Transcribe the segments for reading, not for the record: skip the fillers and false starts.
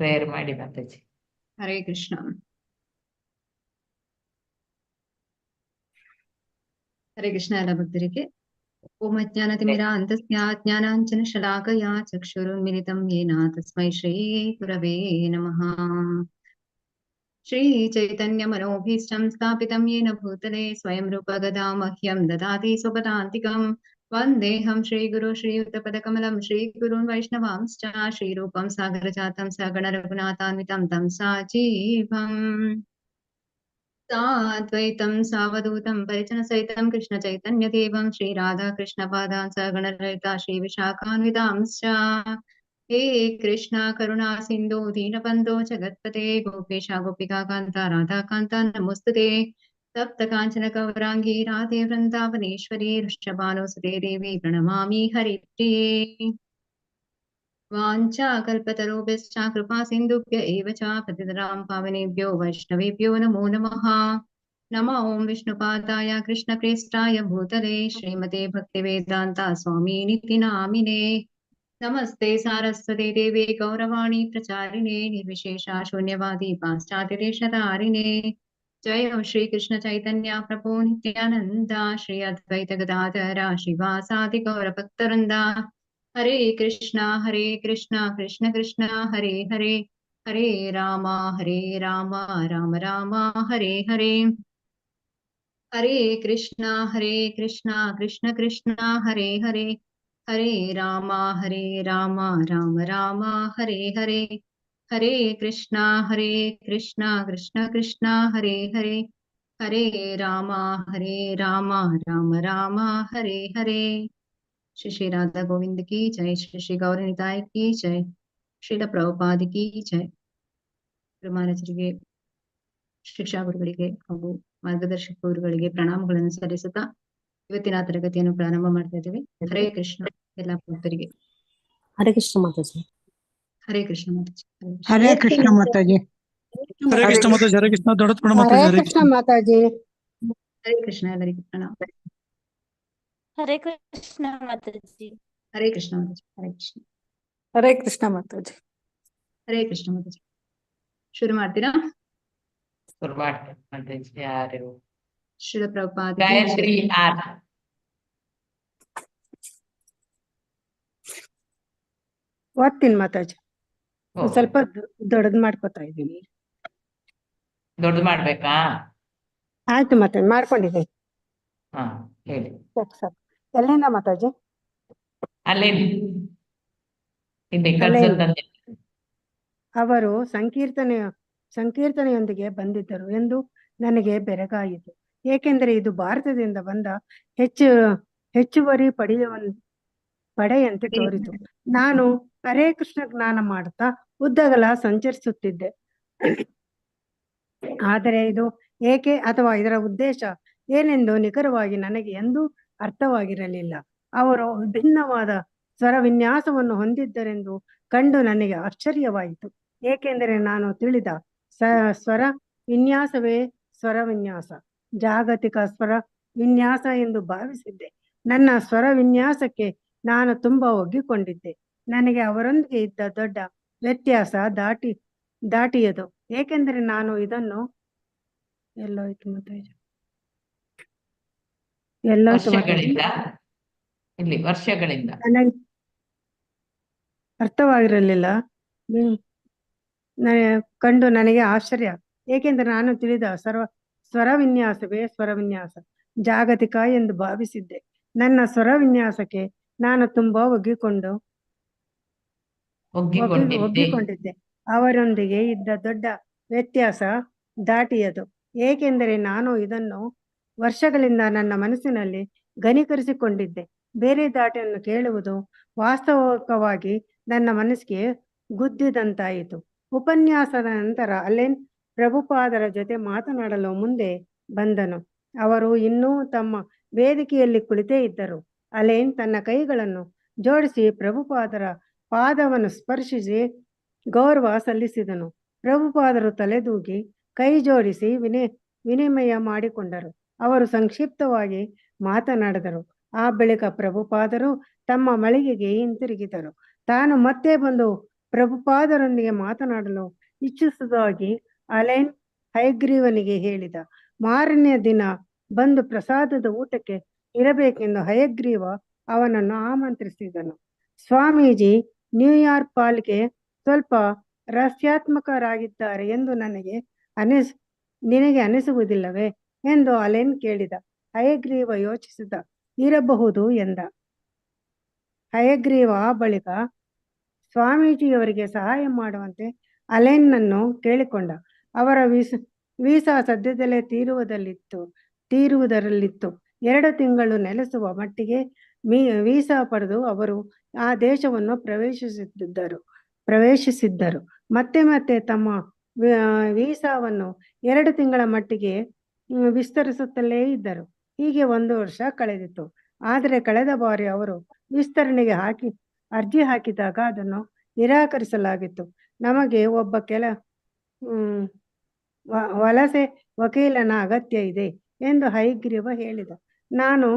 Prayer ಮಾಡಿ ಮಾತಾಜಿ. ಹರೇ ಕೃಷ್ಣ. ಹರೇ ಕೃಷ್ಣ ಎಲ್ಲ ಭಕ್ತರಿಗೆ. ಓಂ ಅಜ್ಞಾನತಿಮಿರಾಂಧಸ್ಯ ಜ್ಞಾನಾಂಜನ ಶಲಾಕಯಾ ಚಕ್ಷುರುನ್ಮಿಲಿತಂ ಯೇನ ತಸ್ಮೈ ಶ್ರೀ ಗುರವೇ ನಮಃ. ಶ್ರೀ ಚೈತನ್ಯ ಮನೋಭೀಷ್ಟಂ ಸ್ಥಾಪಿತಂ ಯೇನ ಭೂತಲೆ ಸ್ವಯಂ ರೂಪ ಗದಾ ಮಹ್ಯಂ ದದಾತಿ ಸ್ವಪದಾಂತಿಕಂ. ವಂದೇಹಂ ಶ್ರೀಗುರು ಶ್ರೀಯುತಪದಕಮಲಂ ಶ್ರೀಗುರುನ್ ವೈಷ್ಣವಾಂಶ್ಚ ಶ್ರೀರೂಪಂ ಸಾಗರಜಾತಂ ಸಗಣ ರಘುನಾಥಾನ್ವಿತಂ तं ಸಾಜೀವಂ ಸಾದ್ವೈತಂ ಸಾವಧೂತಂ ಪರಿಜನಸಹಿತಂ ಕೃಷ್ಣ ಚೈತನ್ಯದೇವಂ ಶ್ರೀರಾಧಾಕೃಷ್ಣಪಾದಾನ್ ಸಗಣರಹಿತಾ ಶ್ರೀವಿಶಾಖಾನ್ವಿತಾಂಶ್ಚ. ಹೇ ಕೃಷ್ಣ ಕರುಣಾ ಸಿಂಧು ದೀನಬಂಧೋ ಜಗತ್ಪತೆ ಗೋಪೇಶ ಗೋಪಿಕಾಕಾಂತ ರಾಧಾಕಾಂತ ನಮೋಸ್ತುತೆ. ತಪ್ತ ಕಾಂಚನ ಗೌರಾಂಗಿ ರಾಧೆ ವೃಂದಾವನೇಶ್ವರಿ ವೃಷಭಾನುಸುತೆ ದೇವಿ ಪ್ರಣಮಾಮಿ ಹರಿಪ್ರಿಯೇ. ವಾಂಛಾ ಕಲ್ಪತರುಭ್ಯಶ್ಚ ಕೃಪಾ ಸಿಂಧುಭ್ಯ ಏವ ಚ ಪತಿತರಾಂ ಪಾವನೇಭ್ಯೋ ವೈಷ್ಣವೇಭ್ಯೋ ನಮೋ ನಮಃ. ನಮೋ ಓಂ ವಿಷ್ಣುಪಾದಾಯ ಕೃಷ್ಣಪ್ರೇಷ್ಠಾಯ ಭೂತಲೆ ಶ್ರೀಮತೆ ಭಕ್ತಿವೇದಾಂತ ಸ್ವಾಮಿನಿತಿ ನಾಮಿನೇ. ನಮಸ್ತೆ ಸಾರಸ್ವತೆ ದೇವಿ ಗೌರವಾಣಿ ಪ್ರಚಾರಿಣೆ ನಿರ್ವಿಶೇಷ ಶೂನ್ಯವಾದಿ ಪಾಶ್ಚಾತ್ಯದೇಶಧಾರಿಣೆ. ಜಯ ಶ್ರೀ ಕೃಷ್ಣ ಚೈತನ್ಯ ಪ್ರಭು ನಿತ್ಯಾನಂದ ಶ್ರೀ ಅದ್ವೈತ ಗದಾಧರ ಶ್ರೀವಾಸಾದಿ ಗೌರ ಭಕ್ತವೃಂದ. ಹರೇ ಕೃಷ್ಣ ಕೃಷ್ಣ ಕೃಷ್ಣ ಹರೇ ಹರೇ ಹರೇ ರಾಮ ರಾಮ ರಾಮ ಹರೇ ಹರೇ. ಹರೇ ಕೃಷ್ಣ ಕೃಷ್ಣ ಕೃಷ್ಣ ಹರೇ ಹರೇ ಹರೇ ರಾಮ ರಾಮ ರಾಮ ಹರೇ ಹರೇ. ಹರೇ ಕೃಷ್ಣ ಕೃಷ್ಣ ಕೃಷ್ಣ ಹರೇ ಹರೇ ಹರೇ ರಾಮ ರಾಮ ರಾಮ ಹರೇ ಹರೇ. श्री श्री राधा गोविंद की जय. श्री श्री गौरनिताय की जय. ಶ್ರೀಲ ಪ್ರಭುಪಾದ ಕಿ ಜಯ. ಗುರುಮಹಾರಾಜರಿಗೆ, ಶಿಕ್ಷಾ ಗುರುಗಳಿಗೆ ಹಾಗೂ ಮಾರ್ಗದರ್ಶಕ ಗುರುಗಳಿಗೆ ಪ್ರಣಾಮಗಳನ್ನು ಸಲ್ಲಿಸುತ್ತಾ ಇವತ್ತಿನ ತರಗತಿಯನ್ನು ಪ್ರಾರಂಭ ಮಾಡ್ತಾ ಇದ್ದೇವೆ. ಹರೇ ಕೃಷ್ಣ ಎಲ್ಲ ಭಕ್ತರಿಗೆ. ಹರೇ ಕೃಷ್ಣ ಮಾತಾಜಿ. ಹರೇ ಕೃಷ್ಣ ಮಾತಾಜಿ. ಹರೇ ಕೃಷ್ಣ ಮಾತಾಜಿ. ಹರೇ ಕೃಷ್ಣ ಮಾತಾಜಿ. ಹರೇ ಕೃಷ್ಣ ದೊಡ್ಡ ಹರೇ ಕೃಷ್ಣ ಮಾತಾಜಿ. ಹರೇ ಕೃಷ್ಣ ಎಲ್ಲರಿಗೂ ಪ್ರಣಾಮ. ಹರೇ ಕೃಷ್ಣ ಮಾತಾಜಿ. ಹರೇ ಕೃಷ್ಣ ಮಾತಾಜಿ. ಹರೇ ಕೃಷ್ಣ. ಹರೇ ಕೃಷ್ಣ ಮಾತಾಜಿ. ಹರೇ ಕೃಷ್ಣ ಮಾತಾಜಿ. ಶುರು ಮಾಡ್ತೀರಾ? ಶುರು ಮಾಡ್ತೇನೆ ಮಾತಾಜಿ. ಯಾರು? ಶ್ರೀಲ ಪ್ರಭುಪಾದ ಗಾಯತ್ರಿ ಆರ್. ಓದ್ತೀನಿ ಮಾತಾಜಿ. ಸ್ವಲ್ಪ ದೊಡ್ಡದ್ ಮಾಡ್ಕೊತಾ ಇದ್ದೀನಿ. ದೊಡ್ಡದು ಮಾಡ್ಬೇಕಾ? ಆಯ್ತು ಮಾತಾಜಿ, ಮಾಡ್ಕೊಂಡಿದ್ದೀನಿ. ಹಾ ಹೇಳಿ. ಸಾಕು. ಎಲ್ಲಿಂದ ಮಾತಾಜಿ? ಅಲ್ಲೇ ಇಲ್ಲಿ ಕಳ್ಸಲ್ದಂತೆ. ಅವರು ಸಂಕೀರ್ತನೆಯೊಂದಿಗೆ ಬಂದಿದ್ದರು ಎಂದು ನನಗೆ ಬೆರಗಾಯಿತು. ಏಕೆಂದರೆ ಇದು ಭಾರತದಿಂದ ಬಂದ ಹೆಚ್ಚುವರಿ ಪಡೆಯಂತೆ ತೋರಿತು. ನಾನು ಹರೇ ಕೃಷ್ಣ ಜ್ಞಾನ ಮಾಡುತ್ತಾ ಉದ್ದಗಲ ಸಂಚರಿಸುತ್ತಿದ್ದೆ. ಆದರೆ ಇದು ಏಕೆ ಅಥವಾ ಇದರ ಉದ್ದೇಶ ಏನೆಂದು ನಿಖರವಾಗಿ ನನಗೆ ಎಂದೂ ಅರ್ಥವಾಗಿರಲಿಲ್ಲ. ಅವರು ವಿಭಿನ್ನವಾದ ಸ್ವರ ವಿನ್ಯಾಸವನ್ನು ಹೊಂದಿದ್ದರೆಂದು ಕಂಡು ನನಗೆ ಆಶ್ಚರ್ಯವಾಯಿತು. ಏಕೆಂದರೆ ನಾನು ತಿಳಿದ ಸ್ವರ ವಿನ್ಯಾಸವೇ ಸ್ವರ ವಿನ್ಯಾಸ, ಜಾಗತಿಕ ಸ್ವರ ವಿನ್ಯಾಸ ಎಂದು ಭಾವಿಸಿದ್ದೆ. ನನ್ನ ಸ್ವರ ವಿನ್ಯಾಸಕ್ಕೆ ನಾನು ತುಂಬಾ ಒಗ್ಗಿಕೊಂಡಿದ್ದೆ. ನನಗೆ ಅವರೊಂದಿಗೆ ಇದ್ದ ದೊಡ್ಡ ವ್ಯತ್ಯಾಸ ದಾಟಿಯದು. ಏಕೆಂದರೆ ನಾನು ಇದನ್ನು ವರ್ಷಗಳಿಂದ ನನಗೆ ಅರ್ಥವಾಗಿರಲಿಲ್ಲ. ಕಂಡು ನನಗೆ ಆಶ್ಚರ್ಯ. ಏಕೆಂದರೆ ನಾನು ತಿಳಿದ ಸ್ವರ ವಿನ್ಯಾಸವೇ ಸ್ವರ ವಿನ್ಯಾಸ, ಜಾಗತಿಕ ಎಂದು ಭಾವಿಸಿದ್ದೆ. ನನ್ನ ಸ್ವರ ವಿನ್ಯಾಸಕ್ಕೆ ನಾನು ತುಂಬಾ ಒಗ್ಗಿಕೊಂಡಿದ್ದೆ. ಅವರೊಂದಿಗೆ ಇದ್ದ ದೊಡ್ಡ ವ್ಯತ್ಯಾಸ ದಾಟಿಯದು. ಏಕೆಂದರೆ ನಾನು ಇದನ್ನು ವರ್ಷಗಳಿಂದ ನನ್ನ ಮನಸ್ಸಿನಲ್ಲಿ ಘನೀಕರಿಸಿಕೊಂಡಿದ್ದೆ. ಬೇರೆ ದಾಟಿಯನ್ನು ಕೇಳುವುದು ವಾಸ್ತವಿಕವಾಗಿ ನನ್ನ ಮನಸ್ಸಿಗೆ ಗುದ್ದಿದಂತಾಯಿತು. ಉಪನ್ಯಾಸದ ನಂತರ ಅಲೆನ್ ಪ್ರಭುಪಾದರ ಜೊತೆ ಮಾತನಾಡಲು ಮುಂದೆ ಬಂದನು. ಅವರು ಇನ್ನೂ ತಮ್ಮ ವೇದಿಕೆಯಲ್ಲಿ ಕುಳಿತೇ ಇದ್ದರು. ಅಲೆನ್ ತನ್ನ ಕೈಗಳನ್ನು ಜೋಡಿಸಿ ಪ್ರಭುಪಾದರ ಪಾದವನ್ನು ಸ್ಪರ್ಶಿಸಿ ಗೌರವ ಸಲ್ಲಿಸಿದನು. ಪ್ರಭುಪಾದರು ತಲೆದೂಗಿ ಕೈ ಜೋಡಿಸಿ ವಿನಿಮಯ ಮಾಡಿಕೊಂಡರು. ಅವರು ಸಂಕ್ಷಿಪ್ತವಾಗಿ ಮಾತನಾಡಿದರು. ಆ ಬಳಿಕ ಪ್ರಭುಪಾದರು ತಮ್ಮ ಮಳಿಗೆಗೆ ಹಿಂತಿರುಗಿದರು. ತಾನು ಮತ್ತೆ ಬಂದು ಪ್ರಭುಪಾದರೊಂದಿಗೆ ಮಾತನಾಡಲು ಇಚ್ಛಿಸುವುದಾಗಿ ಅಲೆನ್ ಹಯಗ್ರೀವನಿಗೆ ಹೇಳಿದ. ಮಾರನೆಯ ದಿನ ಬಂದು ಪ್ರಸಾದದ ಊಟಕ್ಕೆ ಇರಬೇಕೆಂದು ಹಯಗ್ರೀವ ಅವನನ್ನು ಆಮಂತ್ರಿಸಿದನು. ಸ್ವಾಮೀಜಿ ನ್ಯೂಯಾರ್ಕ್ ಪಾಲಿಗೆ ಸ್ವಲ್ಪ ರಹಸ್ಯಾತ್ಮಕರಾಗಿದ್ದಾರೆ ಎಂದು ನಿನಗೆ ಅನಿಸುವುದಿಲ್ಲವೇ ಎಂದು ಅಲೆನ್ ಕೇಳಿದ. ಹಯಗ್ರೀವ ಯೋಚಿಸಿದ. ಇರಬಹುದು ಎಂದ. ಹಯಗ್ರೀವ ಆ ಬಳಿಕ ಸ್ವಾಮೀಜಿಯವರಿಗೆ ಸಹಾಯ ಮಾಡುವಂತೆ ಅಲೆನ್ನನ್ನು ಕೇಳಿಕೊಂಡ. ಅವರ ವೀಸಾ ಸದ್ಯದಲ್ಲೇ ತೀರುವುದರಲ್ಲಿತ್ತು. 2 ತಿಂಗಳು ನೆಲೆಸುವ ಮಟ್ಟಿಗೆ ವೀಸಾ ಪಡೆದು ಅವರು ಆ ದೇಶವನ್ನು ಪ್ರವೇಶಿಸಿದ್ದರು. ಮತ್ತೆ ತಮ್ಮ ವೀಸಾವನ್ನು 2 ತಿಂಗಳ ಮಟ್ಟಿಗೆ ವಿಸ್ತರಿಸುತ್ತಲೇ ಇದ್ದರು. ಹೀಗೆ 1 ವರ್ಷ ಕಳೆದಿತ್ತು. ಆದರೆ ಕಳೆದ ಬಾರಿ ಅವರು ವಿಸ್ತರಣೆಗೆ ಅರ್ಜಿ ಹಾಕಿದಾಗ ಅದನ್ನು ನಿರಾಕರಿಸಲಾಗಿತ್ತು. ನಮಗೆ ಒಬ್ಬ ವಲಸೆ ವಕೀಲನ ಅಗತ್ಯ ಇದೆ ಎಂದು ಹಯಗ್ರೀವ ಹೇಳಿದ. ನಾನು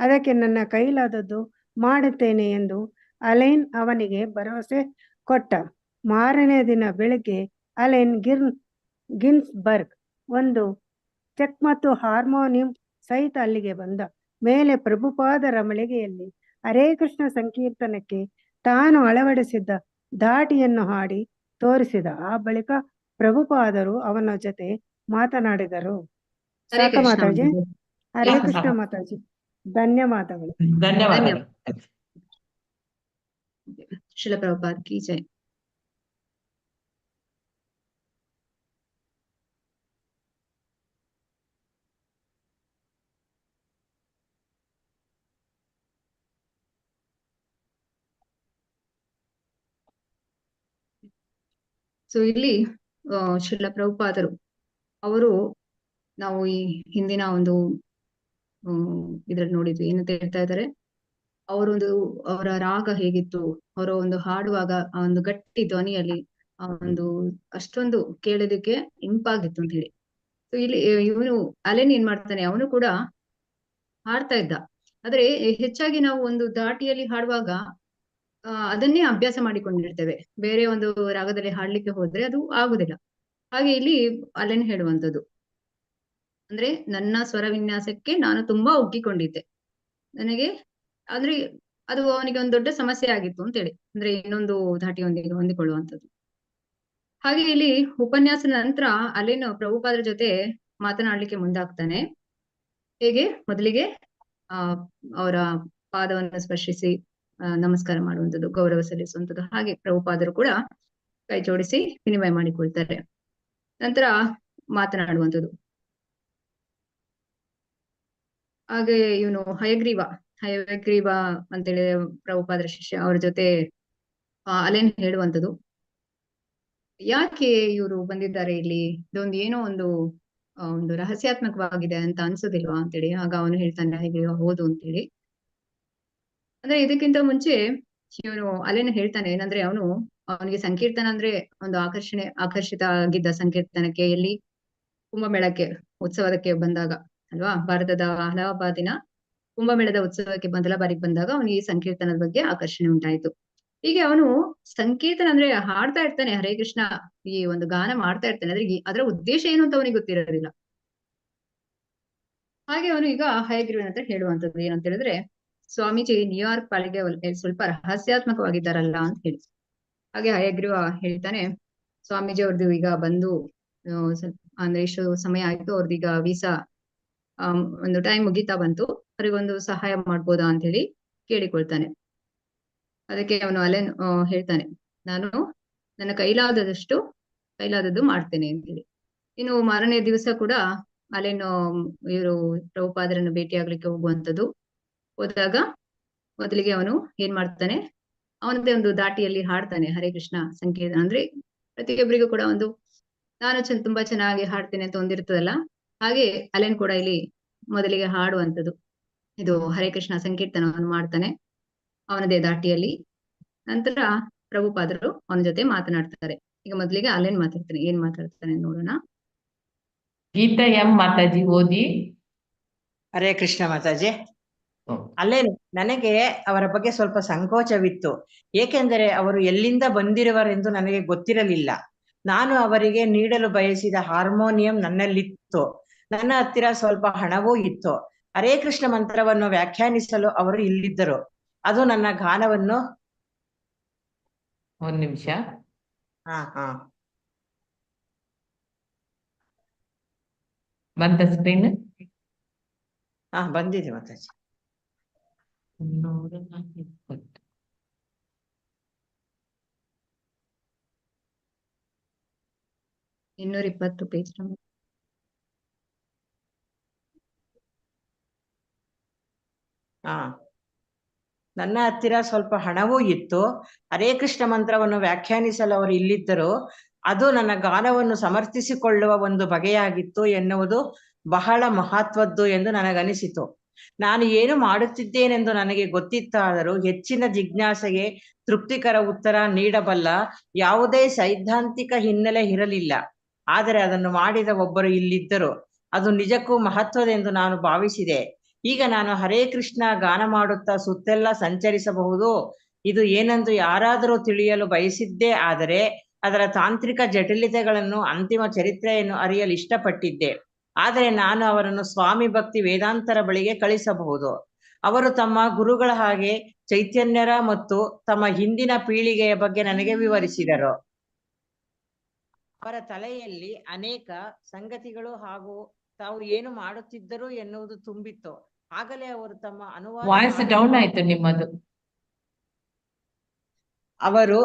ಅದಕ್ಕೆ ನನ್ನ ಕೈಲಾದದ್ದು ಮಾಡುತ್ತೇನೆ ಎಂದು ಅಲೆನ್ ಅವನಿಗೆ ಭರವಸೆ ಕೊಟ್ಟ. ಮಾರನೇ ದಿನ ಬೆಳಗ್ಗೆ ಅಲೆನ್ ಗಿನ್ಸ್ಬರ್ಗ್ ಒಂದು ಚೆಕ್ ಮತ್ತು ಹಾರ್ಮೋನಿಯಂ ಸಹಿತ ಅಲ್ಲಿಗೆ ಬಂದ. ಮೇಲೆ ಪ್ರಭುಪಾದರ ಮಳಿಗೆಯಲ್ಲಿ ಹರೇ ಕೃಷ್ಣ ಸಂಕೀರ್ತನಕ್ಕೆ ತಾನು ಅಳವಡಿಸಿದ್ದ ಧಾಟಿಯನ್ನು ಹಾಡಿ ತೋರಿಸಿದ. ಆ ಬಳಿಕ ಪ್ರಭುಪಾದರು ಅವನ ಜೊತೆ ಮಾತನಾಡಿದರು. ಹರೇ ಸಾಕ ಕೃಷ್ಣ ಮಾತಾಜಿ? ಮಾತಾಜಿ. ಹರೇ ಸಾಕು, ಕೃಷ್ಣ ಸಾಕು. ಮಾತಾಜಿ. ಧನ್ಯವಾದಗಳು. ಧನ್ಯವಾದಗಳು. ಶಿಲ ಪ್ರಭುಪಾದ್ ಕಿ ಜೈ. ಸೊ ಇಲ್ಲಿ ಶಿಲ ಪ್ರಭುಪಾದರು ಅವರು ನಾವು ಈ ಹಿಂದಿನ ಒಂದು ಇದ್ರಲ್ಲಿ ನೋಡಿದ್ವಿ. ಏನಂತ ಹೇಳ್ತಾ ಇದ್ದಾರೆ, ಅವರ ರಾಗ ಹೇಗಿತ್ತು, ಅವರ ಒಂದು ಹಾಡುವಾಗ ಆ ಒಂದು ಗಟ್ಟಿ ಧ್ವನಿಯಲ್ಲಿ ಆ ಒಂದು ಅಷ್ಟೊಂದು ಕೇಳೋದಕ್ಕೆ ಇಂಪಾಗಿತ್ತು ಅಂತ ಹೇಳಿ. ಸೊ ಇಲ್ಲಿ ಇವನು ಅಲೆನ್ ಏನ್ ಮಾಡ್ತಾನೆ, ಅವನು ಕೂಡ ಹಾಡ್ತಾ ಇದ್ದ. ಆದ್ರೆ ಹೆಚ್ಚಾಗಿ ನಾವು ಒಂದು ಧಾಟಿಯಲ್ಲಿ ಹಾಡುವಾಗ ಅದನ್ನೇ ಅಭ್ಯಾಸ ಮಾಡಿಕೊಂಡಿರ್ತೇವೆ. ಬೇರೆ ಒಂದು ರಾಗದಲ್ಲಿ ಹಾಡ್ಲಿಕ್ಕೆ ಹೋದ್ರೆ ಅದು ಆಗುದಿಲ್ಲ. ಹಾಗೆ ಇಲ್ಲಿ ಅಲೆನ್ ಹೇಳುವಂಥದ್ದು ಅಂದ್ರೆ, ನನ್ನ ಸ್ವರ ವಿನ್ಯಾಸಕ್ಕೆ ನಾನು ತುಂಬಾ ಒಗ್ಗಿಕೊಂಡಿದ್ದೆ. ನನಗೆ ಅಂದ್ರೆ ಅದು ಅವನಿಗೆ ಒಂದು ದೊಡ್ಡ ಸಮಸ್ಯೆ ಆಗಿತ್ತು ಅಂತೇಳಿ, ಅಂದ್ರೆ ಇನ್ನೊಂದು ಧಾಟಿಯೊಂದಿಗೆ ಹೊಂದಿಕೊಳ್ಳುವಂಥದ್ದು. ಹಾಗೆ ಇಲ್ಲಿ ಉಪನ್ಯಾಸದ ನಂತರ ಅಲೆನ್ ಪ್ರಭುಪಾದರ ಜೊತೆ ಮಾತನಾಡ್ಲಿಕ್ಕೆ ಮುಂದಾಗ್ತಾನೆ. ಹೇಗೆ ಮೊದಲಿಗೆ ಅವರ ಪಾದವನ್ನು ಸ್ಪರ್ಶಿಸಿ ನಮಸ್ಕಾರ ಮಾಡುವಂಥದ್ದು, ಗೌರವ ಸಲ್ಲಿಸುವಂಥದ್ದು. ಹಾಗೆ ಪ್ರಭುಪಾದರು ಕೂಡ ಕೈ ಜೋಡಿಸಿ ವಿನಿಮಯ ಮಾಡಿಕೊಳ್ತಾರೆ. ನಂತರ ಮಾತನಾಡುವಂಥದ್ದು. ಹಾಗೆ ಇವನು ಹಯಗ್ರೀವ ಅಂತೇಳಿ ಪ್ರಭುಪಾದರ ಶಿಷ್ಯ, ಅವ್ರ ಜೊತೆ ಅಲೆನ್ ಹೇಳುವಂಥದ್ದು, ಯಾಕೆ ಇವರು ಬಂದಿದ್ದಾರೆ ಇಲ್ಲಿ, ಇದೊಂದು ಏನೋ ಒಂದು ರಹಸ್ಯಾತ್ಮಕವಾಗಿದೆ ಅಂತ ಅನ್ಸೋದಿಲ್ವಾ ಅಂತೇಳಿ. ಆಗ ಅವನು ಹೇಳ್ತಾನೆ, ಹಾಗೆ ಹೌದು ಅಂತೇಳಿ. ಅಂದ್ರೆ ಇದಕ್ಕಿಂತ ಮುಂಚೆ ಇವನು ಅಲೆನ್ ಹೇಳ್ತಾನೆ ಏನಂದ್ರೆ, ಅವನಿಗೆ ಸಂಕೀರ್ತನ ಅಂದ್ರೆ ಒಂದು ಆಕರ್ಷಿತ ಆಗಿದ್ದ ಸಂಕೀರ್ತನಕ್ಕೆ ಎಲ್ಲಿ ಕುಂಭಮೇಳಕ್ಕೆ ಉತ್ಸವಕ್ಕೆ ಬಂದಾಗ ಅಲ್ವಾ, ಭಾರತದ ಅಲಹಾಬಾದಿನ ಕುಂಭಮೇಳದ ಉತ್ಸವಕ್ಕೆ ಮೊದಲ ಬಾರಿಗೆ ಬಂದಾಗ ಅವನಿಗೆ ಈ ಸಂಕೀರ್ತನದ ಬಗ್ಗೆ ಆಕರ್ಷಣೆ ಉಂಟಾಯಿತು. ಹೀಗೆ ಅವನು ಸಂಕೀರ್ತನ ಅಂದ್ರೆ ಹಾಡ್ತಾ ಇರ್ತಾನೆ, ಹರೇ ಕೃಷ್ಣ ಈ ಒಂದು ಗಾನ ಮಾಡ್ತಾ ಇರ್ತಾನೆ. ಆದ್ರೆ ಅದರ ಉದ್ದೇಶ ಏನು ಅಂತ ಅವನಿಗೆ ಗೊತ್ತಿರೋದಿಲ್ಲ. ಹಾಗೆ ಅವನು ಈಗ ಹಯಗ್ರೀವನ ಹತ್ರ ಹೇಳುವಂಥದ್ದು ಏನಂತ ಹೇಳಿದ್ರೆ, ಸ್ವಾಮೀಜಿ ನ್ಯೂಯಾರ್ಕ್ ಪಾಲಿಗೆ ಸ್ವಲ್ಪ ರಹಸ್ಯಾತ್ಮಕವಾಗಿದ್ದಾರಲ್ಲ ಅಂತ ಹೇಳಿ. ಹಾಗೆ ಹಯಗ್ರೀವ ಹೇಳ್ತಾನೆ, ಸ್ವಾಮೀಜಿ ಅವ್ರದ್ದು ಈಗ ಬಂದು ಅಂದ್ರೆ ಇಷ್ಟು ಸಮಯ ಆಯ್ತು, ಅವ್ರದೀಗ ವೀಸಾ ಒಂದು ಟೈಮ್ ಮುಗಿತಾ ಬಂತು, ಅವರಿಗೊಂದು ಸಹಾಯ ಮಾಡ್ಬೋದಾ ಅಂತ ಹೇಳಿ ಕೇಳಿಕೊಳ್ತಾನೆ. ಅದಕ್ಕೆ ಅವನು ಅಲೆನ್ ಹೇಳ್ತಾನೆ, ನಾನು ನನ್ನ ಕೈಲಾದದ್ದು ಮಾಡ್ತೇನೆ ಅಂತೇಳಿ. ಇನ್ನು ಮಾರನೇ ದಿವಸ ಕೂಡ ಅಲೆನ್ ಇವರು ಪ್ರಭುಪಾದರನ್ನು ಭೇಟಿಯಾಗ್ಲಿಕ್ಕೆ ಹೋದಾಗ ಮೊದಲಿಗೆ ಅವನು ಏನ್ ಮಾಡ್ತಾನೆ, ಅವನದೇ ಒಂದು ದಾಟಿಯಲ್ಲಿ ಹಾಡ್ತಾನೆ ಹರೇ ಕೃಷ್ಣ ಸಂಕೀರ್ತನ. ಅಂದ್ರೆ ಪ್ರತಿಯೊಬ್ಬರಿಗೂ ಕೂಡ ನಾನು ತುಂಬಾ ಚೆನ್ನಾಗಿ ಹಾಡ್ತೇನೆ ಅಂತ ಒಂದಿರ್ತದಲ್ಲ, ಹಾಗೆ ಅಲೆನ್ ಕೂಡ ಇಲ್ಲಿ ಮೊದಲಿಗೆ ಹಾಡುವಂಥದ್ದು ಇದು ಹರೇ ಕೃಷ್ಣ ಸಂಕೀರ್ತನವನ್ನು ಮಾಡ್ತಾನೆ ಅವನದೇ ದಾಟಿಯಲ್ಲಿ. ನಂತರ ಪ್ರಭುಪಾದರು ಅವನ ಜೊತೆ ಮಾತನಾಡ್ತಾರೆ. ಈಗ ಮೊದಲಿಗೆ ಅಲೆನ್ ಮಾತಾಡ್ತಾನೆ, ಏನ್ ಮಾತಾಡ್ತಾನೆ ನೋಡೋಣ. ಗೀತಾ ಎಂ ಮಾತಾಜಿ ಓದಿ. ಹರೇ ಕೃಷ್ಣ ಮಾತಾಜಿ. ಅಲ್ಲೇ ನನಗೆ ಅವರ ಬಗ್ಗೆ ಸ್ವಲ್ಪ ಸಂಕೋಚವಿತ್ತು. ಏಕೆಂದರೆ ಅವರು ಎಲ್ಲಿಂದ ಬಂದಿರುವರೆಂದು ನನಗೆ ಗೊತ್ತಿರಲಿಲ್ಲ. ನಾನು ಅವರಿಗೆ ನೀಡಲು ಬಯಸಿದ ಹಾರ್ಮೋನಿಯಂ ನನ್ನಲ್ಲಿತ್ತು. ನನ್ನ ಹತ್ತಿರ ಸ್ವಲ್ಪ ಹಣವೂ ಇತ್ತು. ಹರೇ ಕೃಷ್ಣ ಮಂತ್ರವನ್ನು ವ್ಯಾಖ್ಯಾನಿಸಲು ಅವರು ಇಲ್ಲಿದ್ದರು. ಅದು ನನ್ನ ಗಾನವನ್ನು ಒಂದ್ ನಿಮಿಷ. ಹಾ ಬಂತ ಸ್ಕ್ರೀನ್? ಬಂದಿದೆ ಮಾತಾಜಿ. 220. Page number. ನನ್ನ ಹತ್ತಿರ ಸ್ವಲ್ಪ ಹಣವೂ ಇತ್ತು. ಹರೇ ಕೃಷ್ಣ ಮಂತ್ರವನ್ನು ವ್ಯಾಖ್ಯಾನಿಸಲು ಅವರು ಇಲ್ಲಿದ್ದರು. ಅದು ನನ್ನ ಗಾನವನ್ನು ಸಮರ್ಥಿಸಿಕೊಳ್ಳುವ ಒಂದು ಬಗೆಯಾಗಿತ್ತು ಎನ್ನುವುದು ಬಹಳ ಮಹತ್ವದ್ದು ಎಂದು ನನಗನಿಸಿತು. ನಾನು ಏನು ಮಾಡುತ್ತಿದ್ದೇನೆಂದು ನನಗೆ ಗೊತ್ತಿತ್ತಾದರೂ ಹೆಚ್ಚಿನ ಜಿಜ್ಞಾಸೆಗೆ ತೃಪ್ತಿಕರ ಉತ್ತರ ನೀಡಬಲ್ಲ ಯಾವುದೇ ಸೈದ್ಧಾಂತಿಕ ಹಿನ್ನೆಲೆ ಇರಲಿಲ್ಲ. ಆದರೆ ಅದನ್ನು ಮಾಡಿದ ಒಬ್ಬರು ಇಲ್ಲಿದ್ದರು. ಅದು ನಿಜಕ್ಕೂ ಮಹತ್ವದೆಂದು ನಾನು ಭಾವಿಸಿದೆ. ಈಗ ನಾನು ಹರೇ ಕೃಷ್ಣ ಗಾನ ಮಾಡುತ್ತಾ ಸುತ್ತೆಲ್ಲ ಸಂಚರಿಸಬಹುದು. ಇದು ಏನೆಂದು ಯಾರಾದರೂ ತಿಳಿಯಲು ಬಯಸಿದ್ದೇ ಆದರೆ ಅದರ ತಾಂತ್ರಿಕ ಜಟಿಲತೆಗಳನ್ನು, ಅಂತಿಮ ಚರಿತ್ರೆಯನ್ನು ಅರಿಯಲು ಇಷ್ಟಪಟ್ಟಿದ್ದೆ. ಆದರೆ ನಾನು ಅವರನ್ನು ಸ್ವಾಮಿ ಭಕ್ತಿ ವೇದಾಂತರ ಬಳಿಗೆ ಕಳಿಸಬಹುದು. ಅವರು ತಮ್ಮ ಗುರುಗಳ ಹಾಗೆ ಚೈತನ್ಯರ ಮತ್ತು ತಮ್ಮ ಹಿಂದಿನ ಪೀಳಿಗೆಯ ಬಗ್ಗೆ ನನಗೆ ವಿವರಿಸಿದರು. ಅವರ ತಲೆಯಲ್ಲಿ ಅನೇಕ ಸಂಗತಿಗಳು ಹಾಗೂ ತಾವು ಏನು ಮಾಡುತ್ತಿದ್ದರು ಎನ್ನುವುದು ತುಂಬಿತ್ತು. ಆಗಲೇ ಅವರು ತಮ್ಮ ವಾಯ್ಸ್ ಡೌನ್ ಆಯ್ತು ನಿಮ್ಮದು. ಅವರು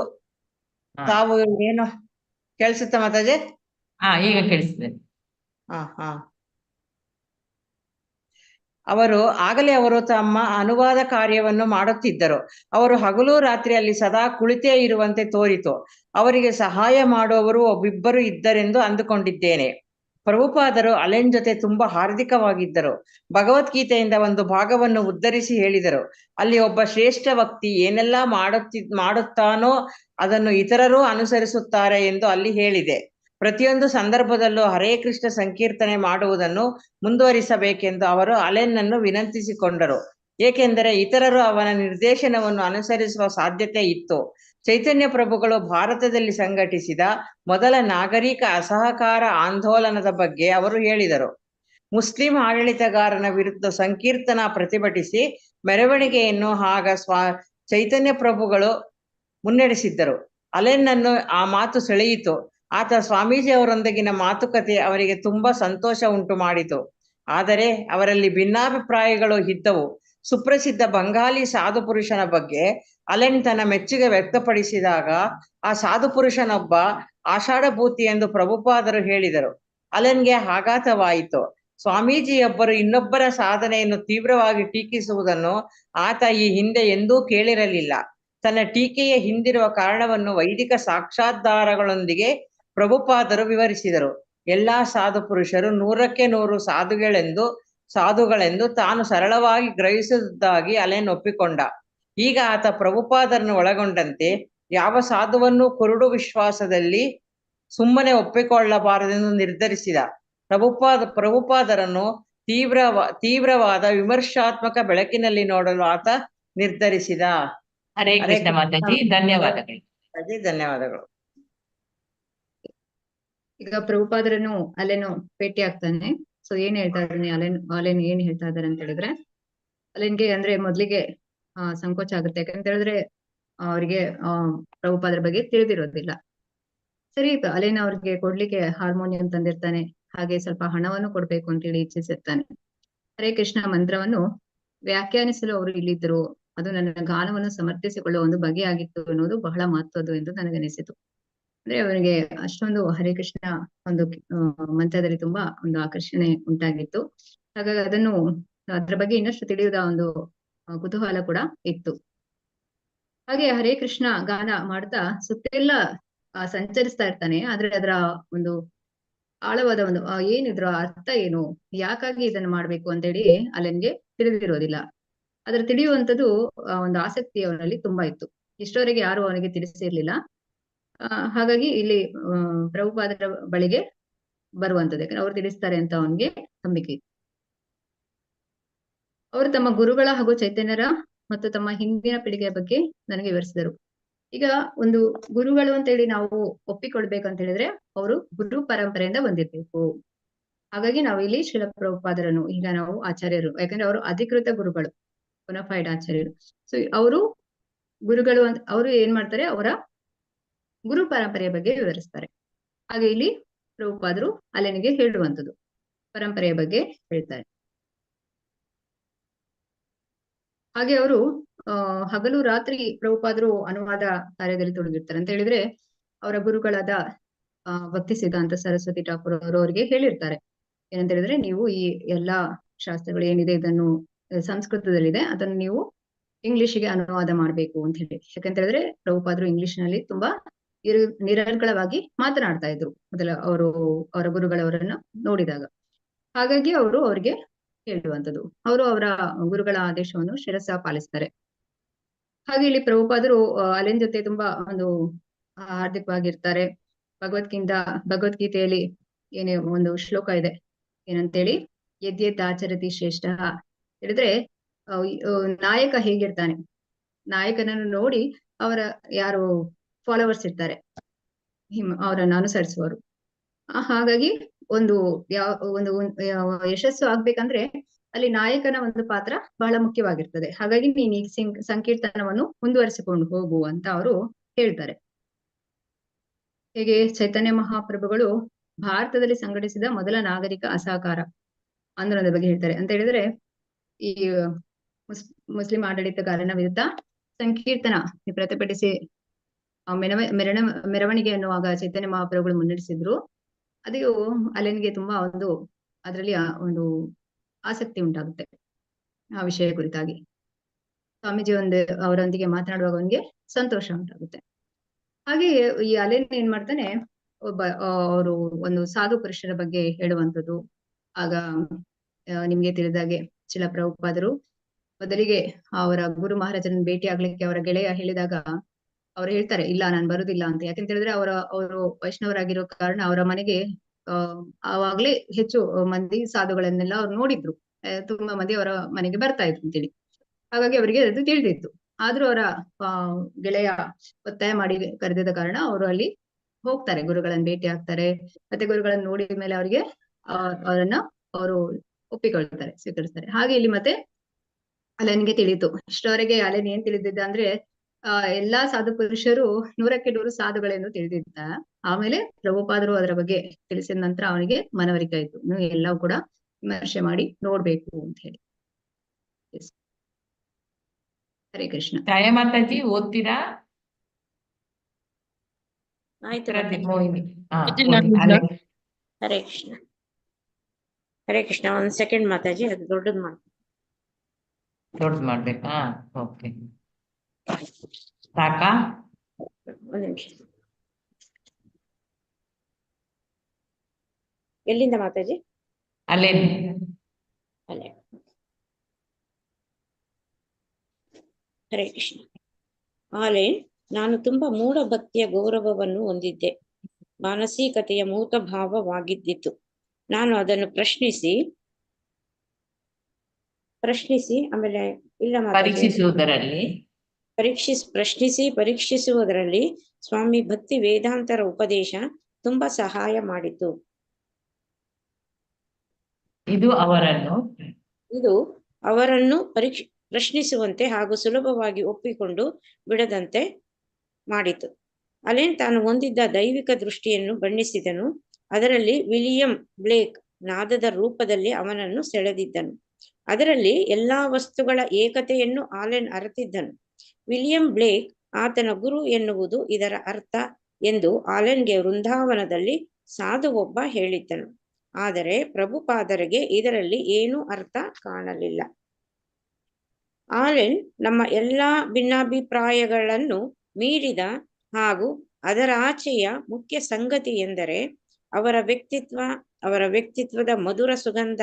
ತಾವು ಏನು ಕೇಳಿಸುತ್ತ ಮಾತಾಜೆ? ಈಗ ಕೇಳಿಸಿದೆ. ಅವರು ತಮ್ಮ ಅನುವಾದ ಕಾರ್ಯವನ್ನು ಮಾಡುತ್ತಿದ್ದರು. ಅವರು ಹಗಲು ರಾತ್ರಿಯಲ್ಲಿ ಸದಾ ಕುಳಿತೇ ಇರುವಂತೆ ತೋರಿತು. ಅವರಿಗೆ ಸಹಾಯ ಮಾಡುವವರು ಒಬ್ಬಿಬ್ಬರು ಇದ್ದರೆಂದು ಅಂದುಕೊಂಡಿದ್ದೇನೆ. ಪ್ರಭುಪಾದರು ಅಲೆನ್ ಜೊತೆ ತುಂಬಾ ಹಾರ್ದಿಕವಾಗಿದ್ದರು. ಭಗವದ್ಗೀತೆಯಿಂದ ಒಂದು ಭಾಗವನ್ನು ಉದ್ಧರಿಸಿ ಹೇಳಿದರು. ಅಲ್ಲಿ ಒಬ್ಬ ಶ್ರೇಷ್ಠ ವ್ಯಕ್ತಿ ಏನೆಲ್ಲ ಮಾಡುತ್ತಾನೋ ಅದನ್ನು ಇತರರೂ ಅನುಸರಿಸುತ್ತಾರೆ ಎಂದು ಅಲ್ಲಿ ಹೇಳಿದೆ. ಪ್ರತಿಯೊಂದು ಸಂದರ್ಭದಲ್ಲೂ ಹರೇ ಕೃಷ್ಣ ಸಂಕೀರ್ತನೆ ಮಾಡುವುದನ್ನು ಮುಂದುವರಿಸಬೇಕೆಂದು ಅವರು ಅಲೆನ್ನನ್ನು ವಿನಂತಿಸಿಕೊಂಡರು. ಏಕೆಂದರೆ ಇತರರು ಅವನ ನಿರ್ದೇಶನವನ್ನು ಅನುಸರಿಸುವ ಸಾಧ್ಯತೆ ಇತ್ತು. ಚೈತನ್ಯ ಪ್ರಭುಗಳು ಭಾರತದಲ್ಲಿ ಸಂಘಟಿಸಿದ ಮೊದಲ ನಾಗರಿಕ ಅಸಹಕಾರ ಆಂದೋಲನದ ಬಗ್ಗೆ ಅವರು ಹೇಳಿದರು. ಮುಸ್ಲಿಂ ಆಡಳಿತಗಾರನ ವಿರುದ್ಧ ಸಂಕೀರ್ತನ ಪ್ರತಿಭಟಿಸಿ ಮೆರವಣಿಗೆಯನ್ನು ಚೈತನ್ಯ ಪ್ರಭುಗಳು ಮುನ್ನಡೆಸಿದ್ದರು. ಅಲೆನ್ನನ್ನು ಆ ಮಾತು ಸೆಳೆಯಿತು. ಆತ ಸ್ವಾಮೀಜಿ ಅವರೊಂದಿಗಿನ ಮಾತುಕತೆ ಅವರಿಗೆ ತುಂಬಾ ಸಂತೋಷ ಉಂಟು ಮಾಡಿತು. ಆದರೆ ಅವರಲ್ಲಿ ಭಿನ್ನಾಭಿಪ್ರಾಯಗಳು ಇದ್ದವು. ಸುಪ್ರಸಿದ್ಧ ಬಂಗಾಲಿ ಸಾಧು ಪುರುಷನ ಬಗ್ಗೆ ಅಲೆನ್ ತನ್ನ ಮೆಚ್ಚುಗೆ ವ್ಯಕ್ತಪಡಿಸಿದಾಗ ಆ ಸಾಧು ಪುರುಷನೊಬ್ಬ ಆಷಾಢಭೂತಿ ಎಂದು ಪ್ರಭುಪಾದರು ಹೇಳಿದರು. ಅಲೆನ್ಗೆ ಆಘಾತವಾಯಿತು. ಸ್ವಾಮೀಜಿಯೊಬ್ಬರು ಇನ್ನೊಬ್ಬರ ಸಾಧನೆಯನ್ನು ತೀವ್ರವಾಗಿ ಟೀಕಿಸುವುದನ್ನು ಆತ ಈ ಹಿಂದೆ ಎಂದೂ ಕೇಳಿರಲಿಲ್ಲ. ತನ್ನ ಟೀಕೆಯ ಹಿಂದಿರುವ ಕಾರಣವನ್ನು ವೈದಿಕ ಸಾಕ್ಷಾಧಾರಗಳೊಂದಿಗೆ ಪ್ರಭುಪಾದರು ವಿವರಿಸಿದರು. ಎಲ್ಲಾ ಸಾಧು ಪುರುಷರು 100ಕ್ಕೆ 100 ಸಾಧುಗಳೆಂದು ತಾನು ಸರಳವಾಗಿ ಗ್ರಹಿಸುವುದಾಗಿ ಅಲೆನ್ ಒಪ್ಪಿಕೊಂಡ. ಈಗ ಆತ ಪ್ರಭುಪಾದರನ್ನು ಒಳಗೊಂಡಂತೆ ಯಾವ ಸಾಧುವನ್ನು ಕುರುಡು ವಿಶ್ವಾಸದಲ್ಲಿ ಸುಮ್ಮನೆ ಒಪ್ಪಿಕೊಳ್ಳಬಾರದೆಂದು ನಿರ್ಧರಿಸಿದ. ಪ್ರಭುಪಾದರನ್ನು ತೀವ್ರವಾದ ವಿಮರ್ಶಾತ್ಮಕ ಬೆಳಕಿನಲ್ಲಿ ನೋಡಲು ಆತ ನಿರ್ಧರಿಸಿದ. ಹರೇ ಕೃಷ್ಣ ಮಾತಾಜಿ, ಧನ್ಯವಾದಗಳು. ಧನ್ಯವಾದಗಳು. ಈಗ ಪ್ರಭುಪಾದರನ್ನು ಅಲೆನು ಭೇಟಿ ಆಗ್ತಾನೆ. ಸೊ ಏನ್ ಹೇಳ್ತಾ ಇದ್ದಾನೆ ಅಲೆನ್ ಏನ್ ಹೇಳ್ತಾ ಇದಾರೆ ಅಂತ ಹೇಳಿದ್ರೆ, ಅಲೆನ್ಗೆ ಅಂದ್ರೆ ಮೊದ್ಲಿಗೆ ಸಂಕೋಚ ಆಗುತ್ತೆ. ಯಾಕಂತ ಹೇಳಿದ್ರೆ ಅವ್ರಿಗೆ ಪ್ರಭುಪಾದರ ಬಗ್ಗೆ ತಿಳಿದಿರೋದಿಲ್ಲ. ಸರಿ, ಅಲೆನ್ ಅವ್ರಿಗೆ ಕೊಡ್ಲಿಕ್ಕೆ ಹಾರ್ಮೋನಿಯಂ ತಂದಿರ್ತಾನೆ. ಹಾಗೆ ಸ್ವಲ್ಪ ಹಣವನ್ನು ಕೊಡ್ಬೇಕು ಅಂತೇಳಿ ಇಚ್ಛಿಸಿರ್ತಾನೆ. ಹರೇ ಕೃಷ್ಣ ಮಂತ್ರವನ್ನು ವ್ಯಾಖ್ಯಾನಿಸಲು ಅವರು ಇಲ್ಲಿದ್ದರು. ಅದು ನನ್ನ ಗಾನವನ್ನು ಸಮರ್ಥಿಸಿಕೊಳ್ಳುವ ಒಂದು ಬಗೆಯಾಗಿತ್ತು ಎನ್ನುವುದು ಬಹಳ ಮಹತ್ವದ್ದು ಎಂದು ನನಗನಿಸಿತು. ಅಂದ್ರೆ ಅವನಿಗೆ ಅಷ್ಟೊಂದು ಹರೇ ಕೃಷ್ಣ ಒಂದು ಮಂತ್ರದಲ್ಲಿ ತುಂಬಾ ಒಂದು ಆಕರ್ಷಣೆ ಉಂಟಾಗಿತ್ತು. ಹಾಗಾಗಿ ಅದ್ರ ಬಗ್ಗೆ ಇನ್ನಷ್ಟು ತಿಳಿಯುವ ಒಂದು ಕುತೂಹಲ ಕೂಡ ಇತ್ತು. ಹಾಗೆ ಹರೇ ಕೃಷ್ಣ ಗಾನ ಮಾಡ್ತಾ ಸುತ್ತೆಲ್ಲ ಸಂಚರಿಸ್ತಾ ಇರ್ತಾನೆ. ಆದ್ರೆ ಅದರ ಒಂದು ಆಳವಾದ ಒಂದು ಏನಿದ್ರ ಅರ್ಥ ಏನು, ಯಾಕಾಗಿ ಇದನ್ನು ಮಾಡ್ಬೇಕು ಅಂತೇಳಿ ಅಲೆನ್ಗೆ ತಿಳಿದಿರೋದಿಲ್ಲ. ಅದ್ರ ತಿಳಿಯುವಂಥದ್ದು ಒಂದು ಆಸಕ್ತಿ ಅವನಲ್ಲಿ ತುಂಬಾ ಇತ್ತು. ಇಷ್ಟವರೆಗೆ ಯಾರು ಅವನಿಗೆ ತಿಳಿಸಿರ್ಲಿಲ್ಲ. ಹಾಗಾಗಿ ಇಲ್ಲಿ ಪ್ರಭುಪಾದರ ಬಳಿಗೆ ಬರುವಂತದ್ದು, ಯಾಕಂದ್ರೆ ಅವ್ರು ತಿಳಿಸ್ತಾರೆ ಅಂತ ಅವನಿಗೆ ನಂಬಿಕೆ ಇತ್ತು. ಅವರು ತಮ್ಮ ಗುರುಗಳ ಹಾಗೂ ಚೈತನ್ಯರ ಮತ್ತು ತಮ್ಮ ಹಿಂದಿನ ಪೀಳಿಗೆಯ ಬಗ್ಗೆ ನನಗೆ ವಿವರಿಸಿದರು. ಈಗ ಒಂದು ಗುರುಗಳು ಅಂತ ಹೇಳಿ ನಾವು ಒಪ್ಪಿಕೊಳ್ಬೇಕಂತ ಹೇಳಿದ್ರೆ ಅವರು ಗುರು ಪರಂಪರೆಯಿಂದ ಬಂದಿರ್ಬೇಕು. ಹಾಗಾಗಿ ನಾವು ಇಲ್ಲಿ ಶ್ರೀಲ ಪ್ರಭುಪಾದರನ್ನು ಈಗ ನಾವು ಆಚಾರ್ಯರು, ಯಾಕಂದ್ರೆ ಅವರು ಅಧಿಕೃತ ಗುರುಗಳು, ಬೊನಫೈಡ್ ಆಚಾರ್ಯರು. ಸೊ ಅವರು ಗುರುಗಳು ಅಂತ ಅವರು ಏನ್ ಮಾಡ್ತಾರೆ, ಅವರ ಗುರು ಪರಂಪರೆಯ ಬಗ್ಗೆ ವಿವರಿಸ್ತಾರೆ. ಹಾಗೆ ಇಲ್ಲಿ ಪ್ರಭುಪಾದರು ಅಲೆನಿಗೆ ಹೇಳುವಂಥದ್ದು ಪರಂಪರೆಯ ಬಗ್ಗೆ ಹೇಳ್ತಾರೆ. ಹಾಗೆ ಅವರು ಹಗಲು ರಾತ್ರಿ ಪ್ರಭುಪಾದರು ಅನುವಾದ ಕಾರ್ಯದಲ್ಲಿ ತೊಡಗಿರ್ತಾರೆ. ಅಂತ ಹೇಳಿದ್ರೆ ಅವರ ಗುರುಗಳಾದ ಭಕ್ತಿ ಸಿದ್ಧಾಂತ ಸರಸ್ವತಿ ಠಾಕೂರ್ ಅವರು ಅವರಿಗೆ ಹೇಳಿರ್ತಾರೆ, ಏನಂತ ಹೇಳಿದ್ರೆ ನೀವು ಈ ಎಲ್ಲಾ ಶಾಸ್ತ್ರಗಳು ಏನಿದೆ ಇದನ್ನು ಸಂಸ್ಕೃತದಲ್ಲಿದೆ, ಅದನ್ನು ನೀವು ಇಂಗ್ಲಿಷಿಗೆ ಅನುವಾದ ಮಾಡ್ಬೇಕು ಅಂತ ಹೇಳಿ. ಯಾಕಂತ ಹೇಳಿದ್ರೆ ಪ್ರಭುಪಾದರು ಇಂಗ್ಲಿಷ್ ನಲ್ಲಿ ತುಂಬಾ ನಿರರ್ಗಳವಾಗಿ ಮಾತನಾಡ್ತಾ ಇದ್ರು ಮೊದಲ ಅವರ ಗುರುಗಳವರನ್ನ ನೋಡಿದಾಗ. ಹಾಗಾಗಿ ಅವರು ಅವರಿಗೆ ಹೇಳುವಂಥದ್ದು, ಅವರು ಅವರ ಗುರುಗಳ ಆದೇಶವನ್ನು ಶಿರಸ ಪಾಲಿಸ್ತಾರೆ. ಹಾಗೆ ಇಲ್ಲಿ ಪ್ರಭುಪಾದರು ಅಲೆನ್ ಜೊತೆ ತುಂಬಾ ಒಂದು ಹಾರ್ದಿಕವಾಗಿರ್ತಾರೆ. ಭಗವದ್ಗೀತೆಯಲ್ಲಿ ಏನೇ ಒಂದು ಶ್ಲೋಕ ಇದೆ, ಏನಂತೇಳಿ, ಯದ್ಯದ್ ಆಚರತಿ ಶ್ರೇಷ್ಠ ಹೇಳಿದ್ರೆ ನಾಯಕ ಹೇಗಿರ್ತಾನೆ, ನಾಯಕನನ್ನು ನೋಡಿ ಅವರ ಯಾರು ಫಾಲೋವರ್ಸ್ ಇರ್ತಾರೆ, ಅವರನ್ನು ಅನುಸರಿಸುವರು. ಹಾಗಾಗಿ ಒಂದು ಯಶಸ್ಸು ಆಗ್ಬೇಕಂದ್ರೆ ಅಲ್ಲಿ ನಾಯಕನ ಒಂದು ಪಾತ್ರ ಬಹಳ ಮುಖ್ಯವಾಗಿರ್ತದೆ. ಹಾಗಾಗಿ ನೀನ್ ಈ ಸಂಕೀರ್ತನವನ್ನು ಮುಂದುವರಿಸಿಕೊಂಡು ಹೋಗು ಅಂತ ಅವರು ಹೇಳ್ತಾರೆ. ಹೇಗೆ ಚೈತನ್ಯ ಮಹಾಪ್ರಭುಗಳು ಭಾರತದಲ್ಲಿ ಸಂಘಟಿಸಿದ ಮೊದಲ ನಾಗರಿಕ ಅಸಹಕಾರ ಆಂದೋಲನದ ಬಗ್ಗೆ ಹೇಳ್ತಾರೆ. ಅಂತ ಹೇಳಿದ್ರೆ ಈ ಮುಸ್ಲಿಂ ಆಡಳಿತಗಾರನ ವಿರುದ್ಧ ಸಂಕೀರ್ತನ ಪ್ರತಿಭಟಿಸಿ ಮೆರವಣಿಗೆ ಅನ್ನುವಾಗ ಚೈತನ್ಯ ಮಹಾಪ್ರಭುಗಳು ಮುನ್ನಡೆಸಿದ್ರು. ಅದು ಅಲೆನ್ಗೆ ತುಂಬಾ ಅದರಲ್ಲಿ ಒಂದು ಆಸಕ್ತಿ ಉಂಟಾಗುತ್ತೆ ಆ ವಿಷಯ ಕುರಿತಾಗಿ. ಸ್ವಾಮೀಜಿ ಅವರೊಂದಿಗೆ ಮಾತನಾಡುವಾಗ ಅವನಿಗೆ ಸಂತೋಷ ಉಂಟಾಗುತ್ತೆ. ಹಾಗೆ ಈ ಅಲೆನ್ ಏನ್ ಮಾಡ್ತಾನೆ, ಅವರು ಒಂದು ಸಾಧು ಪುರುಷರ ಬಗ್ಗೆ ಹೇಳುವಂಥದ್ದು. ಆಗ ನಿಮ್ಗೆ ತಿಳಿದಾಗೆ ಶ್ರೀಲ ಪ್ರಭುಪಾದರು ಮೊದಲಿಗೆ ಅವರ ಗುರು ಮಹಾರಾಜರನ್ನ ಭೇಟಿ ಆಗ್ಲಿಕ್ಕೆ ಅವರ ಗೆಳೆಯ ಹೇಳಿದಾಗ ಅವ್ರು ಹೇಳ್ತಾರೆ, ಇಲ್ಲ ನಾನು ಬರುದಿಲ್ಲ ಅಂತ. ಯಾಕಂತ ಹೇಳಿದ್ರೆ ಅವರು ವೈಷ್ಣವರಾಗಿರೋ ಕಾರಣ ಅವರ ಮನೆಗೆ ಆವಾಗ್ಲೇ ಹೆಚ್ಚು ಮಂದಿ ಸಾಧುಗಳನ್ನೆಲ್ಲ ಅವ್ರು ನೋಡಿದ್ರು, ತುಂಬಾ ಮಂದಿ ಅವರ ಮನೆಗೆ ಬರ್ತಾ ಇದ್ರು ಅಂತೇಳಿ. ಹಾಗಾಗಿ ಅವರಿಗೆ ಅದು ತಿಳಿದಿತ್ತು. ಆದ್ರೂ ಅವರ ಗೆಳೆಯ ಒತ್ತಾಯ ಮಾಡಿ ಕರೆದಿದ್ದ ಕಾರಣ ಅವರು ಅಲ್ಲಿ ಹೋಗ್ತಾರೆ, ಗುರುಗಳನ್ನ ಭೇಟಿ ಆಗ್ತಾರೆ. ಮತ್ತೆ ಗುರುಗಳನ್ನ ನೋಡಿದ ಮೇಲೆ ಅವರಿಗೆ ಅವರು ಒಪ್ಪಿಕೊಳ್ತಾರೆ, ಸ್ವೀಕರಿಸ್ತಾರೆ. ಹಾಗೆ ಇಲ್ಲಿ ಮತ್ತೆ ಅಲೆನ್ಗೆ ತಿಳಿಯಿತು. ಇಷ್ಟವರೆಗೆ ಅಲೆನ್ ಏನ್ ತಿಳಿದಿದ್ದ ಅಂದ್ರೆ ಎಲ್ಲಾ ಸಾಧು ಪುರುಷರು 100ಕ್ಕೆ 100 ಸಾಧುಗಳೆಂದು ತಿಳಿದಿದ್ದ. ಆಮೇಲೆ ಪ್ರಭುಪಾದರು ಅದರ ಬಗ್ಗೆ ತಿಳಿಸಿದ ನಂತರ ಅವನಿಗೆ ಮನವರಿಕೆ ಆಯ್ತು, ನೀವು ಎಲ್ಲವೂ ಕೂಡ ವಿಮರ್ಶೆ ಮಾಡಿ ನೋಡ್ಬೇಕು ಅಂತ ಹೇಳಿ. ಹರೇ ಕೃಷ್ಣ. ಛಾಯಾ ಮಾತಾಜಿ ಓದ್ತೀರಾ? ಆಯ್ತು ಮೋಹಿನಿ. ಹರೇ ಕೃಷ್ಣ. ಹರೇ ಕೃಷ್ಣ. ಒಂದ್ ಸೆಕೆಂಡ್ ಮಾತಾಜಿ, ಅದು ದೊಡ್ಡದ್ ಮಾಡ್ಬೇಕಾ? ಓಕೆ, ಸಾಕಾ? ಒಂದ್ ನಿಮಿಷ. ಎಲ್ಲಿಂದ ಮಾತಾಜಿ? ಅಲ್ಲೇ. ಹರೇ ಕೃಷ್ಣ. ಆಲೇನ್, ನಾನು ತುಂಬಾ ಮೂಢ ಭಕ್ತಿಯ ಗೌರವವನ್ನು ಹೊಂದಿದ್ದೆ. ಮಾನಸಿಕತೆಯ ಮೂತ ಭಾವವಾಗಿದ್ದಿತ್ತು. ನಾನು ಅದನ್ನು ಪ್ರಶ್ನಿಸಿ ಆಮೇಲೆ ಇಲ್ಲ ಪರೀಕ್ಷಿಸುವುದರಲ್ಲಿ ಸ್ವಾಮಿ ಭಕ್ತಿ ವೇದಾಂತರ ಉಪದೇಶ ತುಂಬಾ ಸಹಾಯ ಮಾಡಿತು. ಇದು ಅವರನ್ನು ಪ್ರಶ್ನಿಸುವಂತೆ ಹಾಗೂ ಸುಲಭವಾಗಿ ಒಪ್ಪಿಕೊಂಡು ಬಿಡದಂತೆ ಮಾಡಿತು. ಅಲೆನ್ ತಾನು ಹೊಂದಿದ್ದ ದೈವಿಕ ದೃಷ್ಟಿಯನ್ನು ಬಣ್ಣಿಸಿದನು. ಅದರಲ್ಲಿ ವಿಲಿಯಂ ಬ್ಲೇಕ್ ನಾದದ ರೂಪದಲ್ಲಿ ಅವನನ್ನು ಸೆಳೆದಿದ್ದನು. ಅದರಲ್ಲಿ ಎಲ್ಲಾ ವಸ್ತುಗಳ ಏಕತೆಯನ್ನು ಆಲೆನ್ ಅರಿತಿದ್ದನು. ವಿಲಿಯಂ ಬ್ಲೇಕ್ ಆತನ ಗುರು ಎನ್ನುವುದು ಇದರ ಅರ್ಥ ಎಂದು ಆಲೆನ್ಗೆ ವೃಂದಾವನದಲ್ಲಿ ಸಾಧು ಒಬ್ಬ ಹೇಳಿದ್ದನು. ಆದರೆ ಪ್ರಭುಪಾದರಿಗೆ ಇದರಲ್ಲಿ ಏನೂ ಅರ್ಥ ಕಾಣಲಿಲ್ಲ. ಆಲೆನ್ ನಮ್ಮ ಎಲ್ಲಾ ಭಿನ್ನಾಭಿಪ್ರಾಯಗಳನ್ನು ಮೀರಿದ ಹಾಗೂ ಅದರ ಆಚೆಯ ಮುಖ್ಯ ಸಂಗತಿ ಎಂದರೆ ಅವರ ವ್ಯಕ್ತಿತ್ವದ ಮಧುರ ಸುಗಂಧ.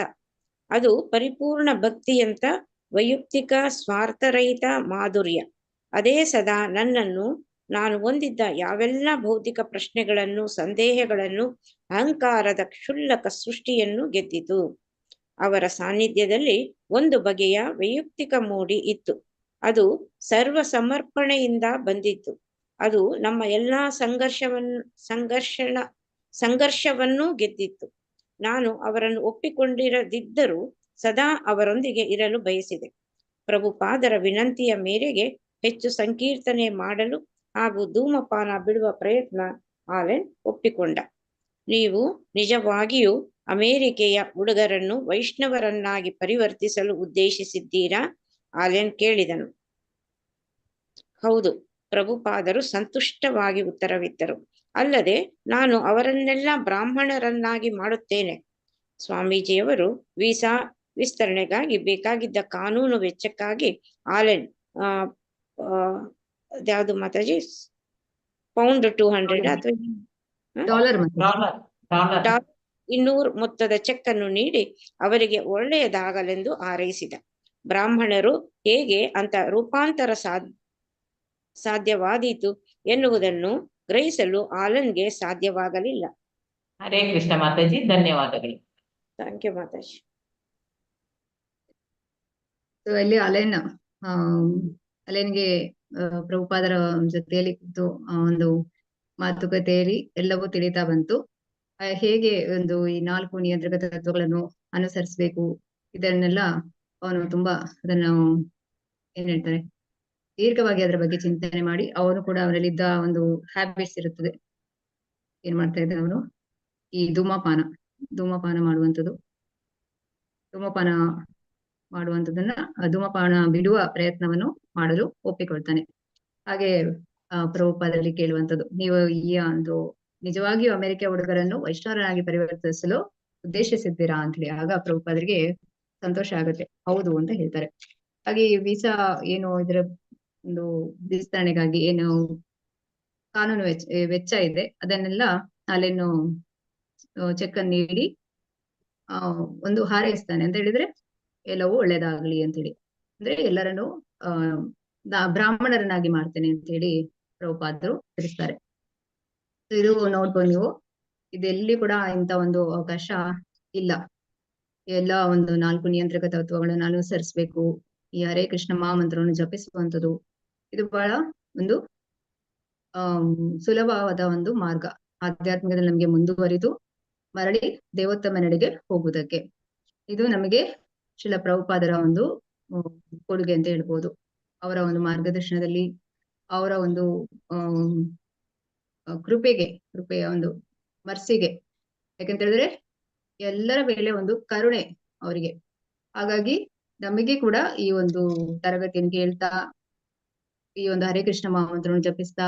ಅದು ಪರಿಪೂರ್ಣ ಭಕ್ತಿಯಂತ ವೈಯಕ್ತಿಕ ಸ್ವಾರ್ಥರಹಿತ ಮಾಧುರ್ಯ. ಅದೇ ಸದಾ ನನ್ನನ್ನು, ನಾನು ಹೊಂದಿದ್ದ ಯಾವೆಲ್ಲ ಭೌತಿಕ ಪ್ರಶ್ನೆಗಳನ್ನು, ಸಂದೇಹಗಳನ್ನು, ಅಹಂಕಾರದ ಕ್ಷುಲ್ಲಕ ಸೃಷ್ಟಿಯನ್ನು ಗೆದ್ದಿತು. ಅವರ ಸಾನ್ನಿಧ್ಯದಲ್ಲಿ ಒಂದು ಬಗೆಯ ವೈಯಕ್ತಿಕ ಮೂಡಿ ಇತ್ತು. ಅದು ಸರ್ವ ಸಮರ್ಪಣೆಯಿಂದ ಬಂದಿತ್ತು. ಅದು ನಮ್ಮ ಎಲ್ಲಾ ಸಂಘರ್ಷವನ್ನೂ ಗೆದ್ದಿತ್ತು. ನಾನು ಅವರನ್ನು ಒಪ್ಪಿಕೊಂಡಿರದಿದ್ದರೂ ಸದಾ ಅವರೊಂದಿಗೆ ಇರಲು ಬಯಸಿದೆ. ಪ್ರಭುಪಾದರ ವಿನಂತಿಯ ಮೇರೆಗೆ ಹೆಚ್ಚು ಸಂಕೀರ್ತನೆ ಮಾಡಲು ಹಾಗೂ ಧೂಮಪಾನ ಬಿಡುವ ಪ್ರಯತ್ನ ಆಲೆನ್ ಒಪ್ಪಿಕೊಂಡ. ನೀವು ನಿಜವಾಗಿಯೂ ಅಮೆರಿಕೆಯ ಹುಡುಗರನ್ನು ವೈಷ್ಣವರನ್ನಾಗಿ ಪರಿವರ್ತಿಸಲು ಉದ್ದೇಶಿಸಿದ್ದೀರಾ? ಆಲೆನ್ ಕೇಳಿದನು. ಹೌದು, ಪ್ರಭುಪಾದರು ಸಂತುಷ್ಟವಾಗಿ ಉತ್ತರವಿತ್ತರು. ಅಲ್ಲದೆ ನಾನು ಅವರನ್ನೆಲ್ಲ ಬ್ರಾಹ್ಮಣರನ್ನಾಗಿ ಮಾಡುತ್ತೇನೆ. ಸ್ವಾಮೀಜಿಯವರು ವೀಸಾ ವಿಸ್ತರಣೆಗಾಗಿ ಬೇಕಾಗಿದ್ದ ಕಾನೂನು ವೆಚ್ಚಕ್ಕಾಗಿ ಆಲೆನ್ ಯಾವುದು ಮಾತಾಜಿ ಪೌಂಡ್ 200 ಅಥವಾ ಡಾಲರ್ $200 ಮೊತ್ತದ ಚೆಕ್ ಅನ್ನು ನೀಡಿ ಅವರಿಗೆ ಒಳ್ಳೆಯದಾಗಲೆಂದು ಹಾರೈಸಿದ. ಬ್ರಾಹ್ಮಣರು ಹೇಗೆ ಅಂತ ರೂಪಾಂತರ ಸಾಧ್ಯವಾದೀತು ಎನ್ನುವುದನ್ನು ಗ್ರಹಿಸಲು ಆಲನ್ಗೆ ಸಾಧ್ಯವಾಗಲಿಲ್ಲ. ಹರೇ ಕೃಷ್ಣ ಮಾತಾಜಿ, ಧನ್ಯವಾದಗಳು. Thank you Mataji. ಅಲ್ಲಿ ಅಲೆನ್ಗೆ ಪ್ರಭುಪಾದರ ಜೊತೆಯಲ್ಲಿ ಕೂತು ಒಂದು ಮಾತುಕತೆಯಲ್ಲಿ ಎಲ್ಲವೂ ತಿಳಿತಾ ಬಂತು. ಹೇಗೆ ಒಂದು ಈ 4 ನಿಯಂತ್ರಕ ತತ್ವಗಳನ್ನು ಅನುಸರಿಸಬೇಕು, ಇದನ್ನೆಲ್ಲ ಅವನು ತುಂಬಾ ಅದನ್ನು ಏನ್ ಹೇಳ್ತಾರೆ ದೀರ್ಘವಾಗಿ ಅದರ ಬಗ್ಗೆ ಚಿಂತನೆ ಮಾಡಿ, ಅವನು ಕೂಡ ಅವನಲ್ಲಿದ್ದ ಒಂದು ಹ್ಯಾಬಿಟ್ಸ್ ಇರುತ್ತದೆ. ಏನ್ ಮಾಡ್ತಾ ಇದ್ದ ಅವನು ಈ ಧೂಮಪಾನ ಮಾಡುವಂಥದ್ದನ್ನ ಧೂಮಪಾನ ಬಿಡುವ ಪ್ರಯತ್ನವನ್ನು ಮಾಡಲು ಒಪ್ಪಿಕೊಳ್ತಾನೆ. ಹಾಗೆ ಪ್ರಭುಪಾದರಲ್ಲಿ ಕೇಳುವಂಥದ್ದು, ನೀವು ಈ ಒಂದು ನಿಜವಾಗಿಯೂ ಅಮೆರಿಕ ಹುಡುಗರನ್ನು ವೈಷ್ಣವರನ್ನಾಗಿ ಪರಿವರ್ತಿಸಲು ಉದ್ದೇಶಿಸಿದ್ದೀರಾ ಅಂತ ಹೇಳಿ. ಆಗ ಪ್ರಭುಪಾದರಿಗೆ ಸಂತೋಷ ಆಗುತ್ತೆ, ಹೌದು ಅಂತ ಹೇಳ್ತಾರೆ. ಹಾಗೆ ವೀಸಾ ಏನು ಇದರ ಒಂದು ವಿಸ್ತರಣೆಗಾಗಿ ಏನು ಕಾನೂನು ವೆಚ್ಚ ಇದೆ ಅದನ್ನೆಲ್ಲ ಅಲ್ಲೇನು ಚೆಕ್ ಅನ್ನು ನೀಡಿ ಒಂದು ಹಾರೈಸ್ತಾನೆ. ಅಂತ ಹೇಳಿದ್ರೆ ಎಲ್ಲವೂ ಒಳ್ಳೇದಾಗ್ಲಿ ಅಂತ ಹೇಳಿ, ಅಂದ್ರೆ ಎಲ್ಲರನ್ನು ಬ್ರಾಹ್ಮಣರನ್ನಾಗಿ ಮಾಡ್ತೇನೆ ಅಂತ ಹೇಳಿ ಪ್ರಭುಪಾದರು ತಿಳಿಸ್ತಾರೆ. ಇದು ನೋಡ್ಬೋದು ನೀವು, ಇದೆಲ್ಲಿ ಕೂಡ ಇಂಥ ಒಂದು ಅವಕಾಶ ಇಲ್ಲ. ಎಲ್ಲ ಒಂದು 4 ನಿಯಂತ್ರಕ ತತ್ವಗಳನ್ನು ಅನುಸರಿಸಬೇಕು, ಈ ಹರೇ ಕೃಷ್ಣ ಮಹಾಮಂತ್ರವನ್ನು ಜಪಿಸುವಂಥದ್ದು, ಇದು ಬಹಳ ಒಂದು ಸುಲಭವಾದ ಒಂದು ಮಾರ್ಗ ಆಧ್ಯಾತ್ಮಿಕದಲ್ಲಿ ನಮಗೆ ಮುಂದುವರಿದು ಮರಳಿ ದೇವೋತ್ತಮ ನಡೆಗೆ ಹೋಗುವುದಕ್ಕೆ. ಇದು ನಮಗೆ ಶ್ರೀಲ ಪ್ರಭುಪಾದರ ಒಂದು ಕೊಡುಗೆ ಅಂತ ಹೇಳ್ಬೋದು. ಅವರ ಒಂದು ಮಾರ್ಗದರ್ಶನದಲ್ಲಿ, ಅವರ ಒಂದು ಕೃಪೆಯ ಒಂದು ಮರ್ಸಿಗೆ, ಯಾಕಂತ ಹೇಳಿದ್ರೆ ಎಲ್ಲರ ಮೇಲೆ ಒಂದು ಕರುಣೆ ಅವರಿಗೆ. ಹಾಗಾಗಿ ನಮಗೆ ಕೂಡ ಈ ಒಂದು ತರಗತಿಯನ್ನು ಕೇಳ್ತಾ, ಈ ಒಂದು ಹರೇ ಕೃಷ್ಣ ಮಹಾಮಂತ್ರವನ್ನು ಜಪಿಸ್ತಾ,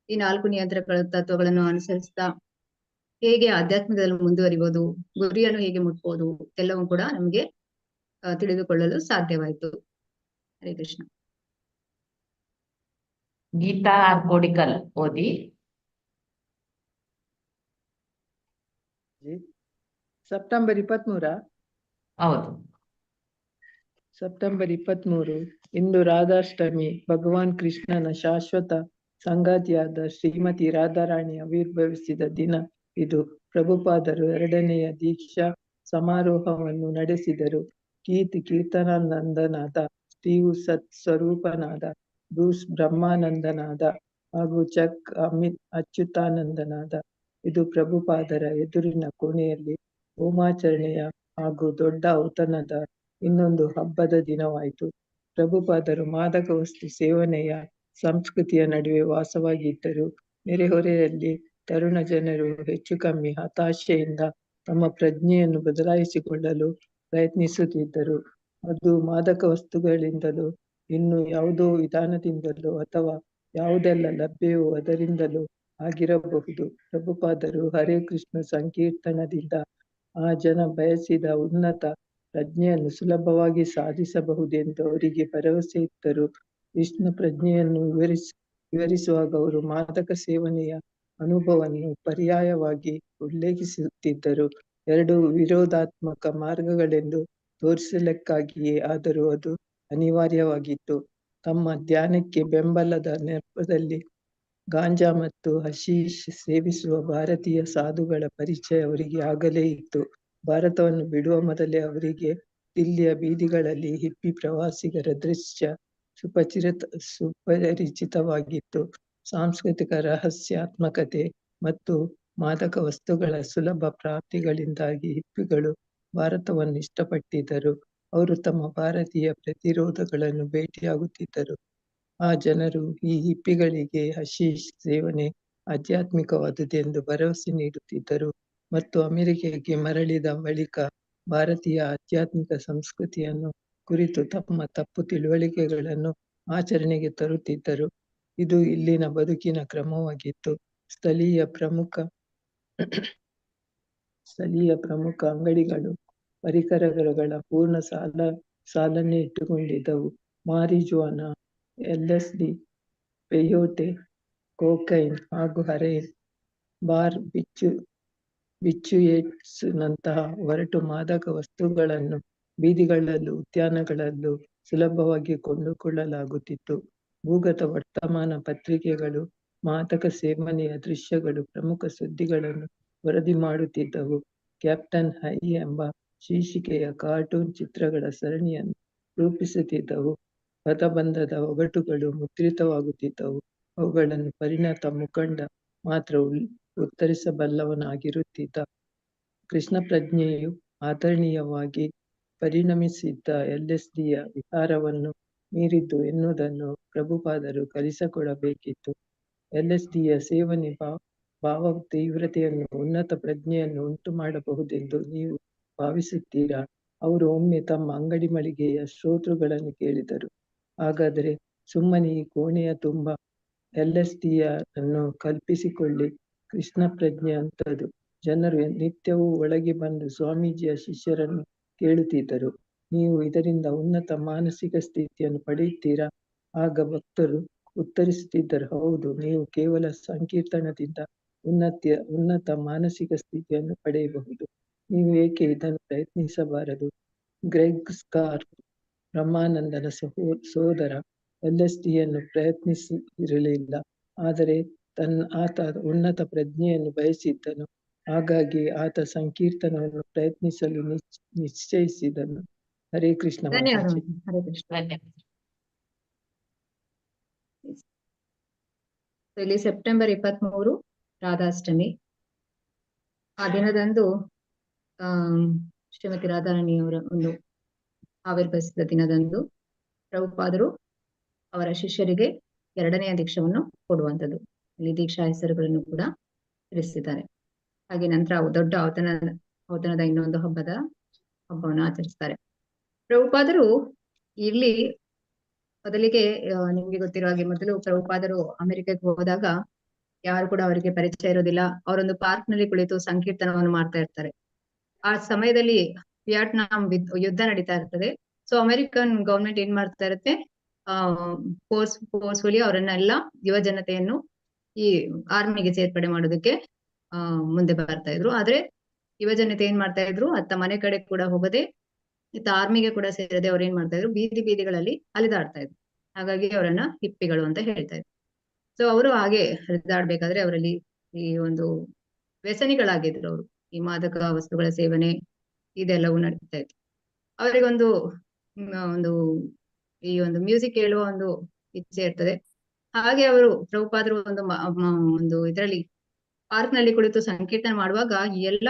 ಈ 4 ನಿಯಂತ್ರಕ ತತ್ವಗಳನ್ನು ಅನುಸರಿಸ್ತಾ ಹೇಗೆ ಆಧ್ಯಾತ್ಮಿಕದಲ್ಲಿ ಮುಂದುವರಿಬಹುದು, ಗುರಿಯನ್ನು ಹೇಗೆ ಮುಟ್ಬೋದು ಎಲ್ಲವೂ ಕೂಡ ನಮಗೆ ತಿಳಿದುಕೊಳ್ಳಲು ಸಾಧ್ಯವಾಯಿತು. ಹರೇ ಕೃಷ್ಣ. ಗೀತಾ ಕೋಡಿಕಲ್ ಓದಿ. ಸೆಪ್ಟೆಂಬರ್ 23. ಹೌದು. ಸೆಪ್ಟೆಂಬರ್ 23 ಇಂದು ರಾಧಾಷ್ಟಮಿ. ಭಗವಾನ್ ಕೃಷ್ಣನ ಶಾಶ್ವತ ಸಂಗಾತಿಯಾದ ಶ್ರೀಮತಿ ರಾಧಾರಾಣಿ ಆವಿರ್ಭವಿಸಿದ ದಿನ ಇದು. ಪ್ರಭುಪಾದರು 2ನೆಯ ದೀಕ್ಷಾ ಸಮಾರೋಹವನ್ನು ನಡೆಸಿದರು. ಕೀರ್ತನಾನಂದನಾದ, ಸ್ಟೀವ್ ಸತ್ ಸ್ವರೂಪನಾದ, ಬ್ರೂಸ್ ಬ್ರಹ್ಮಾನಂದನಾದ ಹಾಗೂ ಚಕ್ ಅಚ್ಯುತಾನಂದನಾದ. ಇದು ಪ್ರಭುಪಾದರ ಎದುರಿನ ಕೋಣೆಯಲ್ಲಿ ಹೋಮಾಚರಣೆಯ ಹಾಗೂ ದೊಡ್ಡ ಔತಣದ ಇನ್ನೊಂದು ಹಬ್ಬದ ದಿನವಾಯಿತು. ಪ್ರಭುಪಾದರು ಮಾದಕ ವಸ್ತು ಸೇವನೆಯ ಸಂಸ್ಕೃತಿಯ ನಡುವೆ ವಾಸವಾಗಿದ್ದರು. ನೆರೆಹೊರೆಯಲ್ಲಿ ತರುಣ ಜನರು ಹೆಚ್ಚು ಕಮ್ಮಿ ಹತಾಶೆಯಿಂದ ತಮ್ಮ ಪ್ರಜ್ಞೆಯನ್ನು ಬದಲಾಯಿಸಿಕೊಳ್ಳಲು ಪ್ರಯತ್ನಿಸುತ್ತಿದ್ದರು. ಅದು ಮಾದಕ ವಸ್ತುಗಳಿಂದಲೋ, ಇನ್ನು ಯಾವುದೋ ವಿಧಾನದಿಂದಲೋ ಅಥವಾ ಯಾವುದೆಲ್ಲ ಲಭ್ಯವೋ ಅದರಿಂದಲೋ ಆಗಿರಬಹುದು. ಪ್ರಭುಪಾದರು ಹರೇ ಕೃಷ್ಣ ಸಂಕೀರ್ತನದಿಂದ ಆ ಜನ ಬಯಸಿದ ಉನ್ನತ ಪ್ರಜ್ಞೆಯನ್ನು ಸುಲಭವಾಗಿ ಸಾಧಿಸಬಹುದೆಂದು ಅವರಿಗೆ ಭರವಸೆ ಇದ್ದರು. ಕೃಷ್ಣ ಪ್ರಜ್ಞೆಯನ್ನು ವಿವರಿಸುವಾಗ ಅವರು ಮಾದಕ ಸೇವನೆಯ ಅನುಭವವನ್ನು ಪರ್ಯಾಯವಾಗಿ ಉಲ್ಲೇಖಿಸುತ್ತಿದ್ದರು. 2 ವಿರೋಧಾತ್ಮಕ ಮಾರ್ಗಗಳೆಂದು ತೋರಿಸಲಿಕ್ಕಾಗಿಯೇ, ಆದರೂ ಅದು ಅನಿವಾರ್ಯವಾಗಿತ್ತು. ತಮ್ಮ ಧ್ಯಾನಕ್ಕೆ ಬೆಂಬಲದ ನೆಪದಲ್ಲಿ ಗಾಂಜಾ ಮತ್ತು ಹಶೀಶ್ ಸೇವಿಸುವ ಭಾರತೀಯ ಸಾಧುಗಳ ಪರಿಚಯ ಅವರಿಗೆ ಆಗಲೇ ಇತ್ತು. ಭಾರತವನ್ನು ಬಿಡುವ ಮೊದಲೇ ಅವರಿಗೆ ದಿಲ್ಲಿಯ ಬೀದಿಗಳಲ್ಲಿ ಹಿಪ್ಪಿ ಪ್ರವಾಸಿಗರ ದೃಶ್ಯ ಸುಪರಿಚಿತವಾಗಿತ್ತು. ಸಾಂಸ್ಕೃತಿಕ ರಹಸ್ಯಾತ್ಮಕತೆ ಮತ್ತು ಮಾದಕ ವಸ್ತುಗಳ ಸುಲಭ ಪ್ರಾಪ್ತಿಗಳಿಂದಾಗಿ ಹಿಪ್ಪಿಗಳು ಭಾರತವನ್ನು ಇಷ್ಟಪಟ್ಟಿದ್ದರು. ಅವರು ತಮ್ಮ ಭಾರತೀಯ ಪ್ರತಿರೋಧಗಳನ್ನು ಭೇಟಿಯಾಗುತ್ತಿದ್ದರು. ಆ ಜನರು ಈ ಹಿಪ್ಪಿಗಳಿಗೆ ಹಶೀಶ್ ಸೇವನೆ ಆಧ್ಯಾತ್ಮಿಕವಾದುದೆಂದು ಭರವಸೆ ನೀಡುತ್ತಿದ್ದರು ಮತ್ತು ಅಮೆರಿಕೆಗೆ ಮರಳಿದ ಬಳಿಕ ಭಾರತೀಯ ಆಧ್ಯಾತ್ಮಿಕ ಸಂಸ್ಕೃತಿಯನ್ನು ಕುರಿತು ತಮ್ಮ ತಪ್ಪು ತಿಳುವಳಿಕೆಗಳನ್ನು ಆಚರಣೆಗೆ ತರುತ್ತಿದ್ದರು. ಇದು ಇಲ್ಲಿನ ಬದುಕಿನ ಕ್ರಮವಾಗಿತ್ತು. ಸ್ಥಳೀಯ ಪ್ರಮುಖ ಅಂಗಡಿಗಳು ಪರಿಕರಗಳ ಪೂರ್ಣ ಸಾಲನ್ನೇ ಇಟ್ಟುಕೊಂಡಿದ್ದವು. ಮಾರಿಜುವಾನಾ, LSD, ಪೆಯೋಟೆ, ಕೋಕೈನ್ ಹಾಗೂ ಹೆರೋಯಿನ್, ಬಿಚ್ಚುಯೇಟ್ಸ್ ನಂತಹ ಒರಟು ಮಾದಕ ವಸ್ತುಗಳನ್ನು ಬೀದಿಗಳಲ್ಲೂ ಉದ್ಯಾನಗಳಲ್ಲೂ ಸುಲಭವಾಗಿ ಕೊಂಡುಕೊಳ್ಳಲಾಗುತ್ತಿತ್ತು. ಭೂಗತ ವರ್ತಮಾನ ಪತ್ರಿಕೆಗಳು ಮಾದಕ ಸೇವನೆಯ ದೃಶ್ಯಗಳು ಪ್ರಮುಖ ಸುದ್ದಿಗಳನ್ನು ವರದಿ ಮಾಡುತ್ತಿದ್ದವು. ಕ್ಯಾಪ್ಟನ್ ಹೈ ಎಂಬ ಶೀರ್ಷಿಕೆಯ ಕಾರ್ಟೂನ್ ಚಿತ್ರಗಳ ಸರಣಿಯನ್ನು ರೂಪಿಸುತ್ತಿದ್ದವು. ಪದಬಂಧದ ಒಗಟುಗಳು ಮುದ್ರಿತವಾಗುತ್ತಿದ್ದವು. ಅವುಗಳನ್ನು ಪರಿಣತ ಮುಖಂಡ ಮಾತ್ರ ಉತ್ತರಿಸಬಲ್ಲವನಾಗಿರುತ್ತಿದ್ದ. ಕೃಷ್ಣ ಪ್ರಜ್ಞೆಯು ಆದರಣೀಯವಾಗಿ ಪರಿಣಮಿಸಿದ್ದ LSDಯ ವಿಹಾರವನ್ನು ಮೀರಿದ್ದು ಎನ್ನುವುದನ್ನು ಪ್ರಭುಪಾದರು ಕಲಿಸಿಕೊಡಬೇಕಿತ್ತು. LSDಯ ಸೇವನೆ ಭಾವ ತೀವ್ರತೆಯನ್ನು, ಉನ್ನತ ಪ್ರಜ್ಞೆಯನ್ನು ಉಂಟು ಮಾಡಬಹುದೆಂದು ನೀವು ಭಾವಿಸುತ್ತೀರಾ? ಅವರು ಒಮ್ಮೆ ತಮ್ಮ ಅಂಗಡಿ ಮಳಿಗೆಯ ಶ್ರೋತೃಗಳನ್ನು ಕೇಳಿದರು. ಹಾಗಾದರೆ ಸುಮ್ಮನೆ ಈ ಕೋಣೆಯ ತುಂಬ LSDಯನ್ನು ಕಲ್ಪಿಸಿಕೊಳ್ಳಿ. ಕೃಷ್ಣ ಪ್ರಜ್ಞೆ ಅಂತದು. ಜನರು ನಿತ್ಯವೂ ಒಳಗೆ ಬಂದು ಸ್ವಾಮೀಜಿಯ ಶಿಷ್ಯರನ್ನು ಕೇಳುತ್ತಿದ್ದರು, ನೀವು ಇದರಿಂದ ಉನ್ನತ ಮಾನಸಿಕ ಸ್ಥಿತಿಯನ್ನು ಪಡೆಯುತ್ತೀರಾ? ಆಗ ಭಕ್ತರು ಉತ್ತರಿಸುತ್ತಿದ್ದರು, ಹೌದು, ನೀವು ಕೇವಲ ಸಂಕೀರ್ತನದಿಂದ ಉನ್ನತ ಮಾನಸಿಕ ಸ್ಥಿತಿಯನ್ನು ಪಡೆಯಬಹುದು. ನೀವು ಏಕೆ ಇದನ್ನು ಪ್ರಯತ್ನಿಸಬಾರದು? ಗ್ರೆಗ್ ಸ್ಕಾರ್, ಬ್ರಹ್ಮಾನಂದನ ಸೋದರ, LSDಯನ್ನು ಪ್ರಯತ್ನಿಸಿರಲಿಲ್ಲ, ಆದರೆ ಆತ ಉನ್ನತ ಪ್ರಜ್ಞೆಯನ್ನು ಬಯಸಿದ್ದನು. ಹಾಗಾಗಿ ಆತ ಸಂಕೀರ್ತನವನ್ನು ಪ್ರಯತ್ನಿಸಲು ನಿಶ್ಚಯಿಸಿದನು. ಹರೇ ಕೃಷ್ಣ ಮಾತಾಜಿ. ಧನ್ಯವಾದ. ಹರೇ ಕೃಷ್ಣ. ಧನ್ಯವಾದ. ಇಲ್ಲಿ ಸೆಪ್ಟೆಂಬರ್ 23 ರಾಧಾಷ್ಟಮಿ. ಆ ದಿನದಂದು ಶ್ರೀಮತಿ ರಾಧಾರಾಣಿಯವರ ಒಂದು ಆವಿರ್ಭವಿಸಿದ ದಿನದಂದು ಪ್ರಭುಪಾದರು ಅವರ ಶಿಷ್ಯರಿಗೆ 2ನೆಯ ದೀಕ್ಷವನ್ನು ಕೊಡುವಂಥದ್ದು. ಇಲ್ಲಿ ದೀಕ್ಷಾ ಹೆಸರುಗಳನ್ನು ಕೂಡ ತಿಳಿಸಿದ್ದಾರೆ. ಹಾಗೆ ನಂತರ ದೊಡ್ಡ ಔತಣದ ಇನ್ನೊಂದು ಹಬ್ಬವನ್ನು ಆಚರಿಸ್ತಾರೆ. ಪ್ರಭುಪಾದರು ಇಲ್ಲಿ ಮೊದಲಿಗೆ ನಿಮ್ಗೆ ಗೊತ್ತಿರೋ ಹಾಗೆ ಮೊದಲು ಪ್ರಭುಪಾದರು ಅಮೆರಿಕಕ್ಕೆ ಹೋದಾಗ ಯಾರು ಕೂಡ ಅವರಿಗೆ ಪರಿಚಯ ಇರೋದಿಲ್ಲ. ಅವರೊಂದು ಪಾರ್ಕ್ ನಲ್ಲಿ ಕುಳಿತು ಸಂಕೀರ್ತನವನ್ನು ಮಾಡ್ತಾ ಇರ್ತಾರೆ. ಆ ಸಮಯದಲ್ಲಿ ವಿಯಟ್ನಾಂ ಯುದ್ಧ ನಡೀತಾ ಇರ್ತದೆ. ಸೊ ಅಮೆರಿಕನ್ ಗವರ್ಮೆಂಟ್ ಏನ್ ಮಾಡ್ತಾ ಇರುತ್ತೆ, ಫೋರ್ಸ್ಫುಲಿ ಅವರನ್ನೆಲ್ಲ ಯುವ ಜನತೆಯನ್ನು ಈ ಆರ್ಮಿಗೆ ಸೇರ್ಪಡೆ ಮಾಡೋದಕ್ಕೆ ಮುಂದೆ ಬರ್ತಾ ಇದ್ರು. ಆದ್ರೆ ಯುವ ಜನತೆ ಏನ್ ಮಾಡ್ತಾ ಇದ್ರು, ಅತ್ತ ಮನೆ ಕಡೆ ಕೂಡ ಹೋಗದೆ ಇತ್ತ ಆರ್ಮಿಗೆ ಕೂಡ ಸೇರದೆ ಅವ್ರು ಏನ್ ಮಾಡ್ತಾ ಇದ್ರು, ಬೀದಿಗಳಲ್ಲಿ ಅಲಿದಾಡ್ತಾ ಇದ್ರು. ಹಾಗಾಗಿ ಅವರನ್ನ ಹಿಪ್ಪಿಗಳು ಅಂತ ಹೇಳ್ತಾ ಇದ್ರು. ಸೊ ಅವರು ಹಾಗೆ ಹರಿದಾಡ್ಬೇಕಾದ್ರೆ ಅವರಲ್ಲಿ ಈ ಒಂದು ವ್ಯಸನಿಗಳಾಗಿದ್ರು. ಅವರು ಈ ಮಾದಕ ವಸ್ತುಗಳ ಸೇವನೆ ಇದೆಲ್ಲವೂ ನಡೀತಾ ಇತ್ತು. ಅವರಿಗೊಂದು ಈ ಒಂದು ಮ್ಯೂಸಿಕ್ ಕೇಳುವ ಒಂದು ಇಚ್ಛೆ ಇರ್ತದೆ. ಹಾಗೆ ಅವರು ಪ್ರಭುಪಾದರು ಒಂದು ಇದರಲ್ಲಿ ಪಾರ್ಕ್ ನಲ್ಲಿ ಕುಳಿತು ಸಂಕೀರ್ತನೆ ಮಾಡುವಾಗ ಎಲ್ಲ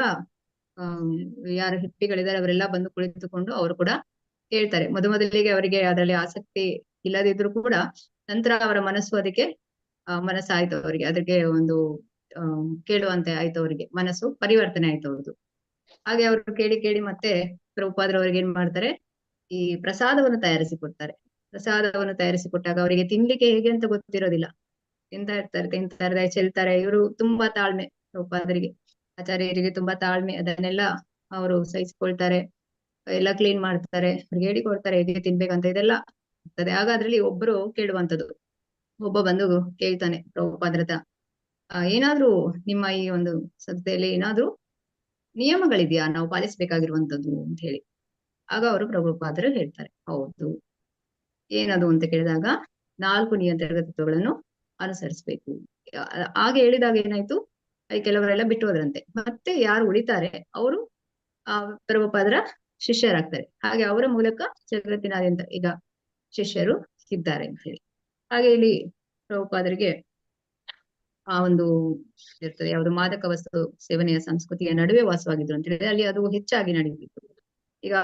ಯಾರು ಹಿಪ್ಪಿಗಳಿದ್ದಾರೆ ಅವರೆಲ್ಲ ಬಂದು ಕುಳಿತುಕೊಂಡು ಅವರು ಕೂಡ ಕೇಳ್ತಾರೆ. ಮೊದಲಿಗೆ ಅವರಿಗೆ ಅದರಲ್ಲಿ ಆಸಕ್ತಿ ಇಲ್ಲದಿದ್ರು ಕೂಡ ನಂತರ ಅವರ ಮನಸ್ಸು ಅದಕ್ಕೆ ಮನಸ್ಸಾಯ್ತು ಅವರಿಗೆ, ಅದಕ್ಕೆ ಒಂದು ಕೇಳುವಂತೆ ಆಯ್ತು, ಅವರಿಗೆ ಮನಸ್ಸು ಪರಿವರ್ತನೆ ಆಯ್ತು ಅವ್ರದ್ದು. ಹಾಗೆ ಅವರು ಕೇಳಿ ಮತ್ತೆ ಪ್ರಭುಪಾದರು ಅವ್ರಿಗೆ ಏನ್ ಮಾಡ್ತಾರೆ, ಈ ಪ್ರಸಾದವನ್ನು ತಯಾರಿಸಿಕೊಡ್ತಾರೆ. ಪ್ರಸಾದವನ್ನು ತಯಾರಿಸಿಕೊಟ್ಟಾಗ ಅವರಿಗೆ ತಿನ್ಲಿಕ್ಕೆ ಹೇಗೆ ಅಂತ ಗೊತ್ತಿರೋದಿಲ್ಲ. ತಿಂತಾರೆ ಚೆಲ್ತಾರೆ. ಇವರು ತುಂಬಾ ತಾಳ್ಮೆ, ಪ್ರಭುಪಾದರಿಗೆ ಆಚಾರ್ಯರಿಗೆ ತುಂಬಾ ತಾಳ್ಮೆ. ಅದನ್ನೆಲ್ಲ ಅವರು ಸಹಿಸಿಕೊಳ್ತಾರೆ, ಎಲ್ಲ ಕ್ಲೀನ್ ಮಾಡ್ತಾರೆ, ಅವ್ರಿಗೆ ಹೇಳಿಕೊಡ್ತಾರೆ ಹೇಗೆ ತಿನ್ಬೇಕಂತ, ಇದೆಲ್ಲ ಆಗ್ತದೆ. ಆಗ ಅದ್ರಲ್ಲಿ ಒಬ್ಬರು ಕೇಳುವಂಥದ್ದು, ಒಬ್ಬ ಬಂದು ಕೇಳ್ತಾನೆ ಪ್ರಭುಪಾದರದ, ಏನಾದ್ರೂ ನಿಮ್ಮ ಈ ಒಂದು ಸಂಸ್ಥೆಯಲ್ಲಿ ಏನಾದ್ರೂ ನಿಯಮಗಳಿದೆಯಾ ನಾವು ಪಾಲಿಸಬೇಕಾಗಿರುವಂತದ್ದು ಅಂತ ಹೇಳಿ. ಆಗ ಅವರು ಪ್ರಭುಪಾದರು ಹೇಳ್ತಾರೆ, ಹೌದು, ಏನದು ಅಂತ ಕೇಳಿದಾಗ 4 ನಿಯಂತ್ರಕ ತತ್ವಗಳನ್ನು ಅನುಸರಿಸಬೇಕು. ಹಾಗೆ ಹೇಳಿದಾಗ ಏನಾಯ್ತು, ಕೆಲವರೆಲ್ಲ ಬಿಟ್ಟು ಹೋದ್ರಂತೆ. ಮತ್ತೆ ಯಾರು ಉಳಿತಾರೆ ಅವರು ಪ್ರಭುಪಾದರ ಶಿಷ್ಯರಾಗ್ತಾರೆ. ಹಾಗೆ ಅವರ ಮೂಲಕ ಜಗತ್ತಿನಾದ್ಯಂತ ಈಗ ಶಿಷ್ಯರು ಇದ್ದಾರೆ ಅಂತ ಹೇಳಿ. ಹಾಗೆ ಇಲ್ಲಿ ಪ್ರಭುಪಾದರಿಗೆ ಆ ಒಂದು ಇರ್ತದೆ, ಯಾವುದು ಮಾದಕ ವಸ್ತು ಸೇವನೆಯ ಸಂಸ್ಕೃತಿಯ ನಡುವೆ ವಾಸವಾಗಿದ್ರು ಅಂತ ಹೇಳಿದ್ರೆ ಅಲ್ಲಿ ಅದು ಹೆಚ್ಚಾಗಿ ನಡೀತಿತ್ತು. ಈಗ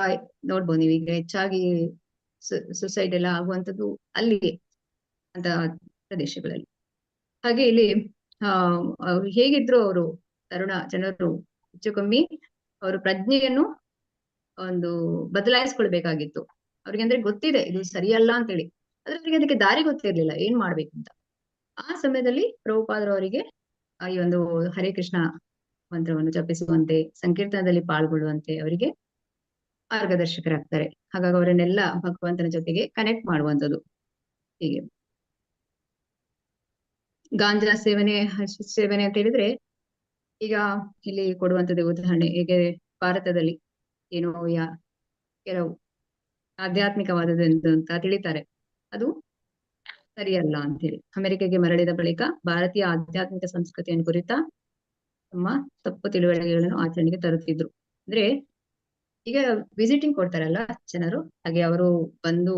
ನೋಡ್ಬೋದು ನೀವು, ಈಗ ಹೆಚ್ಚಾಗಿ ಸುಸೈಡ್ ಎಲ್ಲ ಆಗುವಂತದ್ದು ಅಲ್ಲಿಗೆ ಅಂತ ಪ್ರದೇಶಗಳಲ್ಲಿ. ಹಾಗೆ ಇಲ್ಲಿ ಅವ್ರು ಹೇಗಿದ್ರು ಅವರು ತರುಣ ಜನರು ಹೆಚ್ಚು ಕಮ್ಮಿ ಅವರು ಪ್ರಜ್ಞೆಯನ್ನು ಒಂದು ಬದಲಾಯಿಸ್ಕೊಳ್ಬೇಕಾಗಿತ್ತು. ಅವ್ರಿಗೆ ಅಂದ್ರೆ ಗೊತ್ತಿದೆ ಇದು ಸರಿಯಲ್ಲ ಅಂತ ಹೇಳಿ, ಆದ್ರೆ ಅವರಿಗೆ ಅದಕ್ಕೆ ದಾರಿ ಗೊತ್ತಿರ್ಲಿಲ್ಲ ಏನ್ ಮಾಡ್ಬೇಕಂತ. ಆ ಸಮಯದಲ್ಲಿ ಪ್ರಭುಪಾದರವರಿಗೆ ಈ ಒಂದು ಹರೇ ಕೃಷ್ಣ ಮಂತ್ರವನ್ನು ಜಪಿಸುವಂತೆ, ಸಂಕೀರ್ತನದಲ್ಲಿ ಪಾಲ್ಗೊಳ್ಳುವಂತೆ ಅವರಿಗೆ ಮಾರ್ಗದರ್ಶಕರಾಗ್ತಾರೆ. ಹಾಗಾಗಿ ಅವರನ್ನೆಲ್ಲ ಭಗವಂತನ ಜೊತೆಗೆ ಕನೆಕ್ಟ್ ಮಾಡುವಂಥದ್ದು. ಹೀಗೆ ಗಾಂಜಾ ಸೇವನೆ, ಹಶೀಶ್ ಸೇವನೆ ಅಂತ ಹೇಳಿದ್ರೆ ಈಗ ಇಲ್ಲಿ ಕೊಡುವಂಥದ್ದು ಉದಾಹರಣೆ, ಹೇಗೆ ಭಾರತದಲ್ಲಿ ಏನೋ ಕೆಲವು ಆಧ್ಯಾತ್ಮಿಕವಾದದ್ದು ಅಂತ ತಿಳಿತಾರೆ, ಅದು ಸರಿಯಲ್ಲ ಅಂತೇಳಿ ಅಮೆರಿಕೆಗೆ ಮರಳಿದ ಬಳಿಕ ಭಾರತೀಯ ಆಧ್ಯಾತ್ಮಿಕ ಸಂಸ್ಕೃತಿಯನ್ನು ಕುರಿತ ತಮ್ಮ ತಪ್ಪು ತಿಳುವಳಿಕೆಗಳನ್ನು ಆಚರಣೆಗೆ ತರುತ್ತಿದ್ರು. ಅಂದ್ರೆ ಈಗ ವಿಸಿಟಿಂಗ್ ಕೊಡ್ತಾರಲ್ಲ ಜನರು, ಹಾಗೆ ಅವರು ಬಂದು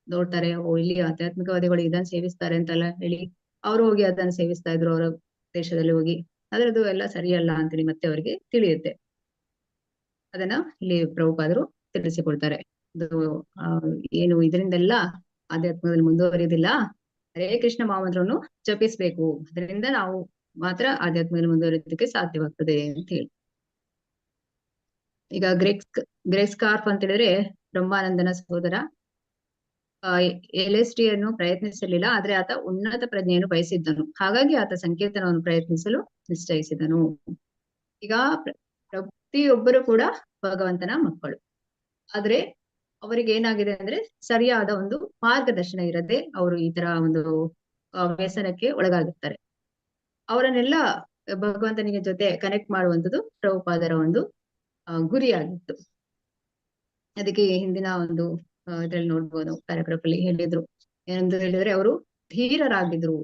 ನೋಡ್ತಾರೆ, ಓ ಇಲ್ಲಿ ಆಧ್ಯಾತ್ಮಿಕವಾದಿಗಳು ಇದನ್ನ ಸೇವಿಸ್ತಾರೆ ಅಂತೆಲ್ಲ ಹೇಳಿ ಅವರು ಹೋಗಿ ಅದನ್ನ ಸೇವಿಸ್ತಾ ಇದ್ರು ಅವರ ದೇಶದಲ್ಲಿ ಹೋಗಿ. ಅದ್ರದ್ದು ಎಲ್ಲ ಸರಿಯಲ್ಲ ಅಂತೇಳಿ ಮತ್ತೆ ಅವರಿಗೆ ತಿಳಿಯುತ್ತೆ. ಅದನ್ನ ಇಲ್ಲಿ ಪ್ರಭುಪಾದರು ತಿಳಿಸಿಕೊಡ್ತಾರೆ. ಇದು ಏನು ಇದರಿಂದೆಲ್ಲ ಆಧ್ಯಾತ್ಮದಲ್ಲಿ ಮುಂದುವರಿಯೋದಿಲ್ಲ, ಹರೇ ಕೃಷ್ಣ ಮಹಾಮಂತ್ರವನ್ನು ಜಪಿಸ್ಬೇಕು, ಅದರಿಂದ ನಾವು ಮಾತ್ರ ಆಧ್ಯಾತ್ಮದಲ್ಲಿ ಮುಂದುವರಿಯೋದಕ್ಕೆ ಸಾಧ್ಯವಾಗ್ತದೆ ಅಂತ ಹೇಳಿ. ಈಗ ಗ್ರೆಗ್ ಸ್ಕಾರ್ಫ್ ಅಂತ ಹೇಳಿದ್ರೆ ಬ್ರಹ್ಮಾನಂದನ ಸಹೋದರ. LSD ಅನ್ನು ಪ್ರಯತ್ನಿಸಲಿಲ್ಲ, ಆದ್ರೆ ಆತ ಉನ್ನತ ಪ್ರಜ್ಞೆಯನ್ನು ಬಯಸಿದ್ದನು. ಹಾಗಾಗಿ ಆತ ಸಂಕೀರ್ತನವನ್ನು ಪ್ರಯತ್ನಿಸಲು ನಿಶ್ಚಯಿಸಿದನು. ಈಗ ಪ್ರತಿಯೊಬ್ಬರು ಕೂಡ ಭಗವಂತನ ಮಕ್ಕಳು, ಆದ್ರೆ ಅವರಿಗೆ ಏನಾಗಿದೆ ಅಂದ್ರೆ ಸರಿಯಾದ ಒಂದು ಮಾರ್ಗದರ್ಶನ ಇರದೆ ಅವರು ಈ ತರ ಒಂದು ವ್ಯಸನಕ್ಕೆ ಒಳಗಾಗುತ್ತಾರೆ. ಅವರನ್ನೆಲ್ಲ ಭಗವಂತನಿಗೆ ಜೊತೆ ಕನೆಕ್ಟ್ ಮಾಡುವಂಥದ್ದು ಪ್ರಭುಪಾದರ ಒಂದು ಗುರಿಯಾಗಿತ್ತು. ಅದಕ್ಕೆ ಹಿಂದಿನ ಒಂದು ಇದ್ರಲ್ಲಿ ನೋಡ್ಬೋದು, ಪ್ಯಾರಾಗ್ರಾಫ್ ಅಲ್ಲಿ ಹೇಳಿದ್ರು ಏನಂತ ಹೇಳಿದ್ರೆ ಅವರು ಧೀರರಾಗಿದ್ರು.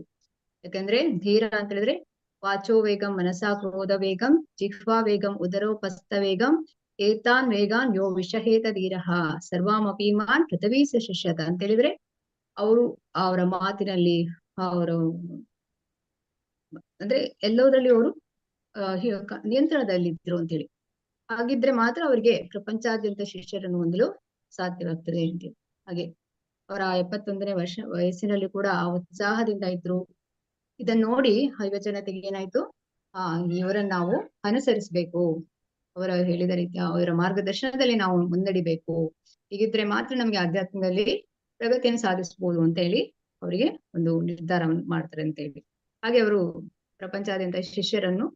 ಯಾಕಂದ್ರೆ ಧೀರ ಅಂತ ಹೇಳಿದ್ರೆ ವಾಚೋ ವೇಗಂ ಮನಸಾ ಕ್ರೋಧ ವೇಗಂ ಜಿಹ್ವಾ ವೇಗಂ ಉದರೋಪಸ್ಥ ವೇಗಂ ಏತಾನ್ ವೇಗಾನ್ ಯೋ ವಿಷಹೇತ ಧೀರಃ ಸರ್ವಾಮಪೀಮಾನ್ ಪೃಥ್ವೀಸ ಶಿಷ್ಯತ ಅಂತ ಹೇಳಿದ್ರೆ ಅವರು ಅವರ ಮಾತಿನಲ್ಲಿ ಅವರು ಅಂದ್ರೆ ಎಲ್ಲದರಲ್ಲಿ ಅವರು ನಿಯಂತ್ರಣದಲ್ಲಿದ್ರು ಅಂತೇಳಿ. ಹಾಗಿದ್ರೆ ಮಾತ್ರ ಅವರಿಗೆ ಪ್ರಪಂಚಾದ್ಯಂತ ಶಿಷ್ಯರನ್ನು ಹೊಂದಲು ಸಾಧ್ಯವಾಗ್ತದೆ ಅಂತೇಳಿ. ಹಾಗೆ ಅವರ 71ನೇ ವಯಸ್ಸಿನಲ್ಲಿ ಕೂಡ ಆ ಉತ್ಸಾಹದಿಂದ ಇದ್ರು. ಇದನ್ನ ನೋಡಿ ಯುವ ಜನತೆಗೆ ಏನಾಯ್ತು, ಇವರನ್ನ ನಾವು ಅನುಸರಿಸ್ಬೇಕು, ಅವರ ಹೇಳಿದ ರೀತಿ ಅವರ ಮಾರ್ಗದರ್ಶನದಲ್ಲಿ ನಾವು ಮುನ್ನಡಿಬೇಕು, ಹೀಗಿದ್ರೆ ಮಾತ್ರ ನಮ್ಗೆ ಆಧ್ಯಾತ್ಮದಲ್ಲಿ ಪ್ರಗತಿಯನ್ನು ಸಾಧಿಸಬಹುದು ಅಂತ ಹೇಳಿ ಅವರಿಗೆ ಒಂದು ನಿರ್ಧಾರವನ್ನು ಮಾಡ್ತಾರೆ ಅಂತ ಹೇಳಿ. ಹಾಗೆ ಅವರು ಪ್ರಪಂಚಾದ್ಯಂತ ಶಿಷ್ಯರನ್ನು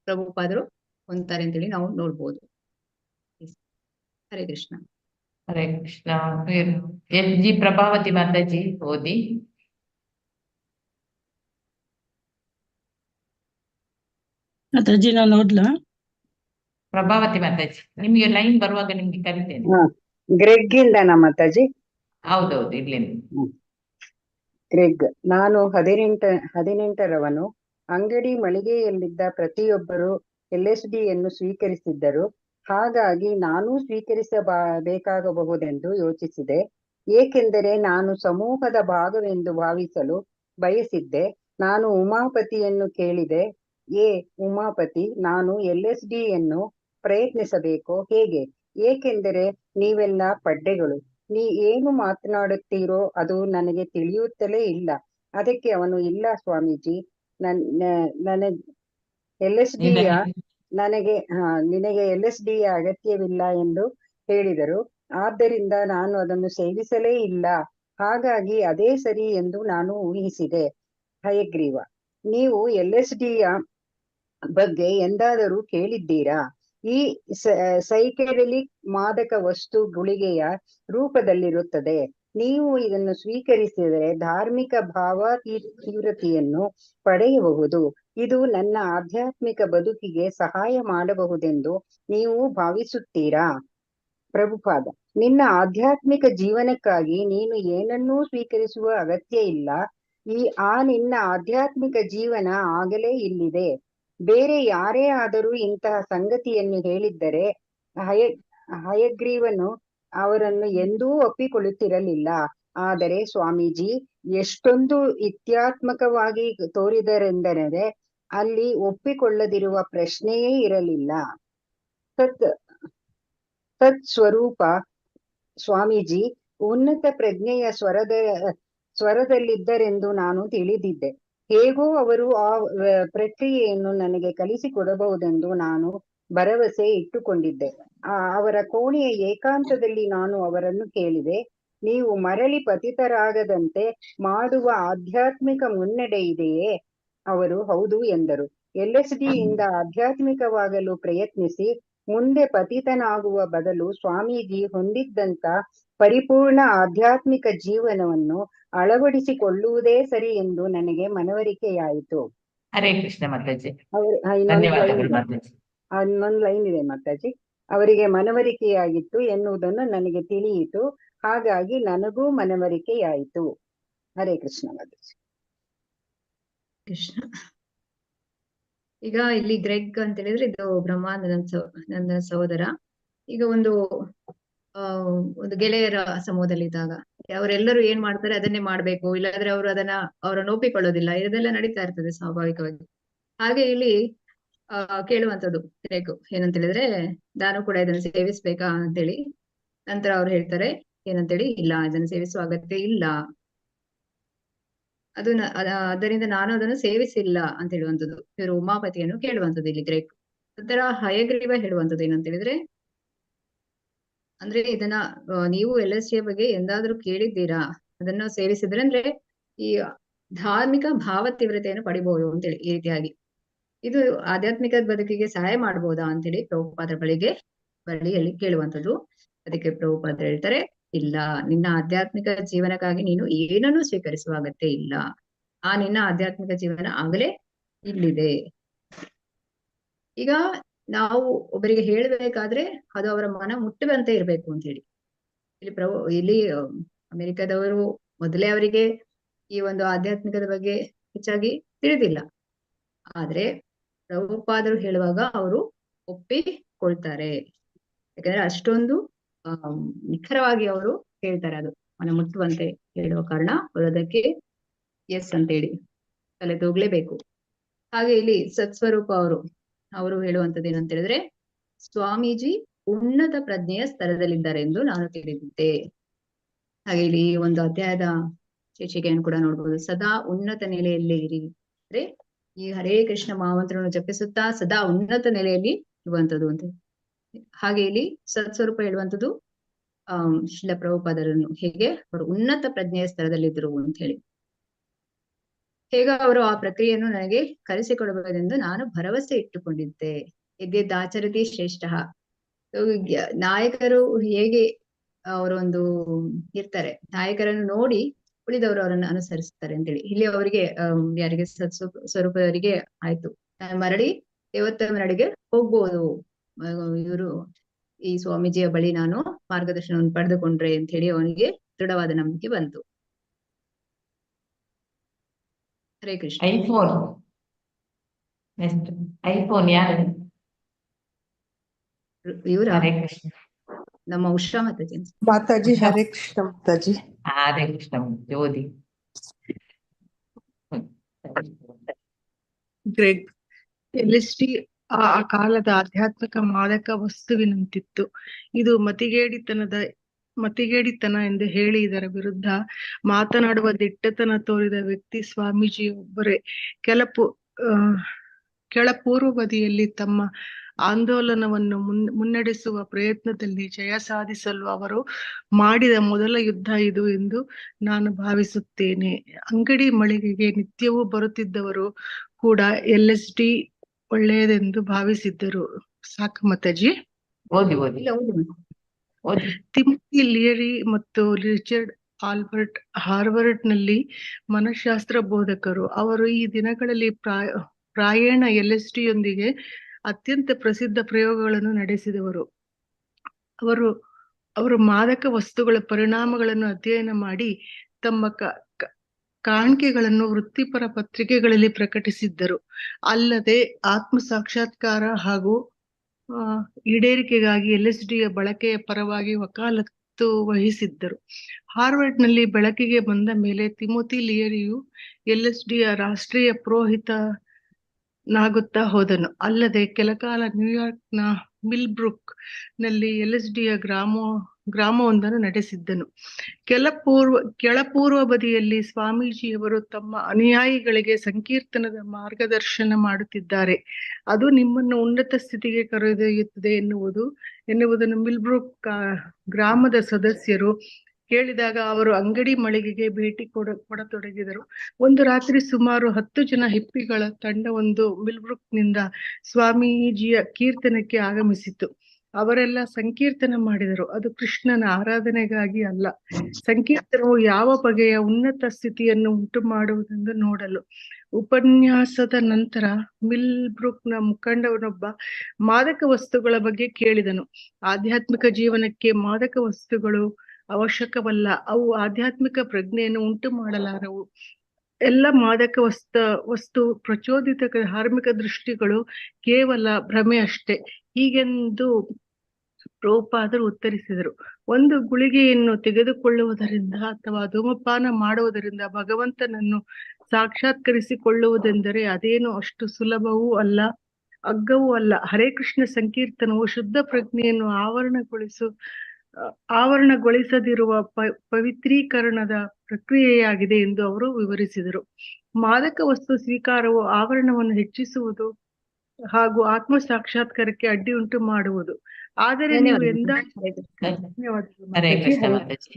ಪ್ರಭುಪಾದರು ಹೊಂದ್ತಾರೆ ಅಂತೇಳಿ ನಾವು ನೋಡ್ಬೋದು. ಹರೇ ಕೃಷ್ಣ. ಹರೇ ಕೃಷ್ಣ. SG ಪ್ರಭಾವತಿ ಮಾತಾಜಿ ಓದಿ. ಮಾತಾಜಿ ನಾನು ಓದ್ಲಾ? ಪ್ರಭಾವತಿ ಮಾತಾಜಿ, ನಿಮ್ಗೆ ಲೈನ್ ಬರುವಾಗ ನಿಮ್ಗೆ ಕರಿತೇನೆ. ಗ್ರೆಗ್ ಇಂದನಾ ಮಾತಾಜಿ? ಹೌದೌದು, ಇರ್ಲೇನೆ. ಗ್ರೆಗ್, ನಾನು 18ರವನು. ಅಂಗಡಿ ಮಳಿಗೆಯಲ್ಲಿದ್ದ ಪ್ರತಿಯೊಬ್ಬರು LSDಯನ್ನು ಸ್ವೀಕರಿಸಿದ್ದರು. ಹಾಗಾಗಿ ನಾನೂ ಸ್ವೀಕರಿಸಬೇಕಾಗಬಹುದೆಂದು ಯೋಚಿಸಿದೆ. ಏಕೆಂದರೆ ನಾನು ಸಮೂಹದ ಭಾಗವೆಂದು ಭಾವಿಸಲು ಬಯಸಿದ್ದೆ. ನಾನು ಉಮಾಪತಿಯನ್ನು ಕೇಳಿದೆ, ಉಮಾಪತಿ, ನಾನು LSDಯನ್ನು ಪ್ರಯತ್ನಿಸಬೇಕೋ ಹೇಗೆ? ಏಕೆಂದರೆ ನೀವೆಲ್ಲ ಪಡ್ಡೆಗಳು, ನೀ ಏನು ಮಾತನಾಡುತ್ತೀರೋ ಅದು ನನಗೆ ತಿಳಿಯುತ್ತಲೇ ಇಲ್ಲ. ಅದಕ್ಕೆ ಅವನು, ಇಲ್ಲ ಸ್ವಾಮೀಜಿ, ನಿನಗೆ LSDಯ ಅಗತ್ಯವಿಲ್ಲ ಎಂದು ಹೇಳಿದರು. ಆದ್ದರಿಂದ ನಾನು ಅದನ್ನು ಸೇವಿಸಲೇ ಇಲ್ಲ. ಹಾಗಾಗಿ ಅದೇ ಸರಿ ಎಂದು ನಾನು ಊಹಿಸಿದೆ. ಹಯಗ್ರೀವ, ನೀವು LSDಯ ಬಗ್ಗೆ ಎಂದಾದರೂ ಕೇಳಿದ್ದೀರಾ? ಈ ಸೈಕೆಡೆಲಿಕ್ ಮಾದಕ ವಸ್ತು ಗುಳಿಗೆಯ ರೂಪದಲ್ಲಿರುತ್ತದೆ. ನೀವು ಇದನ್ನು ಸ್ವೀಕರಿಸಿದರೆ ಧಾರ್ಮಿಕ ಭಾವ ತೀವ್ರತೆಯನ್ನು ಪಡೆಯಬಹುದು. ಇದು ನನ್ನ ಆಧ್ಯಾತ್ಮಿಕ ಬದುಕಿಗೆ ಸಹಾಯ ಮಾಡಬಹುದೆಂದು ನೀವು ಭಾವಿಸುತ್ತೀರಾ? ಪ್ರಭುಪಾದ, ನಿನ್ನ ಆಧ್ಯಾತ್ಮಿಕ ಜೀವನಕ್ಕಾಗಿ ನೀನು ಏನನ್ನೂ ಸ್ವೀಕರಿಸುವ ಅಗತ್ಯ ಇಲ್ಲ. ನಿನ್ನ ಆಧ್ಯಾತ್ಮಿಕ ಜೀವನ ಆಗಲೇ ಇಲ್ಲಿದೆ. ಬೇರೆ ಯಾರೇ ಆದರೂ ಇಂತಹ ಸಂಗತಿಯನ್ನು ಹೇಳಿದ್ದರೆ ಹಯಗ್ರೀವನು ಅವರನ್ನು ಎಂದೂ ಒಪ್ಪಿಕೊಳ್ಳುತ್ತಿರಲಿಲ್ಲ. ಆದರೆ ಸ್ವಾಮೀಜಿ ಎಷ್ಟೊಂದು ಇತ್ಯಾತ್ಮಕವಾಗಿ ತೋರಿದರೆಂದರೆ ಅಲ್ಲಿ ಒಪ್ಪಿಕೊಳ್ಳದಿರುವ ಪ್ರಶ್ನೆಯೇ ಇರಲಿಲ್ಲ. ತತ್ ಸ್ವರೂಪ ಸ್ವಾಮೀಜಿ ಉನ್ನತ ಪ್ರಜ್ಞೆಯ ಸ್ವರದಲ್ಲಿದ್ದರೆಂದು ನಾನು ತಿಳಿದಿದ್ದೆ. ಹೇಗೋ ಅವರು ಆ ಪ್ರಕ್ರಿಯೆಯನ್ನು ನನಗೆ ಕಲಿಸಿಕೊಡಬಹುದೆಂದು ನಾನು ಭರವಸೆ ಇಟ್ಟುಕೊಂಡಿದ್ದೆ. ಅವರ ಕೋಣೆಯ ಏಕಾಂತದಲ್ಲಿ ನಾನು ಅವರನ್ನು ಕೇಳಿದೆ, ನೀವು ಮರಳಿ ಪತಿತರಾಗದಂತೆ ಮಾಡುವ ಆಧ್ಯಾತ್ಮಿಕ ಮುನ್ನಡೆ ಇದೆಯೇ? ಅವರು ಹೌದು ಎಂದರು. LSD ಯಿಂದ ಆಧ್ಯಾತ್ಮಿಕವಾಗಲು ಪ್ರಯತ್ನಿಸಿ ಮುಂದೆ ಪತಿತನಾಗುವ ಬದಲು ಸ್ವಾಮೀಜಿ ಹೊಂದಿದ್ದಂತ ಪರಿಪೂರ್ಣ ಆಧ್ಯಾತ್ಮಿಕ ಜೀವನವನ್ನು ಅಳವಡಿಸಿಕೊಳ್ಳುವುದೇ ಸರಿ ಎಂದು ನನಗೆ ಮನವರಿಕೆಯಾಯಿತು. ಹರೇ ಕೃಷ್ಣ ಮಾತಾಜಿ. ಇನ್ನೊಂದು ಮಾತಾಜಿ. ಲೈನ್ ಇದೆ ಮಾತಾಜಿ. ಅವರಿಗೆ ಮನವರಿಕೆಯಾಗಿತ್ತು ಎನ್ನುವುದನ್ನು ನನಗೆ ತಿಳಿಯಿತು. ಹಾಗಾಗಿ ನನಗೂ ಮನವರಿಕೆಯಾಯಿತು. ಹರೇ ಕೃಷ್ಣ ಮಾತಾಜಿ. ಕೃಷ್ಣ. ಈಗ ಇಲ್ಲಿ ಗ್ರೆಗ್ ಅಂತ ಹೇಳಿದ್ರೆ ಇದು ನನ್ನ ಸಹೋದರ. ಈಗ ಒಂದು ಗೆಳೆಯರ ಸಮೂಹದಲ್ಲಿ ಇದ್ದಾಗ ಅವರೆಲ್ಲರೂ ಏನ್ ಮಾಡ್ತಾರೆ ಅದನ್ನೇ ಮಾಡ್ಬೇಕು, ಇಲ್ಲಾಂದ್ರೆ ಅವರು ಅವರನ್ನು ಒಪ್ಪಿಕೊಳ್ಳೋದಿಲ್ಲ. ಇದೆಲ್ಲ ನಡೀತಾ ಇರ್ತದೆ ಸ್ವಾಭಾವಿಕವಾಗಿ. ಹಾಗೆ ಇಲ್ಲಿ ಕೇಳುವಂತದ್ದು ಗ್ರೆಗ್ ಏನಂತ ಹೇಳಿದ್ರೆ, ನಾನು ಕೂಡ ಇದನ್ನು ಸೇವಿಸ್ಬೇಕಾ ಅಂತೇಳಿ. ನಂತರ ಅವ್ರು ಹೇಳ್ತಾರೆ ಏನಂತೇಳಿ, ಇಲ್ಲ, ಇದನ್ನು ಸೇವಿಸುವ ಅಗತ್ಯ ಇಲ್ಲ, ಅದರಿಂದ ನಾನು ಅದನ್ನು ಸೇವಿಸಿಲ್ಲ ಅಂತ ಹೇಳುವಂಥದ್ದು. ಇವರು ಉಮಾಪತಿಯನ್ನು ಕೇಳುವಂಥದ್ದು ಇಲ್ಲಿ ಗ್ರೇಕ್. ನಂತರ ಹಯಗ್ರೀವ ಹೇಳುವಂಥದ್ದು ಏನಂತ ಹೇಳಿದ್ರೆ, ಅಂದ್ರೆ ಇದನ್ನ ನೀವು LSD ಬಗ್ಗೆ ಎಂದಾದ್ರೂ ಕೇಳಿದ್ದೀರಾ? ಅದನ್ನ ಸೇವಿಸಿದ್ರೆ ಅಂದ್ರೆ ಈ ಧಾರ್ಮಿಕ ಭಾವ ತೀವ್ರತೆಯನ್ನು ಪಡಿಬಹುದು ಅಂತೇಳಿ. ಈ ರೀತಿಯಾಗಿ ಇದು ಆಧ್ಯಾತ್ಮಿಕ ಬದುಕಿಗೆ ಸಹಾಯ ಮಾಡ್ಬೋದಾ ಅಂತೇಳಿ ಪ್ರಭುಪಾದರ ಬಳಿಯಲ್ಲಿ ಕೇಳುವಂಥದ್ದು. ಅದಕ್ಕೆ ಪ್ರಭುಪಾದರು ಹೇಳ್ತಾರೆ, ಇಲ್ಲ, ನಿನ್ನ ಆಧ್ಯಾತ್ಮಿಕ ಜೀವನಕ್ಕಾಗಿ ನೀನು ಏನನ್ನೂ ಸ್ವೀಕರಿಸುವ ಅಗತ್ಯ ಇಲ್ಲ. ನಿನ್ನ ಆಧ್ಯಾತ್ಮಿಕ ಜೀವನ ಆಗಲೇ ಇಲ್ಲಿದೆ. ಈಗ ನಾವು ಒಬ್ಬರಿಗೆ ಹೇಳಬೇಕಾದ್ರೆ ಅದು ಅವರ ಮನ ಮುಟ್ಟುವಂತೆ ಇರ್ಬೇಕು ಅಂತ ಹೇಳಿ. ಇಲ್ಲಿ ಅಮೆರಿಕದವರು ಮೊದಲೇ ಅವರಿಗೆ ಈ ಒಂದು ಆಧ್ಯಾತ್ಮಿಕದ ಬಗ್ಗೆ ಹೆಚ್ಚಾಗಿ ತಿಳಿದಿಲ್ಲ. ಆದ್ರೆ ಪ್ರಭುಪಾದರು ಹೇಳುವಾಗ ಅವರು ಒಪ್ಪಿಕೊಳ್ತಾರೆ. ಯಾಕಂದ್ರೆ ಅಷ್ಟೊಂದು ನಿಖರವಾಗಿ ಅವರು ಹೇಳ್ತಾರೆ, ಅದು ಮನ ಮುಟ್ಟುವಂತೆ ಹೇಳುವ ಕಾರಣ ಅದಕ್ಕೆ ಎಸ್ ಅಂತೇಳಿ ತಲೆ ತೂಗ್ಲೇಬೇಕು. ಹಾಗೆ ಇಲ್ಲಿ ಸತ್ಸ್ವರೂಪ ಅವರು ಹೇಳುವಂಥದ್ದು ಏನಂತ ಹೇಳಿದ್ರೆ, ಸ್ವಾಮೀಜಿ ಉನ್ನತ ಪ್ರಜ್ಞೆಯ ಸ್ತರದಲ್ಲಿದ್ದಾರೆ ಎಂದು ನಾನು ತಿಳಿದಿದ್ದೆ. ಹಾಗೆ ಇಲ್ಲಿ ಈ ಒಂದು ಅಧ್ಯಾಯದ ಶೀರ್ಷಿಕೆಯನ್ನು ಕೂಡ ನೋಡ್ಬೋದು. ಸದಾ ಉನ್ನತ ನೆಲೆಯಲ್ಲಿ ಇರಿ ಅಂದ್ರೆ ಈ ಹರೇ ಕೃಷ್ಣ ಮಹಾಮಂತ್ರವನ್ನು ಜಪಿಸುತ್ತಾ ಸದಾ ಉನ್ನತ ನೆಲೆಯಲ್ಲಿ ಇರುವಂಥದ್ದು ಅಂತ. ಹಾಗೆ ಇಲ್ಲಿ ಸತ್ಸ್ವರೂಪ ಹೇಳುವಂಥದ್ದು ಶಿಲ ಪ್ರಭುಪಾದರನ್ನು ಹೇಗೆ ಅವರು ಉನ್ನತ ಪ್ರಜ್ಞೆಯ ಸ್ತರದಲ್ಲಿದ್ದರು ಅಂತ ಹೇಳಿ. ಹೇಗ ಅವರು ಆ ಪ್ರಕ್ರಿಯೆಯನ್ನು ನನಗೆ ಕಲಿಸಿಕೊಡಬಹುದೆಂದು ನಾನು ಭರವಸೆ ಇಟ್ಟುಕೊಂಡಿದ್ದೆ. ಯದ್ಯದಾಚರತಿ ಶ್ರೇಷ್ಠ. ನಾಯಕರು ಹೇಗೆ ಅವರೊಂದು ಇರ್ತಾರೆ, ನಾಯಕರನ್ನು ನೋಡಿ ಉಳಿದವರು ಅವರನ್ನು ಅನುಸರಿಸ್ತಾರೆ ಅಂತೇಳಿ. ಇಲ್ಲಿ ಅವರಿಗೆ ಯಾರಿಗೆ ಸ್ವರೂಪದವರಿಗೆ ಆಯ್ತು, ಮರಳಿ ದೇವೋತ್ತಮನಡಿಗೆ ಹೋಗ್ಬೋದು, ಇವರು ಈ ಸ್ವಾಮೀಜಿಯ ಬಳಿ ನಾನು ಮಾರ್ಗದರ್ಶನವನ್ನು ಪಡೆದುಕೊಂಡ್ರೆ ಅಂತ ಹೇಳಿ ಅವನಿಗೆ ದೃಢವಾದ ನಂಬಿಕೆ ಬಂತು. ಹರೇ ಕೃಷ್ಣ. ಐಫೋನ್ ಯಾರು? ಇವರ ಹರೇ ಕೃಷ್ಣ. ನಮ್ಮ ಉಷಾ ಮಾತಾಜಿ. ಮಾತಾಜಿ ಹರೇ ಕೃಷ್ಣ ಮಾತಾಜಿ. ಹರೇ ಕೃಷ್ಣ ಜ್ಯೋತಿ. ಗ್ರೆಗ್, LSD ಆ ಕಾಲದ ಆಧ್ಯಾತ್ಮಿಕ ಮಾದಕ ವಸ್ತುವಿನಂತಿತ್ತು. ಇದು ಮತಿಗೇಡಿತನ ಎಂದು ಹೇಳಿ ಇದರ ವಿರುದ್ಧ ಮಾತನಾಡುವ ದಿಟ್ಟತನ ತೋರಿದ ವ್ಯಕ್ತಿ ಸ್ವಾಮೀಜಿಯೊಬ್ಬರೇ. ಕೆಳಪೂರ್ವ ಬದಿಯಲ್ಲಿ ತಮ್ಮ ಆಂದೋಲನವನ್ನು ಮುನ್ನಡೆಸುವ ಪ್ರಯತ್ನದಲ್ಲಿ ಜಯ ಸಾಧಿಸಲು ಅವರು ಮಾಡಿದ ಮೊದಲ ಯುದ್ಧ ಇದು ಎಂದು ನಾನು ಭಾವಿಸುತ್ತೇನೆ. ಅಂಗಡಿ ಮಳಿಗೆಗೆ ನಿತ್ಯವೂ ಬರುತ್ತಿದ್ದವರು ಕೂಡ LSD ಒಳ್ಳೆಯದೆಂದು ಭಾವಿಸಿದ್ದರು. ಸಾಕು ಮಾತಾಜಿ. ತಿಮೋತಿ ಲಿಯರಿ ಮತ್ತು ರಿಚರ್ಡ್ ಆಲ್ಬರ್ಟ್ ಹಾರ್ವರ್ಡ್ ನಲ್ಲಿ ಮನಃಶಾಸ್ತ್ರ ಬೋಧಕರು. ಅವರು ಈ ದಿನಗಳಲ್ಲಿ ಪ್ರಾಯಣ LSD ಯೊಂದಿಗೆ ಅತ್ಯಂತ ಪ್ರಸಿದ್ಧ ಪ್ರಯೋಗಗಳನ್ನು ನಡೆಸಿದವರು. ಅವರು ಮಾದಕ ವಸ್ತುಗಳ ಪರಿಣಾಮಗಳನ್ನು ಅಧ್ಯಯನ ಮಾಡಿ ತಮ್ಮ ಕಾಣಿಕೆಗಳನ್ನು ವೃತ್ತಿಪರ ಪತ್ರಿಕೆಗಳಲ್ಲಿ ಪ್ರಕಟಿಸಿದ್ದರು. ಅಲ್ಲದೆ ಆತ್ಮ ಸಾಕ್ಷಾತ್ಕಾರ ಹಾಗೂ ಈಡೇರಿಕೆಗಾಗಿ LSDಯ ಬಳಕೆಯ ಪರವಾಗಿ ವಕಾಲತ್ತು ವಹಿಸಿದ್ದರು. ಹಾರ್ವರ್ಡ್ನಲ್ಲಿ ಬೆಳಕಿಗೆ ಬಂದ ಮೇಲೆ ತಿಮೋತಿ ಲಿಯರಿಯು LSDಯ ರಾಷ್ಟ್ರೀಯ ಪುರೋಹಿತನಾಗುತ್ತಾ ಹೋದನು. ಅಲ್ಲದೆ ಕೆಲಕಾಲ ನ್ಯೂಯಾರ್ಕ್ನ ಮಿಲ್ಬ್ರೂಕ್ ನಲ್ಲಿ LSDಯ ಗ್ರಾಮವೊಂದನ್ನು ನಡೆಸಿದ್ದನು. ಕೆಳಪೂರ್ವ ಬದಿಯಲ್ಲಿ ಸ್ವಾಮೀಜಿಯವರು ತಮ್ಮ ಅನುಯಾಯಿಗಳಿಗೆ ಸಂಕೀರ್ತನದ ಮಾರ್ಗದರ್ಶನ ಮಾಡುತ್ತಿದ್ದಾರೆ. ಅದು ನಿಮ್ಮನ್ನು ಉನ್ನತ ಸ್ಥಿತಿಗೆ ಕರೆದೊಯ್ಯುತ್ತದೆ ಎನ್ನುವುದನ್ನು ಮಿಲ್ಬ್ರೂಕ್ ಗ್ರಾಮದ ಸದಸ್ಯರು ಕೇಳಿದಾಗ ಅವರು ಅಂಗಡಿ ಮಳಿಗೆಗೆ ಭೇಟಿ ಕೊಡತೊಡಗಿದರು. ಒಂದು ರಾತ್ರಿ ಸುಮಾರು 10 ಜನ ಹಿಪ್ಪಿಗಳ ತಂಡವೊಂದು ಮಿಲ್ಬ್ರೂಕ್ನಿಂದ ಸ್ವಾಮೀಜಿಯ ಕೀರ್ತನಕ್ಕೆ ಆಗಮಿಸಿತು. ಅವರೆಲ್ಲ ಸಂಕೀರ್ತನ ಮಾಡಿದರು. ಅದು ಕೃಷ್ಣನ ಆರಾಧನೆಗಾಗಿ ಅಲ್ಲ. ಸಂಕೀರ್ತನವು ಯಾವ ಬಗೆಯ ಉನ್ನತ ಸ್ಥಿತಿಯನ್ನು ಉಂಟು ಮಾಡುವುದೆಂದು ನೋಡಲು. ಉಪನ್ಯಾಸದ ನಂತರ ಮಿಲ್ಬ್ರೂಕ್ನ ಮುಖಂಡವನೊಬ್ಬ ಮಾದಕ ವಸ್ತುಗಳ ಬಗ್ಗೆ ಕೇಳಿದನು. ಆಧ್ಯಾತ್ಮಿಕ ಜೀವನಕ್ಕೆ ಮಾದಕ ವಸ್ತುಗಳು ಅವಶ್ಯಕವಲ್ಲ. ಅವು ಆಧ್ಯಾತ್ಮಿಕ ಪ್ರಜ್ಞೆಯನ್ನು ಉಂಟು ಮಾಡಲಾರವು. ಎಲ್ಲ ಮಾದಕ ವಸ್ತು ಪ್ರಚೋದಿತ ಧಾರ್ಮಿಕ ದೃಷ್ಟಿಗಳು ಕೇವಲ ಭ್ರಮೆ ಅಷ್ಟೇ, ಹೀಗೆಂದು ಪ್ರಭುಪಾದರು ಉತ್ತರಿಸಿದರು. ಒಂದು ಗುಳಿಗೆಯನ್ನು ತೆಗೆದುಕೊಳ್ಳುವುದರಿಂದ ಅಥವಾ ಧೂಮಪಾನ ಮಾಡುವುದರಿಂದ ಭಗವಂತನನ್ನು ಸಾಕ್ಷಾತ್ಕರಿಸಿಕೊಳ್ಳುವುದೆಂದರೆ ಅದೇನು ಅಷ್ಟು ಸುಲಭವೂ ಅಲ್ಲ, ಅಗ್ಗವೂ ಅಲ್ಲ. ಹರೇ ಕೃಷ್ಣ ಸಂಕೀರ್ತನವು ಶುದ್ಧ ಪ್ರಜ್ಞೆಯನ್ನು ಆವರಣಗೊಳಿಸದಿರುವ ಪವಿತ್ರೀಕರಣದ ಪ್ರಕ್ರಿಯೆಯಾಗಿದೆ ಎಂದು ಅವರು ವಿವರಿಸಿದರು. ಮಾದಕ ವಸ್ತು ಸ್ವೀಕಾರವು ಆವರಣವನ್ನು ಹೆಚ್ಚಿಸುವುದು ಹಾಗೂ ಆತ್ಮ ಸಾಕ್ಷಾತ್ಕಾರಕ್ಕೆ ಅಡ್ಡಿ ಉಂಟು ಮಾಡುವುದು. ಆದರೆ ನೀವು ಹರೇ ಕೃಷ್ಣ ಮಾತಾಜಿ.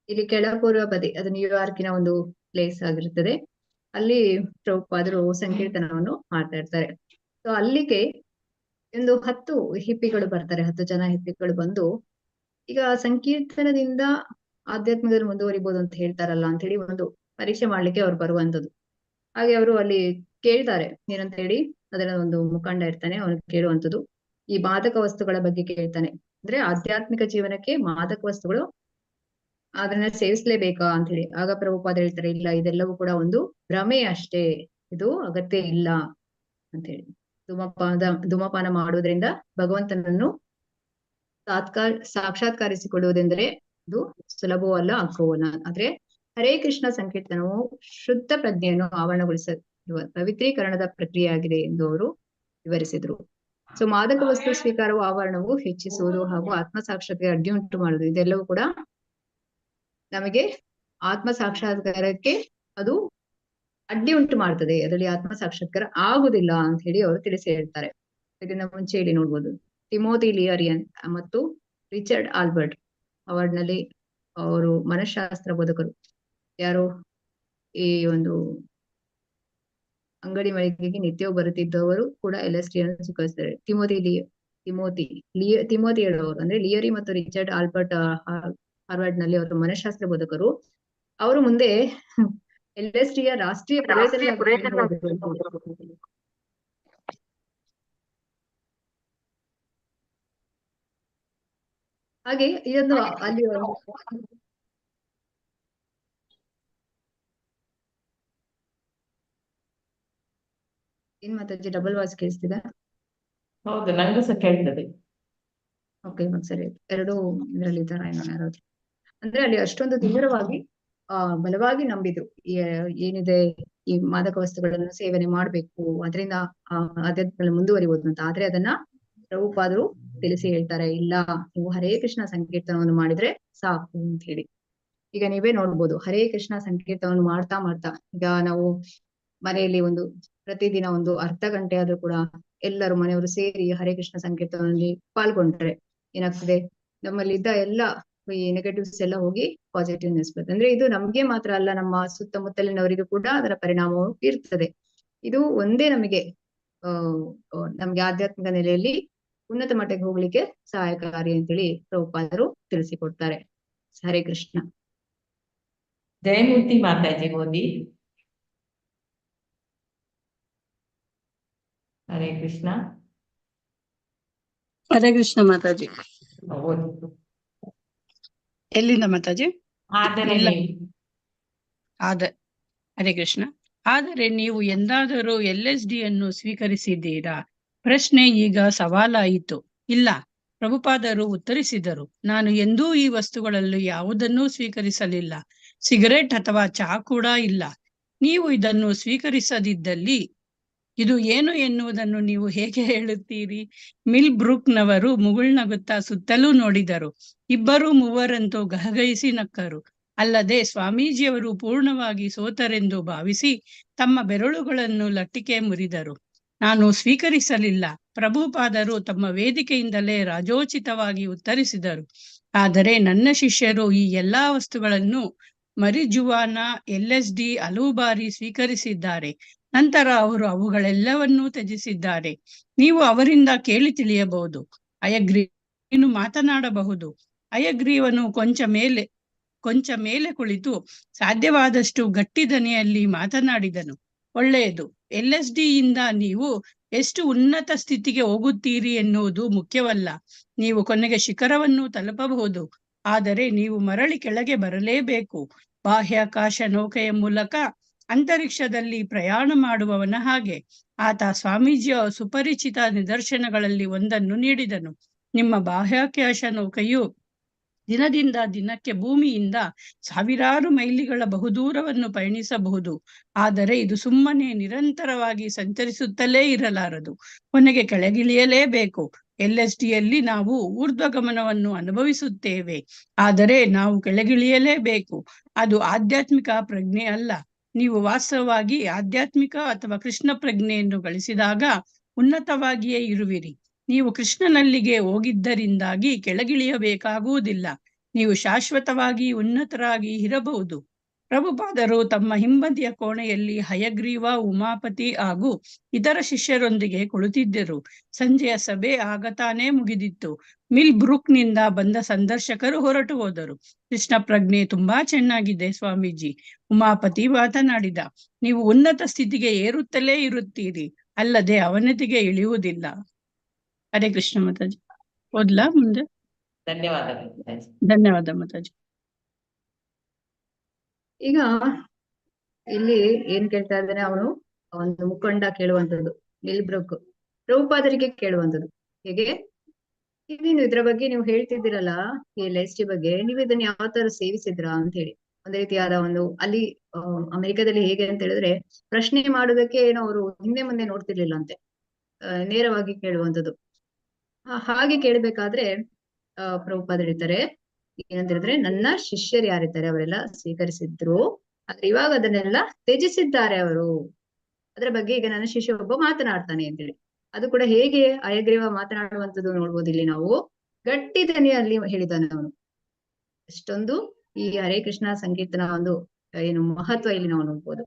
ಇಲ್ಲಿ ಕೆಳಪೂರ್ವ ಬದಿ ಅದು ನ್ಯೂಯಾರ್ಕಿನ ಒಂದು ಪ್ಲೇಸ್ ಆಗಿರುತ್ತದೆ. ಅಲ್ಲಿ ಪ್ರಭುಪಾದರು ಸಂಕೀರ್ತನವನ್ನು ಮಾಡ್ತಾ ಇರ್ತಾರೆ. ಸೊ ಅಲ್ಲಿಗೆ ಒಂದು 10 ಹಿಪ್ಪಿಗಳು ಬರ್ತಾರೆ. 10 ಜನ ಹಿಪ್ಪಿಗಳು ಬಂದು ಈಗ ಸಂಕೀರ್ತನದಿಂದ ಆಧ್ಯಾತ್ಮಿಕದಲ್ಲಿ ಮುಂದುವರಿಬಹುದು ಅಂತ ಹೇಳ್ತಾರಲ್ಲ ಅಂತ ಹೇಳಿ ಒಂದು ಪರೀಕ್ಷೆ ಮಾಡ್ಲಿಕ್ಕೆ ಅವ್ರು ಬರುವಂತದ್ದು. ಹಾಗೆ ಅವರು ಅಲ್ಲಿ ಕೇಳ್ತಾರೆ ಏನಂತ ಹೇಳಿ. ಅದರ ಒಂದು ಮುಖಂಡ ಇರ್ತಾನೆ, ಅವನು ಕೇಳುವಂಥದ್ದು ಈ ಮಾದಕ ವಸ್ತುಗಳ ಬಗ್ಗೆ ಕೇಳ್ತಾನೆ. ಅಂದ್ರೆ ಆಧ್ಯಾತ್ಮಿಕ ಜೀವನಕ್ಕೆ ಮಾದಕ ವಸ್ತುಗಳು ಅದನ್ನ ಸೇವಿಸ್ಲೇಬೇಕಾ ಅಂತ ಹೇಳಿ. ಆಗ ಪ್ರಭುಪಾದ ಹೇಳ್ತಾರೆ, ಇಲ್ಲ, ಇದೆಲ್ಲವೂ ಕೂಡ ಒಂದು ಭ್ರಮೆ ಅಷ್ಟೇ, ಇದು ಅಗತ್ಯ ಇಲ್ಲ ಅಂತ ಹೇಳಿ. ಧೂಮಪಾನ ಮಾಡುವುದರಿಂದ ಭಗವಂತನನ್ನು ಸಾಕ್ಷಾತ್ಕರಿಸಿಕೊಳ್ಳುವುದೆಂದರೆ ಇದು ಸುಲಭವೂ ಅಲ್ಲ, ಅಗ್ಗವೂ ಅಲ್ಲ. ಆದ್ರೆ ಹರೇ ಕೃಷ್ಣ ಸಂಕೀರ್ತನವು ಶುದ್ಧ ಪ್ರಜ್ಞೆಯನ್ನು ಆವರಣಗೊಳಿಸುವ ಪವಿತ್ರೀಕರಣದ ಪ್ರಕ್ರಿಯೆ ಆಗಿದೆ ಎಂದು ಅವರು ವಿವರಿಸಿದ್ರು. ಸೊ ಮಾದಕ ವಸ್ತು ಸ್ವೀಕಾರವು ಆವರಣವು ಹೆಚ್ಚಿಸುವುದು ಹಾಗೂ ಆತ್ಮ ಸಾಕ್ಷಾತ್ಕಾರಕ್ಕೆ ಅಡ್ಡಿ ಉಂಟು ಮಾಡುವುದು, ಇದೆಲ್ಲವೂ ಕೂಡ ನಮಗೆ ಆತ್ಮ ಸಾಕ್ಷಾತ್ಕಾರಕ್ಕೆ ಅದು ಅಡ್ಡಿ ಉಂಟು ಮಾಡ್ತದೆ, ಅದರಲ್ಲಿ ಆತ್ಮ ಸಾಕ್ಷಾತ್ಕಾರ ಆಗುದಿಲ್ಲ ಅಂತ ಹೇಳಿ ಅವರು ತಿಳಿಸಿ ಹೇಳ್ತಾರೆ. ಇದನ್ನ ಮುಂಚೆ ಹೇಳಿ ನೋಡ್ಬೋದು. ತಿಮೋತಿ ಲಿಯರಿಯನ್ ಮತ್ತು ರಿಚರ್ಡ್ ಆಲ್ಬರ್ಟ್ ಅವಾರ್ಡ್ನಲ್ಲಿ ಅವರು ಮನಃಶಾಸ್ತ್ರ ಬೋಧಕರು. ಯಾರು ಈ ಒಂದು ಅಂಗಡಿ ಮಳಿಗೆಗೆ ನಿತ್ಯವೂ ಬರುತ್ತಿದ್ದವರು ಕೂಡ LSD ಅನ್ನು ಸ್ವೀಕರಿಸ್ತಾರೆ. ತಿಮೋತಿ ಹೇಳುವವರು ಅಂದ್ರೆ ಲಿಯರಿ ಮತ್ತು ರಿಚರ್ಡ್ ಆಲ್ಬರ್ಟ್ ಹಾರ್ವರ್ಡ್ ನಲ್ಲಿ ಅವರು ಮನಃಶಾಸ್ತ್ರ ಬೋಧಕರು. ಅವರು ಮುಂದೆ LSDಯ ರಾಷ್ಟ್ರೀಯ ಹಾಗೆ ಇದನ್ನು ಅಲ್ಲಿ ಏನ್ ಮಾತಾಡ್ತಿ, ಡಬಲ್ ವಾಯ್ಸ್ ಕೇಳಿಸ್ತಿದೆ? ಹೌದು, ನಂಗೂ ಸಹ ಕೇಳ್ತದೆ. ಓಕೆ, ಸರಿ. ಎರಡು ಇದರಲ್ಲಿ ಇದ್ದಾರ ಯಾರಾದ್ರು? ಅಂದ್ರೆ ಅಲ್ಲಿ ಅಷ್ಟೊಂದು ತೀವ್ರವಾಗಿ ಬಲವಾಗಿ ನಂಬಿದ್ರು ಏನಿದೆ ಈ ಮಾದಕ ವಸ್ತುಗಳನ್ನು ಸೇವನೆ ಮಾಡ್ಬೇಕು, ಅದರಿಂದ ಆಧ್ಯಾತ್ಮದಲ್ಲಿ ಮುಂದುವರಿಬಹುದು ಅಂತ. ಆದ್ರೆ ಅದನ್ನ ಪ್ರಭುಪಾದರು ತಿಳಿಸಿ ಹೇಳ್ತಾರೆ, ಇಲ್ಲ, ನೀವು ಹರೇ ಕೃಷ್ಣ ಸಂಕೀರ್ತನವನ್ನು ಮಾಡಿದ್ರೆ ಸಾಕು ಅಂತ ಹೇಳಿ. ಈಗ ನೀವೇ ನೋಡ್ಬೋದು, ಹರೇ ಕೃಷ್ಣ ಸಂಕೀರ್ತನವನ್ನು ಮಾಡ್ತಾ ಮಾಡ್ತಾ ಈಗ ನಾವು ಮನೆಯಲ್ಲಿ ಒಂದು ಪ್ರತಿದಿನ ಒಂದು ಅರ್ಧ ಗಂಟೆ ಆದ್ರೂ ಕೂಡ ಎಲ್ಲರೂ ಮನೆಯವರು ಸೇರಿ ಹರೇ ಕೃಷ್ಣ ಸಂಕೀರ್ತನದಲ್ಲಿ ಪಾಲ್ಗೊಂಡ್ರೆ ಏನಾಗ್ತದೆ, ನಮ್ಮಲ್ಲಿದ್ದ ಎಲ್ಲ ಈ ನೆಗೆಟಿವ್ಸ್ ಎಲ್ಲ ಹೋಗಿ ಪಾಸಿಟಿವ್ನೆಸ್ ಬರ್ತದೆ. ಅಂದ್ರೆ ಇದು ನಮ್ಗೆ ಮಾತ್ರ ಅಲ್ಲ, ನಮ್ಮ ಸುತ್ತಮುತ್ತಲಿನವರಿಗೂ ಕೂಡ ಅದರ ಪರಿಣಾಮವು ಇರ್ತದೆ. ಇದು ಒಂದೇ ನಮಗೆ ನಮ್ಗೆ ಆಧ್ಯಾತ್ಮಿಕ ನೆಲೆಯಲ್ಲಿ ಉನ್ನತ ಮಟ್ಟಕ್ಕೆ ಹೋಗ್ಲಿಕ್ಕೆ ಸಹಾಯಕಾರಿ ಅಂತೇಳಿ ಪ್ರಭುಪಾದರು ತಿಳಿಸಿಕೊಡ್ತಾರೆ. ಹರೇ ಕೃಷ್ಣ. ಜಯಮೂರ್ತಿ ಮಾತಾಜಿ ಓದಿ. ಹರೇ ಕೃಷ್ಣ. ಹರೇ ಕೃಷ್ಣ ಮಾತಾಜಿ. ಓದಿ. ಎಲ್ಲಿಂದ ಮಾತಾಜಿ? ಆದರೆ ಇಲ್ಲ. ನೀವು ಹರೇ ಕೃಷ್ಣ. ಆದರೆ ನೀವು ಎಂದಾದರೂ LSD ಅನ್ನು ಸ್ವೀಕರಿಸಿದ್ದೀರಾ? ಪ್ರಶ್ನೆ ಈಗ ಸವಾಲಾಯಿತು. ಇಲ್ಲ, ಪ್ರಭುಪಾದರು ಉತ್ತರಿಸಿದರು. ನಾನು ಎಂದೂ ಈ ವಸ್ತುಗಳಲ್ಲಿ ಯಾವುದನ್ನೂ ಸ್ವೀಕರಿಸಲಿಲ್ಲ. ಸಿಗರೆಟ್ ಅಥವಾ ಚಹಾ ಕೂಡ ಇಲ್ಲ. ನೀವು ಇದನ್ನು ಸ್ವೀಕರಿಸದಿದ್ದಲ್ಲಿ ಇದು ಏನು ಎನ್ನುವುದನ್ನು ನೀವು ಹೇಗೆ ಹೇಳುತ್ತೀರಿ? ಮಿಲ್ ಬ್ರೂಕ್ನವರು ಮುಗುಳ್ನಗುತ್ತಾ ಸುತ್ತಲೂ ನೋಡಿದರು. ಇಬ್ಬರು ಮೂವರಂತೂ ಗಹಗಹಿಸಿ ನಕ್ಕರು. ಅಲ್ಲದೆ ಸ್ವಾಮೀಜಿಯವರು ಪೂರ್ಣವಾಗಿ ಸೋತರೆಂದು ಭಾವಿಸಿ ತಮ್ಮ ಬೆರಳುಗಳನ್ನು ಲಟ್ಟಿಕೆ ಮುರಿದರು. ನಾನು ಸ್ವೀಕರಿಸಲಿಲ್ಲ. ಪ್ರಭುಪಾದರು ತಮ್ಮ ವೇದಿಕೆಯಿಂದಲೇ ರಾಜೋಚಿತವಾಗಿ ಉತ್ತರಿಸಿದರು. ಆದರೆ ನನ್ನ ಶಿಷ್ಯರು ಈ ಎಲ್ಲಾ ವಸ್ತುಗಳನ್ನು ಮರಿಜುವಾನ, LSD ಹಲವು ಬಾರಿ ಸ್ವೀಕರಿಸಿದ್ದಾರೆ. ನಂತರ ಅವರು ಅವುಗಳೆಲ್ಲವನ್ನೂ ತ್ಯಜಿಸಿದ್ದಾರೆ. ನೀವು ಅವರಿಂದ ಕೇಳಿ ತಿಳಿಯಬಹುದು. ಹಯಗ್ರೀವನು ಮಾತನಾಡಬಹುದು. ಹಯಗ್ರೀವನು ಕೊಂಚ ಮೇಲೆ ಕುಳಿತು ಸಾಧ್ಯವಾದಷ್ಟು ಗಟ್ಟಿ ದನಿಯಲ್ಲಿ ಮಾತನಾಡಿದನು. ಒಳ್ಳೆಯದು. LSD ಯಿಂದ ನೀವು ಎಷ್ಟು ಉನ್ನತ ಸ್ಥಿತಿಗೆ ಹೋಗುತ್ತೀರಿ ಎನ್ನುವುದು ಮುಖ್ಯವಲ್ಲ. ನೀವು ಕೊನೆಗೆ ಶಿಖರವನ್ನು ತಲುಪಬಹುದು. ಆದರೆ ನೀವು ಮರಳಿ ಕೆಳಗೆ ಬರಲೇಬೇಕು. ಬಾಹ್ಯಾಕಾಶ ನೌಕೆಯ ಮೂಲಕ ಅಂತರಿಕ್ಷದಲ್ಲಿ ಪ್ರಯಾಣ ಮಾಡುವವನ ಹಾಗೆ. ಆತ ಸ್ವಾಮೀಜಿಯ ಸುಪರಿಚಿತ ನಿದರ್ಶನಗಳಲ್ಲಿ ಒಂದನ್ನು ನೀಡಿದನು. ನಿಮ್ಮ ಬಾಹ್ಯಾಕಾಶ ನೌಕೆಯು ದಿನದಿಂದ ದಿನಕ್ಕೆ ಭೂಮಿಯಿಂದ ಸಾವಿರಾರು ಮೈಲಿಗಳ ಬಹುದೂರವನ್ನು ಪಯಣಿಸಬಹುದು. ಆದರೆ ಇದು ಸುಮ್ಮನೆ ನಿರಂತರವಾಗಿ ಸಂಚರಿಸುತ್ತಲೇ ಇರಲಾರದು. ಕೊನೆಗೆ ಕೆಳಗಿಳಿಯಲೇಬೇಕು. LSDಯಲ್ಲಿ ನಾವು ಊರ್ಧ್ವಗಮನವನ್ನು ಅನುಭವಿಸುತ್ತೇವೆ. ಆದರೆ ನಾವು ಕೆಳಗಿಳಿಯಲೇಬೇಕು. ಅದು ಆಧ್ಯಾತ್ಮಿಕ ಪ್ರಜ್ಞೆ ಅಲ್ಲ. ನೀವು ವಾಸ್ತವವಾಗಿ ಆಧ್ಯಾತ್ಮಿಕ ಅಥವಾ ಕೃಷ್ಣ ಪ್ರಜ್ಞೆಯನ್ನು ಗಳಿಸಿದಾಗ ಉನ್ನತವಾಗಿಯೇ ಇರುವಿರಿ. ನೀವು ಕೃಷ್ಣನಲ್ಲಿಗೆ ಹೋಗಿದ್ದರಿಂದಾಗಿ ಕೆಳಗಿಳಿಯಬೇಕಾಗುವುದಿಲ್ಲ. ನೀವು ಶಾಶ್ವತವಾಗಿ ಉನ್ನತರಾಗಿ ಇರಬಹುದು. ಪ್ರಭುಪಾದರು ತಮ್ಮ ಹಿಂಬದಿಯ ಕೋಣೆಯಲ್ಲಿ ಹಯಗ್ರೀವ, ಉಮಾಪತಿ ಹಾಗೂ ಇತರ ಶಿಷ್ಯರೊಂದಿಗೆ ಕುಳಿತಿದ್ದರು. ಸಂಜೆಯ ಸಭೆ ಆಗ ತಾನೇ ಮುಗಿದಿತ್ತು. ಮಿಲ್ ಬ್ರೂಕ್ನಿಂದ ಬಂದ ಸಂದರ್ಶಕರು ಹೊರಟು ಹೋದರು. ಕೃಷ್ಣ ಪ್ರಜ್ಞೆ ತುಂಬಾ ಚೆನ್ನಾಗಿದೆ ಸ್ವಾಮೀಜಿ, ಉಮಾಪತಿ ಮಾತನಾಡಿದ. ನೀವು ಉನ್ನತ ಸ್ಥಿತಿಗೆ ಏರುತ್ತಲೇ ಇರುತ್ತೀರಿ, ಅಲ್ಲದೆ ಅವನತಿಗೆ ಇಳಿಯುವುದಿಲ್ಲ. ಹರೇ ಕೃಷ್ಣ ಮಾತಾಜಿ. ಓದ್ಲಾ ಮುಂದೆ? ಧನ್ಯವಾದಗಳು ಮಾತಾಜಿ. ಧನ್ಯವಾದ ಮಾತಾಜಿ. ಈಗ ಇಲ್ಲಿ ಏನ್ ಕೇಳ್ತಾ ಇದ್ದಾನೆ ಅವನು, ಒಂದು ಮುಖಂಡ ಕೇಳುವಂಥದ್ದು, ಮಿಲ್ ಬ್ರೂಕ್ ಪ್ರಭುಪಾದರಿಗೆ ಕೇಳುವಂಥದ್ದು. ಹೇಗೆ ನೀನು ಇದ್ರ ಬಗ್ಗೆ ನೀವು ಹೇಳ್ತಿದ್ದೀರಲ್ಲ, ಈ LSD ಬಗ್ಗೆ, ನೀವು ಇದನ್ನ ಯಾವ ತರ ಸೇವಿಸಿದ್ರಾ ಅಂತ ಹೇಳಿ. ಒಂದ್ ರೀತಿಯಾದ ಒಂದು ಅಲ್ಲಿ ಅಮೆರಿಕದಲ್ಲಿ ಹೇಗೆ ಅಂತ ಹೇಳಿದ್ರೆ, ಪ್ರಶ್ನೆ ಮಾಡೋದಕ್ಕೆ ಏನೋ ಅವರು ಹಿಂದೆ ಮುಂದೆ ನೋಡ್ತಿರ್ಲಿಲ್ಲ ಅಂತೆ, ನೇರವಾಗಿ ಕೇಳುವಂಥದ್ದು. ಹಾಗೆ ಕೇಳ್ಬೇಕಾದ್ರೆ ಪ್ರಭುಪಾದರು ಹೇಳ್ತಾರೆ ಏನಂತ ಹೇಳಿದ್ರೆ, ನನ್ನ ಶಿಷ್ಯರು ಯಾರಿದ್ದಾರೆ ಅವರೆಲ್ಲ ಸ್ವೀಕರಿಸಿದ್ರು, ಆದ್ರೆ ಇವಾಗ ಅದನ್ನೆಲ್ಲ ತ್ಯಜಿಸಿದ್ದಾರೆ ಅವರು. ಅದ್ರ ಬಗ್ಗೆ ಈಗ ನನ್ನ ಶಿಷ್ಯ ಒಬ್ಬ ಮಾತನಾಡ್ತಾನೆ ಅಂತೇಳಿ. ಅದು ಕೂಡ ಹೇಗೆ ಹಯಗ್ರೀವ ಮಾತನಾಡುವಂಥದ್ದು ನೋಡ್ಬೋದು ಇಲ್ಲಿ ನಾವು. ಗಟ್ಟಿ ದನಿಯಲ್ಲಿ ಹೇಳಿದ್ದಾನೆ ಅವನು. ಅಷ್ಟೊಂದು ಈ ಹರೇ ಕೃಷ್ಣ ಸಂಕೀರ್ತನ ಒಂದು ಏನು ಮಹತ್ವ ಇಲ್ಲಿ ನಾವು ನೋಡ್ಬೋದು.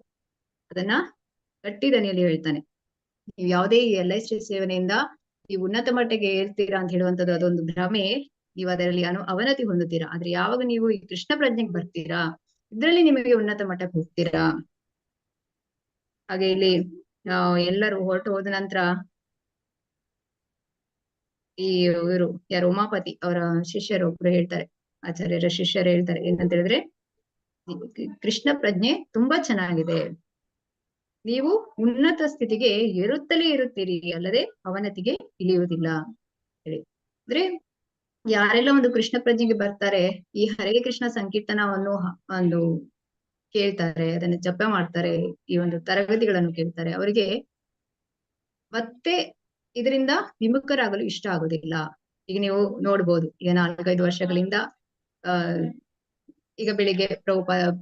ಅದನ್ನ ಗಟ್ಟಿ ದನಿಯಲ್ಲಿ ಹೇಳ್ತಾನೆ. ನೀವು ಯಾವುದೇ ಈ LSD ಸೇವನೆಯಿಂದ ಈ ಉನ್ನತ ಮಟ್ಟಿಗೆ ಏರ್ತೀರಾ ಅಂತ ಹೇಳುವಂಥದ್ದು ಅದೊಂದು ಭ್ರಮೆ. ನೀವು ಅದರಲ್ಲಿ ಅವನತಿ ಹೊಂದುತ್ತೀರಾ. ಆದ್ರೆ ಯಾವಾಗ ನೀವು ಈ ಕೃಷ್ಣ ಪ್ರಜ್ಞೆಗೆ ಬರ್ತೀರಾ, ಇದ್ರಲ್ಲಿ ನಿಮಗೆ ಉನ್ನತ ಮಟ್ಟಕ್ಕೆ ಹೋಗ್ತೀರಾ. ಹಾಗೆ ಇಲ್ಲಿ ಎಲ್ಲರೂ ಹೊರಟು ಹೋದ ನಂತರ ಈ ಇವರು ಯಾರು ಉಮಾಪತಿ ಅವರ ಶಿಷ್ಯರು ಒಬ್ರು ಹೇಳ್ತಾರೆ, ಆಚಾರ್ಯರ ಶಿಷ್ಯರು ಹೇಳ್ತಾರೆ ಏನಂತ ಹೇಳಿದ್ರೆ, ಕೃಷ್ಣ ಪ್ರಜ್ಞೆ ತುಂಬಾ ಚೆನ್ನಾಗಿದೆ, ನೀವು ಉನ್ನತ ಸ್ಥಿತಿಗೆ ಏರುತ್ತಲೇ ಇರುತ್ತೀರಿ, ಅಲ್ಲದೆ ಅವನತಿಗೆ ಇಳಿಯುವುದಿಲ್ಲ ಹೇಳಿ. ಅಂದ್ರೆ ಯಾರೆಲ್ಲ ಒಂದು ಕೃಷ್ಣ ಪ್ರಜ್ಞೆಗೆ ಬರ್ತಾರೆ, ಈ ಹರೇ ಕೃಷ್ಣ ಸಂಕೀರ್ತನವನ್ನು ಒಂದು ಕೇಳ್ತಾರೆ, ಅದನ್ನ ಜಪ ಮಾಡ್ತಾರೆ, ಈ ಒಂದು ತರಗತಿಗಳನ್ನು ಕೇಳ್ತಾರೆ, ಅವರಿಗೆ ಮತ್ತೆ ಇದರಿಂದ ವಿಮುಖರಾಗಲು ಇಷ್ಟ ಆಗೋದಿಲ್ಲ. ಈಗ ನೀವು ನೋಡ್ಬೋದು, ಈಗ 4-5 ವರ್ಷಗಳಿಂದ ಈಗ ಬೆಳಿಗ್ಗೆ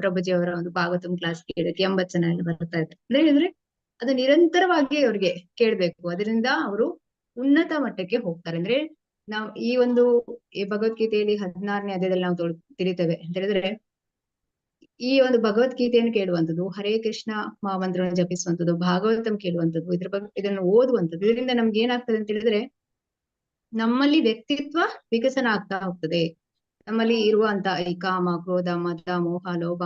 ಪ್ರಭುಜಿ ಅವರ ಒಂದು ಭಾಗವತಂ ಕ್ಲಾಸ್ ಕೇಳಕ್ಕೆ 80 ಜನ ಎಲ್ಲ ಬರ್ತಾ ಇದ್ದಾರೆ. ಅಂದ್ರೆ ಹೇಳಿದ್ರೆ ಅದು ನಿರಂತರವಾಗಿ ಅವ್ರಿಗೆ ಕೇಳ್ಬೇಕು, ಅದರಿಂದ ಅವರು ಉನ್ನತ ಮಟ್ಟಕ್ಕೆ ಹೋಗ್ತಾರೆ. ಅಂದ್ರೆ ನಾವು ಈ ಒಂದು ಈ ಭಗವದ್ಗೀತೆಯಲ್ಲಿ 16ನೇ ಅಧ್ಯಾಯದಲ್ಲಿ ನಾವು ತಿಳಿತೇವೆ ಅಂತ ಹೇಳಿದ್ರೆ, ಈ ಒಂದು ಭಗವದ್ಗೀತೆಯನ್ನು ಕೇಳುವಂಥದ್ದು, ಹರೇ ಕೃಷ್ಣ ಮಹಾಮಂತ್ರವನ್ನು ಜಪಿಸುವಂಥದ್ದು, ಭಾಗವತಂ ಕೇಳುವಂಥದ್ದು, ಇದ್ರ ಬಗ್ಗೆ ಇದನ್ನು ಓದುವಂಥದ್ದು, ಇದರಿಂದ ನಮ್ಗೆ ಏನಾಗ್ತದೆ ಅಂತ ಹೇಳಿದ್ರೆ, ನಮ್ಮಲ್ಲಿ ವ್ಯಕ್ತಿತ್ವ ವಿಕಸನ ಆಗ್ತಾ ಹೋಗ್ತದೆ. ನಮ್ಮಲ್ಲಿ ಇರುವಂತ ಈ ಕಾಮ, ಕ್ರೋಧ, ಮದ, ಮೋಹ, ಲೋಭ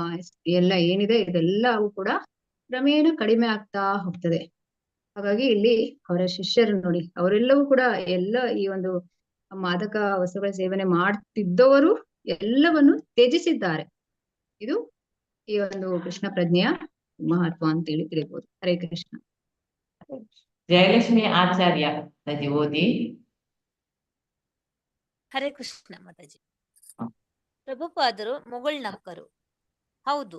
ಎಲ್ಲ ಏನಿದೆ ಇದೆಲ್ಲವೂ ಕೂಡ ಕ್ರಮೇಣ ಕಡಿಮೆ ಆಗ್ತಾ ಹೋಗ್ತದೆ. ಹಾಗಾಗಿ ಇಲ್ಲಿ ಅವರ ಶಿಷ್ಯರು ನೋಡಿ, ಅವರೆಲ್ಲವೂ ಕೂಡ ಎಲ್ಲ ಈ ಒಂದು ಮಾದಕ ವಸ್ತುಗಳ ಸೇವನೆ ಮಾಡ್ತಿದ್ದವರು ಎಲ್ಲವನ್ನು ತ್ಯಜಿಸಿದ್ದಾರೆ. ಇದು ಈ ಒಂದು ಕೃಷ್ಣ ಪ್ರಜ್ಞೆಯ ಮಹತ್ವ ಅಂತೇಳಿ ತಿಳಿಬಹುದು. ಹರೇ ಕೃಷ್ಣ. ಜಯಲಕ್ಷ್ಮಿ ಆಚಾರ್ಯ ಮಾತಾಜಿ ಓದಿ. ಹರೇ ಕೃಷ್ಣ ಮಾತಾಜಿ. ಹ. ಪ್ರಭುಪಾದರು ಮುಗುಳ್ನಕ್ಕರು. ಹೌದು,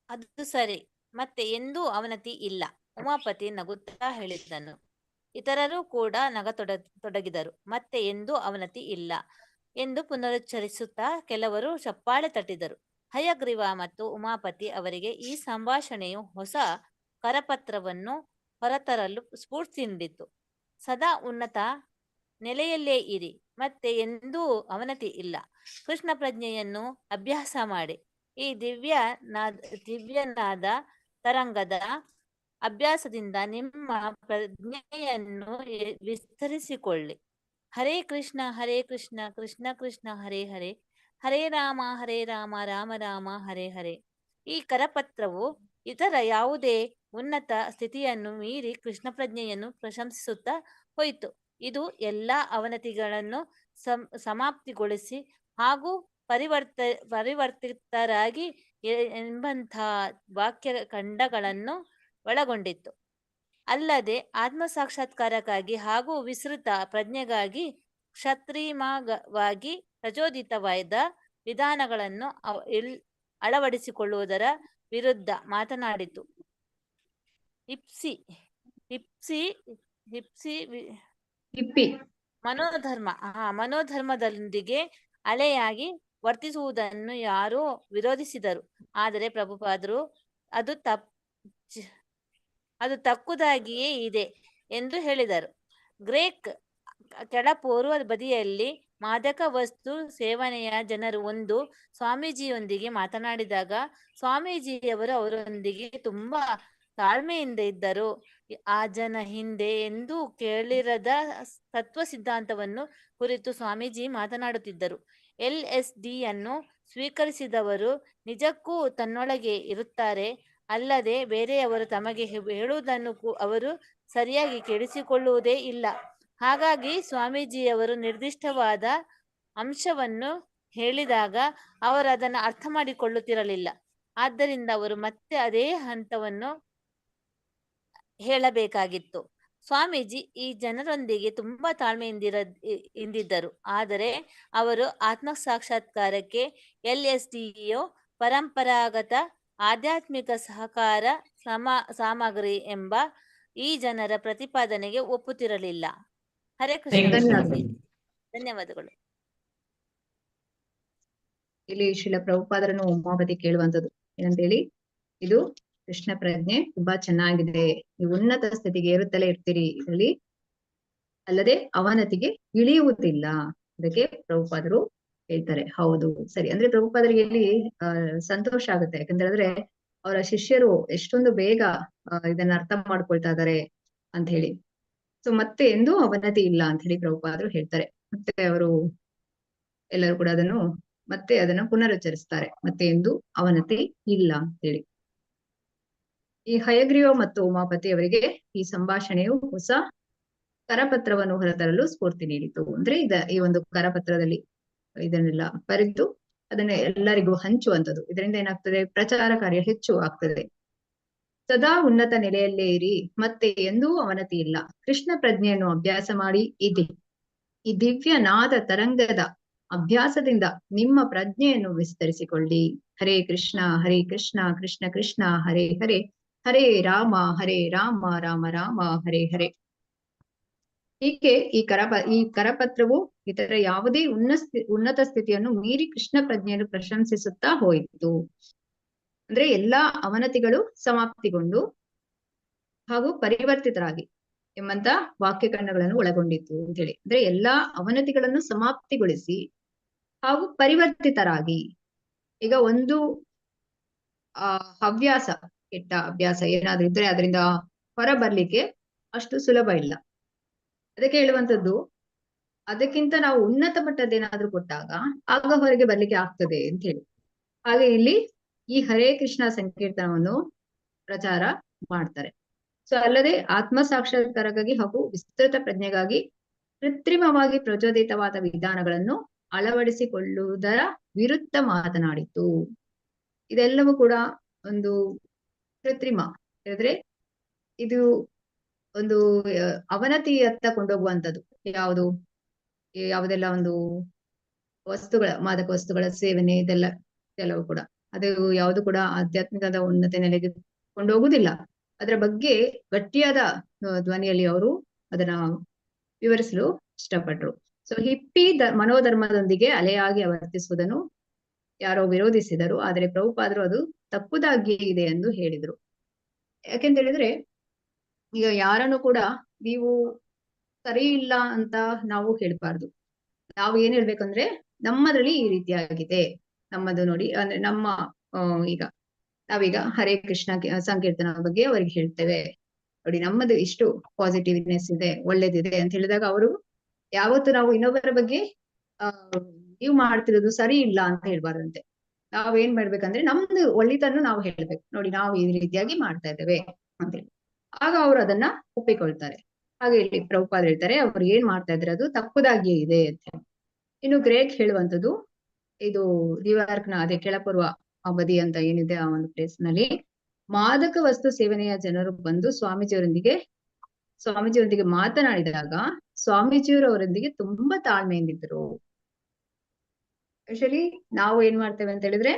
ಅದು ಸರಿ. ಮತ್ತೆ ಎಂದೂ ಅವನತಿ ಇಲ್ಲ. ಉಮಾಪತಿ ನಗುತ್ತಾ ಹೇಳಿದನು. ಇತರರು ಕೂಡ ತೊಡಗಿದರು. ಮತ್ತೆ ಎಂದೂ ಅವನತಿ ಇಲ್ಲ ಎಂದು ಪುನರುಚ್ಚರಿಸುತ್ತಾ ಕೆಲವರು ಚಪ್ಪಾಳೆ ತಟ್ಟಿದರು. ಹಯಗ್ರೀವ ಮತ್ತು ಉಮಾಪತಿ ಅವರಿಗೆ ಈ ಸಂಭಾಷಣೆಯು ಹೊಸ ಕರಪತ್ರವನ್ನು ಹೊರತರಲು ಸ್ಫೂರ್ತಿ ನೀಡಿತು. ಸದಾ ಉನ್ನತ ನೆಲೆಯಲ್ಲೇ ಇರಿ, ಮತ್ತೆ ಎಂದೂ ಅವನತಿ ಇಲ್ಲ. ಕೃಷ್ಣ ಪ್ರಜ್ಞೆಯನ್ನು ಅಭ್ಯಾಸ ಮಾಡಿ. ಈ ದಿವ್ಯನಾದ ತರಂಗದ ಅಭ್ಯಾಸದಿಂದ ನಿಮ್ಮ ಪ್ರಜ್ಞೆಯನ್ನು ವಿಸ್ತರಿಸಿಕೊಳ್ಳಿ. ಹರೇ ಕೃಷ್ಣ ಕೃಷ್ಣ ಕೃಷ್ಣ ಹರೇ ಹರೇ, ಹರೇ ರಾಮ ರಾಮ ರಾಮ ಹರೇ ಹರೇ. ಈ ಕರಪತ್ರವು ಇತರ ಯಾವುದೇ ಉನ್ನತ ಸ್ಥಿತಿಯನ್ನು ಮೀರಿ ಕೃಷ್ಣ ಪ್ರಜ್ಞೆಯನ್ನು ಪ್ರಶಂಸಿಸುತ್ತಾ ಹೋಯಿತು. ಇದು ಎಲ್ಲ ಅವನತಿಗಳನ್ನು ಸಮಾಪ್ತಿಗೊಳಿಸಿ ಹಾಗೂ ಪರಿವರ್ತಿತರಾಗಿ ಎಂಬಂಥ ವಾಕ್ಯ ಖಂಡಗಳನ್ನು ಒಳಗೊಂಡಿತ್ತು. ಅಲ್ಲದೆ ಆತ್ಮ ಸಾಕ್ಷಾತ್ಕಾರಕ್ಕಾಗಿ ಹಾಗೂ ವಿಸ್ತೃತ ಪ್ರಜ್ಞೆಗಾಗಿ ಕ್ಷತ್ರಿಮವಾಗಿ ಪ್ರಚೋದಿತವಾದ ವಿಧಾನಗಳನ್ನು ಅಳವಡಿಸಿಕೊಳ್ಳುವುದರ ವಿರುದ್ಧ ಮಾತನಾಡಿತು. ಹಿಪ್ಪಿ ಮನೋಧರ್ಮದೊಂದಿಗೆ ಅಲೆಯಾಗಿ ವರ್ತಿಸುವುದನ್ನು ಯಾರೋ ವಿರೋಧಿಸಿದರು. ಆದರೆ ಪ್ರಭುಪಾದರು ಅದು ತಕ್ಕುದಾಗಿಯೇ ಇದೆ ಎಂದು ಹೇಳಿದರು. ಗ್ರೇಕ್ ಕೆಳಪೂರ್ವ ಬದಿಯಲ್ಲಿ ಮಾದಕ ವಸ್ತು ಸೇವನೆಯ ಜನರು ಒಂದು ಸ್ವಾಮೀಜಿಯೊಂದಿಗೆ ಮಾತನಾಡಿದಾಗ ಸ್ವಾಮೀಜಿಯವರು ಅವರೊಂದಿಗೆ ತುಂಬಾ ತಾಳ್ಮೆಯಿಂದ ಇದ್ದರು. ಆ ಜನ ಹಿಂದೆ ಎಂದೂ ಕೇಳಿರದ ತತ್ವ ಸಿದ್ಧಾಂತವನ್ನು ಕುರಿತು ಸ್ವಾಮೀಜಿ ಮಾತನಾಡುತ್ತಿದ್ದರು. LSDಯನ್ನು ಸ್ವೀಕರಿಸಿದವರು ನಿಜಕ್ಕೂ ತನ್ನೊಳಗೆ ಇರುತ್ತಾರೆ, ಅಲ್ಲದೆ ಬೇರೆಯವರು ತಮಗೆ ಹೇಳುವುದನ್ನು ಅವರು ಸರಿಯಾಗಿ ಕೇಳಿಸಿಕೊಳ್ಳುವುದೇ ಇಲ್ಲ. ಹಾಗಾಗಿ ಸ್ವಾಮೀಜಿಯವರು ನಿರ್ದಿಷ್ಟವಾದ ಅಂಶವನ್ನು ಹೇಳಿದಾಗ ಅವರು ಅದನ್ನು ಅರ್ಥ ಮಾಡಿಕೊಳ್ಳುತ್ತಿರಲಿಲ್ಲ. ಆದ್ದರಿಂದ ಅವರು ಮತ್ತೆ ಅದೇ ಹಂತವನ್ನು ಹೇಳಬೇಕಾಗಿತ್ತು. ಸ್ವಾಮೀಜಿ ಈ ಜನರೊಂದಿಗೆ ತುಂಬಾ ತಾಳ್ಮೆಯಿಂದಿದ್ದರು. ಆದರೆ ಅವರು ಆತ್ಮ ಸಾಕ್ಷಾತ್ಕಾರಕ್ಕೆ LSDಯು ಪರಂಪರಾಗತ ಆಧ್ಯಾತ್ಮಿಕ ಸಹಕಾರ ಸಾಮಗ್ರಿ ಎಂಬ ಈ ಜನರ ಪ್ರತಿಪಾದನೆಗೆ ಒಪ್ಪುತ್ತಿರಲಿಲ್ಲ. ಹರೇ ಕೃಷ್ಣ. ಧನ್ಯವಾದಗಳು. ಇಲ್ಲಿ ಶ್ರೀಲ ಪ್ರಭುಪಾದರನ್ನು ಉಮಾಪತಿ ಕೇಳುವಂಥದ್ದು ಏನಂತೇಳಿ, ಇದು ಕೃಷ್ಣ ಪ್ರಜ್ಞೆ ತುಂಬಾ ಚೆನ್ನಾಗಿದೆ, ನೀವು ಉನ್ನತ ಸ್ಥಿತಿಗೆ ಏರುತ್ತಲೇ ಇರ್ತೀರಿ, ಇದರಲ್ಲಿ ಅಲ್ಲದೆ ಅವನತಿಗೆ ಇಳಿಯುವುದಿಲ್ಲ. ಅದಕ್ಕೆ ಪ್ರಭುಪಾದರು ಹೇಳ್ತಾರೆ ಹೌದು ಸರಿ. ಅಂದ್ರೆ ಪ್ರಭುಪಾದರಿಗೆ ಇಲ್ಲಿ ಸಂತೋಷ ಆಗುತ್ತೆ. ಯಾಕಂದ್ರೆ ಅವರ ಶಿಷ್ಯರು ಎಷ್ಟೊಂದು ಬೇಗ ಇದನ್ನ ಅರ್ಥ ಮಾಡ್ಕೊಳ್ತಾ ಇದಾರೆ ಅಂತ ಹೇಳಿ. ಸೊ ಮತ್ತೆ ಎಂದೂ ಅವನತಿ ಇಲ್ಲ ಅಂತ ಹೇಳಿ ಪ್ರಭುಪಾದರು ಹೇಳ್ತಾರೆ. ಮತ್ತೆ ಅವರು ಎಲ್ಲರೂ ಕೂಡ ಅದನ್ನು ಪುನರುಚ್ಚರಿಸ್ತಾರೆ, ಮತ್ತೆ ಎಂದೂ ಅವನತಿ ಇಲ್ಲ ಅಂತ ಹೇಳಿ. ಈ ಹಯಗ್ರೀವ ಮತ್ತು ಉಮಾಪತಿ ಅವರಿಗೆ ಈ ಸಂಭಾಷಣೆಯು ಹೊಸ ಕರಪತ್ರವನ್ನು ಹೊರತರಲು ಸ್ಫೂರ್ತಿ ನೀಡಿತು. ಅಂದ್ರೆ ಈ ಒಂದು ಕರಪತ್ರದಲ್ಲಿ ಇದನ್ನೆಲ್ಲ ಬರೆದು ಅದನ್ನ ಎಲ್ಲರಿಗೂ ಹಂಚುವಂಥದ್ದು. ಇದರಿಂದ ಏನಾಗ್ತದೆ, ಪ್ರಚಾರ ಕಾರ್ಯ ಹೆಚ್ಚು ಆಗ್ತದೆ. ಸದಾ ಉನ್ನತ ನೆಲೆಯಲ್ಲೇ ಇರಿ, ಮತ್ತೆ ಎಂದೂ ಅವನತಿ ಇಲ್ಲ. ಕೃಷ್ಣ ಪ್ರಜ್ಞೆಯನ್ನು ಅಭ್ಯಾಸ ಮಾಡಿ. ಈ ದಿವ್ಯ ನಾದ ತರಂಗದ ಅಭ್ಯಾಸದಿಂದ ನಿಮ್ಮ ಪ್ರಜ್ಞೆಯನ್ನು ವಿಸ್ತರಿಸಿಕೊಳ್ಳಿ. ಹರೇ ಕೃಷ್ಣ ಕೃಷ್ಣ ಕೃಷ್ಣ ಹರೇ ಹರೇ, ಹರೇ ರಾಮ ರಾಮ ರಾಮ ಹರೇ ಹರೇ. ಹೀಗೆ ಈ ಕರಪತ್ರವು ಇತರ ಯಾವುದೇ ಉನ್ನತ ಸ್ಥಿತಿಯನ್ನು ಮೀರಿ ಕೃಷ್ಣ ಪ್ರಜ್ಞೆಯನ್ನು ಪ್ರಶಂಸಿಸುತ್ತಾ ಹೋಯಿತು. ಅಂದ್ರೆ ಎಲ್ಲಾ ಅವನತಿಗಳು ಸಮಾಪ್ತಿಗೊಂಡು ಹಾಗೂ ಪರಿವರ್ತಿತರಾಗಿ ಎಂಬಂತ ವಾಕ್ಯಕರಣಗಳನ್ನು ಒಳಗೊಂಡಿತ್ತು ಅಂತ ಹೇಳಿ. ಅಂದ್ರೆ ಎಲ್ಲಾ ಅವನತಿಗಳನ್ನು ಸಮಾಪ್ತಿಗೊಳಿಸಿ ಹಾಗೂ ಪರಿವರ್ತಿತರಾಗಿ. ಈಗ ಒಂದು ಹವ್ಯಾಸ, ಕೆಟ್ಟ ಅಭ್ಯಾಸ ಏನಾದ್ರೂ ಇದ್ರೆ ಅದರಿಂದ ಹೊರ ಬರ್ಲಿಕ್ಕೆ ಅಷ್ಟು ಸುಲಭ ಇಲ್ಲ. ಅದಕ್ಕೆ ಹೇಳುವಂಥದ್ದು, ಅದಕ್ಕಿಂತ ನಾವು ಉನ್ನತ ಮಟ್ಟದ್ದೇನಾದ್ರೂ ಕೊಟ್ಟಾಗ ಆಗ ಹೊರಗೆ ಬರ್ಲಿಕ್ಕೆ ಆಗ್ತದೆ ಅಂತ ಹೇಳಿ. ಹಾಗೆ ಇಲ್ಲಿ ಈ ಹರೇ ಕೃಷ್ಣ ಸಂಕೀರ್ತನವನ್ನು ಪ್ರಚಾರ ಮಾಡ್ತಾರೆ. ಸೊ ಅಲ್ಲದೆ ಆತ್ಮ ಸಾಕ್ಷಾತ್ಕಾರಕ್ಕಾಗಿ ಹಾಗೂ ವಿಸ್ತೃತ ಪ್ರಜ್ಞೆಗಾಗಿ ಕೃತ್ರಿಮವಾಗಿ ಪ್ರಚೋದಿತವಾದ ವಿಧಾನಗಳನ್ನು ಅಳವಡಿಸಿಕೊಳ್ಳುವುದರ ವಿರುದ್ಧ ಮಾತನಾಡಿತು. ಇದೆಲ್ಲವೂ ಕೂಡ ಒಂದು ಕೃತ್ರಿಮ, ಹೇಳಿದ್ರೆ ಇದು ಒಂದು ಅವನತಿಯತ್ತ ಕೊಂಡೋಗುವಂಥದ್ದು. ಯಾವುದೆಲ್ಲ ಒಂದು ಮಾದಕ ವಸ್ತುಗಳ ಸೇವನೆ ಇದೆಲ್ಲವೂ ಕೂಡ ಅದು ಯಾವುದು ಕೂಡ ಆಧ್ಯಾತ್ಮಿಕದ ಉನ್ನತ ನೆಲೆಗೆ ಕೊಂಡೋಗುವುದಿಲ್ಲ. ಅದರ ಬಗ್ಗೆ ಗಟ್ಟಿಯಾದ ಧ್ವನಿಯಲ್ಲಿ ಅವರು ಅದನ್ನ ವಿವರಿಸಲು ಇಷ್ಟಪಟ್ರು. ಸೊ ಹಿಪ್ಪಿ ಮನೋಧರ್ಮದೊಂದಿಗೆ ಅಲೆಯಾಗಿ ವರ್ತಿಸುವುದನ್ನು ಯಾರೋ ವಿರೋಧಿಸಿದರು, ಆದರೆ ಪ್ರಭುಪಾದರು ಅದು ತಪ್ಪುದಾಗಿ ಇದೆ ಎಂದು ಹೇಳಿದ್ರು. ಯಾಕೆಂತ ಹೇಳಿದ್ರೆ ಈಗ ಯಾರನ್ನು ಕೂಡ ನೀವು ಸರಿ ಇಲ್ಲ ಅಂತ ನಾವು ಹೇಳ್ಬಾರ್ದು. ನಾವು ಏನ್ ಹೇಳ್ಬೇಕಂದ್ರೆ ನಮ್ಮದ್ರಲ್ಲಿ ಈ ರೀತಿಯಾಗಿದೆ, ನಮ್ಮದು ನೋಡಿ ಅಂದ್ರೆ ನಮ್ಮ ಈಗ ನಾವೀಗ ಹರೇ ಕೃಷ್ಣ ಸಂಕೀರ್ತನ ಬಗ್ಗೆ ಅವ್ರಿಗೆ ಹೇಳ್ತೇವೆ, ನೋಡಿ ನಮ್ಮದು ಇಷ್ಟು ಪಾಸಿಟಿವ್ನೆಸ್ ಇದೆ, ಒಳ್ಳೇದಿದೆ ಅಂತ ಹೇಳಿದಾಗ ಅವರು ಯಾವತ್ತು ನಾವು ಇನ್ನೊಬ್ಬರ ಬಗ್ಗೆ ನೀವು ಮಾಡ್ತಿರೋದು ಸರಿ ಇಲ್ಲ ಅಂತ ಹೇಳ್ಬಾರ್ದಂತೆ. ನಾವ್ ಏನ್ ಮಾಡ್ಬೇಕಂದ್ರೆ ನಮ್ದು ಒಳ್ಳೆತನ ನಾವು ಹೇಳ್ಬೇಕು, ನೋಡಿ ನಾವು ಈ ರೀತಿಯಾಗಿ ಮಾಡ್ತಾ ಇದ್ದೇವೆ ಅಂತೇಳಿ. ಆಗ ಅವ್ರು ಅದನ್ನ ಒಪ್ಪಿಕೊಳ್ತಾರೆ. ಹಾಗೆ ಇಲ್ಲಿ ಪ್ರಭುಪಾದ ಹೇಳ್ತಾರೆ ಅವ್ರು ಏನ್ ಮಾಡ್ತಾ ಇದ್ರೆ ಅದು ತಪ್ಪುದಾಗಿಯೇ ಇದೆ ಅಂತ ಹೇಳಿ. ಇನ್ನು ಗ್ರೇಕ್ ಹೇಳುವಂಥದ್ದು ಇದು ನ್ಯೂಯಾರ್ಕ್ನ ಅದೇ ಕೆಳಪೂರ್ವ ಬದಿ ಅಂತ ಏನಿದೆ ಆ ಒಂದು ಪ್ಲೇಸ್ ನಲ್ಲಿ ಮಾದಕ ವಸ್ತು ಸೇವನೆಯ ಜನರು ಬಂದು ಸ್ವಾಮೀಜಿಯವರೊಂದಿಗೆ ಮಾತನಾಡಿದಾಗ ಸ್ವಾಮೀಜಿಯವರವರೊಂದಿಗೆ ತುಂಬಾ ತಾಳ್ಮೆಯಿಂದಿದ್ರು. ಯೂಶಲಿ ನಾವು ಏನ್ ಮಾಡ್ತೇವೆ ಅಂತ ಹೇಳಿದ್ರೆ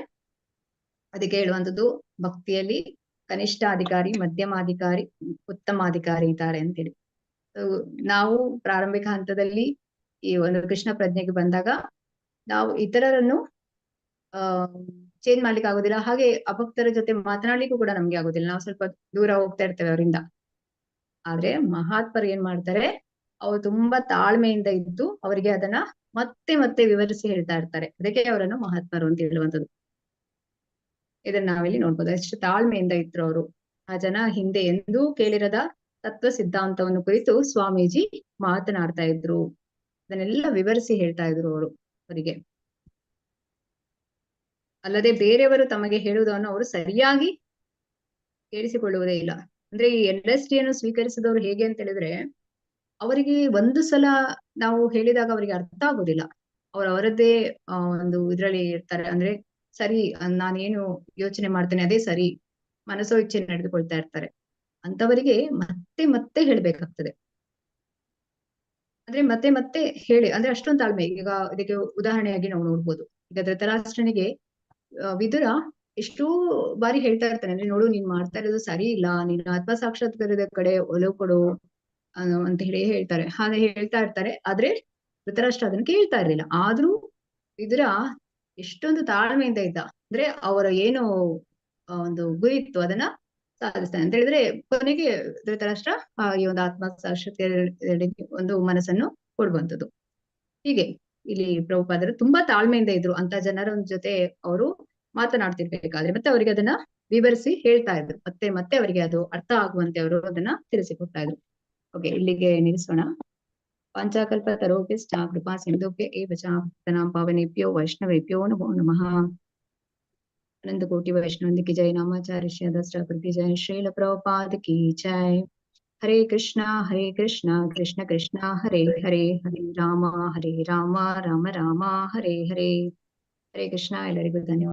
ಅದಕ್ಕೆ ಹೇಳುವಂಥದ್ದು ಭಕ್ತಿಯಲ್ಲಿ ಕನಿಷ್ಠ ಅಧಿಕಾರಿ, ಮಧ್ಯಮಾಧಿಕಾರಿ, ಉತ್ತಮಾಧಿಕಾರಿ ಇದ್ದಾರೆ ಅಂತೇಳಿ. ನಾವು ಪ್ರಾರಂಭಿಕ ಹಂತದಲ್ಲಿ ಈ ಒಂದು ಕೃಷ್ಣ ಪ್ರಜ್ಞೆಗೆ ಬಂದಾಗ ನಾವು ಇತರರನ್ನು ಚೇಂಜ್ ಮಾಡ್ಲಿಕ್ಕೆ ಆಗೋದಿಲ್ಲ, ಹಾಗೆ ಅಭಕ್ತರ ಜೊತೆ ಮಾತನಾಡ್ಲಿಕ್ಕೂ ಕೂಡ ನಮ್ಗೆ ಆಗೋದಿಲ್ಲ, ನಾವು ಸ್ವಲ್ಪ ದೂರ ಹೋಗ್ತಾ ಇರ್ತೇವೆ ಅವರಿಂದ. ಆದ್ರೆ ಮಹಾತ್ಮರು ಏನ್ ಮಾಡ್ತಾರೆ, ಅವ್ರು ತುಂಬಾ ತಾಳ್ಮೆಯಿಂದ ಇದ್ದು ಅವರಿಗೆ ಅದನ್ನ ಮತ್ತೆ ಮತ್ತೆ ವಿವರಿಸಿ ಹೇಳ್ತಾ ಇರ್ತಾರೆ. ಅದಕ್ಕೆ ಅವರನ್ನು ಮಹಾತ್ಮರು ಅಂತ ಹೇಳುವಂಥದ್ದು. ಇದನ್ನ ನಾವಿಲ್ಲಿ ನೋಡ್ಬೋದು, ಎಷ್ಟು ತಾಳ್ಮೆಯಿಂದ ಇದ್ರು ಅವರು. ಆ ಜನ ಹಿಂದೆ ಎಂದೂ ಕೇಳಿರದ ತತ್ವ ಸಿದ್ಧಾಂತವನ್ನು ಕುರಿತು ಸ್ವಾಮೀಜಿ ಮಾತನಾಡ್ತಾ ಇದ್ರು, ಅದನ್ನೆಲ್ಲ ವಿವರಿಸಿ ಹೇಳ್ತಾ ಇದ್ರು ಅವರಿಗೆ. ಅಲ್ಲದೆ ಬೇರೆಯವರು ತಮಗೆ ಹೇಳುವುದನ್ನು ಅವರು ಸರಿಯಾಗಿ ಕೇಳಿಸಿಕೊಳ್ಳುವುದೇ ಇಲ್ಲ. ಅಂದ್ರೆ ಈ LSD ಯನ್ನು ಸ್ವೀಕರಿಸಿದವರು ಹೇಗೆ ಅಂತ ಹೇಳಿದ್ರೆ ಅವರಿಗೆ ಒಂದು ಸಲ ನಾವು ಹೇಳಿದಾಗ ಅವರಿಗೆ ಅರ್ಥ ಆಗುದಿಲ್ಲ, ಅವರದ್ದೇ ಒಂದು ಇದ್ರಲ್ಲಿ ಇರ್ತಾರೆ. ಅಂದ್ರೆ ಸರಿ, ನಾನೇನು ಯೋಚನೆ ಮಾಡ್ತೇನೆ ಅದೇ ಸರಿ, ಮನಸ್ಸೋ ಇಚ್ಛೆ ನಡೆದುಕೊಳ್ತಾ ಇರ್ತಾರೆ. ಅಂತವರಿಗೆ ಮತ್ತೆ ಮತ್ತೆ ಹೇಳ್ಬೇಕಾಗ್ತದೆ. ಅಂದ್ರೆ ಮತ್ತೆ ಮತ್ತೆ ಹೇಳಿ, ಅಂದ್ರೆ ಅಷ್ಟೊಂದು ತಾಳ್ಮೆ. ಈಗ ಇದಕ್ಕೆ ಉದಾಹರಣೆಯಾಗಿ ನಾವು ನೋಡ್ಬೋದು, ಈಗ ಧೃತರಾಷ್ಟ್ರನಿಗೆ ವಿದುರ ಎಷ್ಟೋ ಬಾರಿ ಹೇಳ್ತಾ ಇರ್ತಾನೆ, ಅಂದ್ರೆ ನೋಡು ನೀನ್ ಮಾಡ್ತಾ ಇರೋದು ಸರಿ ಇಲ್ಲ, ನೀನು ಆತ್ಮ ಸಾಕ್ಷಾತ್ಕಾರದ ಕಡೆ ಒಲವು ಕೊಡು ಅಂತ ಹೇಳಿ ಹೇಳ್ತಾರೆ. ಹಾಗೆ ಹೇಳ್ತಾ ಇರ್ತಾರೆ. ಆದ್ರೆ ಧೃತರಾಷ್ಟ್ರ ಅದನ್ನ ಕೇಳ್ತಾ ಇರ್ಲಿಲ್ಲ. ಆದ್ರೂ ವಿದುರ ಎಷ್ಟೊಂದು ತಾಳ್ಮೆಯಿಂದ ಇದ್ದ, ಅಂದ್ರೆ ಅವರ ಏನು ಒಂದು ಗುರಿ ಇತ್ತು ಅದನ್ನ ಸಾಧಿಸ್ತಾನೆ ಅಂತ ಹೇಳಿದ್ರೆ ಕೊನೆಗೆ ಧೃತರಾಷ್ಟ್ರ ಈ ಒಂದು ಆತ್ಮ ಸಾಕ್ಷಾತ್ಕಾರದ ಒಂದು ಮನಸ್ಸನ್ನು ಕೊಡುವಂಥದ್ದು. ಹೀಗೆ ಇಲ್ಲಿ ಪ್ರಭುಪಾದರು ತುಂಬಾ ತಾಳ್ಮೆಯಿಂದ ಇದ್ರು. ಅಂತ ಜನರ ಜೊತೆ ಅವರು ಮಾತನಾಡ್ತಿರ್ಬೇಕಾದ್ರೆ ಮತ್ತೆ ಅವರಿಗೆ ಅದನ್ನ ವಿವರಿಸಿ ಹೇಳ್ತಾ ಇದ್ರು, ಮತ್ತೆ ಮತ್ತೆ ಅವರಿಗೆ ಅದು ಅರ್ಥ ಆಗುವಂತೆ ಅವರು ಅದನ್ನ ತಿಳಿಸಿಕೊಡ್ತಾ ಇದ್ರು. ಓಕೆ, ಇಲ್ಲಿಗೆ ನಿಲ್ಲಿಸೋಣ. ಪಾಂಚಾಕಲ್ಪ ತರೋಭ್ಯಶ್ಚ ಕೃಪಾ ಸಿಂಧುಭ್ಯ ಏವ ಚ ಭಕ್ತಾನಾಂ ಪಾವನೇಭ್ಯೋ ವೈಷ್ಣವೇಭ್ಯೋ ನಮೋ ನಮಃ. अनंत कोटि वैष्णव की जय, नामाचार्य श्री दसरा की जय, श्रील प्रभुपाद की जय। हरे कृष्णा कृष्ण कृष्णा हरे हरे, हरे राम राम राम हरे हरे. हरे कृष्णा. ಎಲ್ಲರಿಗೂ ಧನ್ಯವಾದ.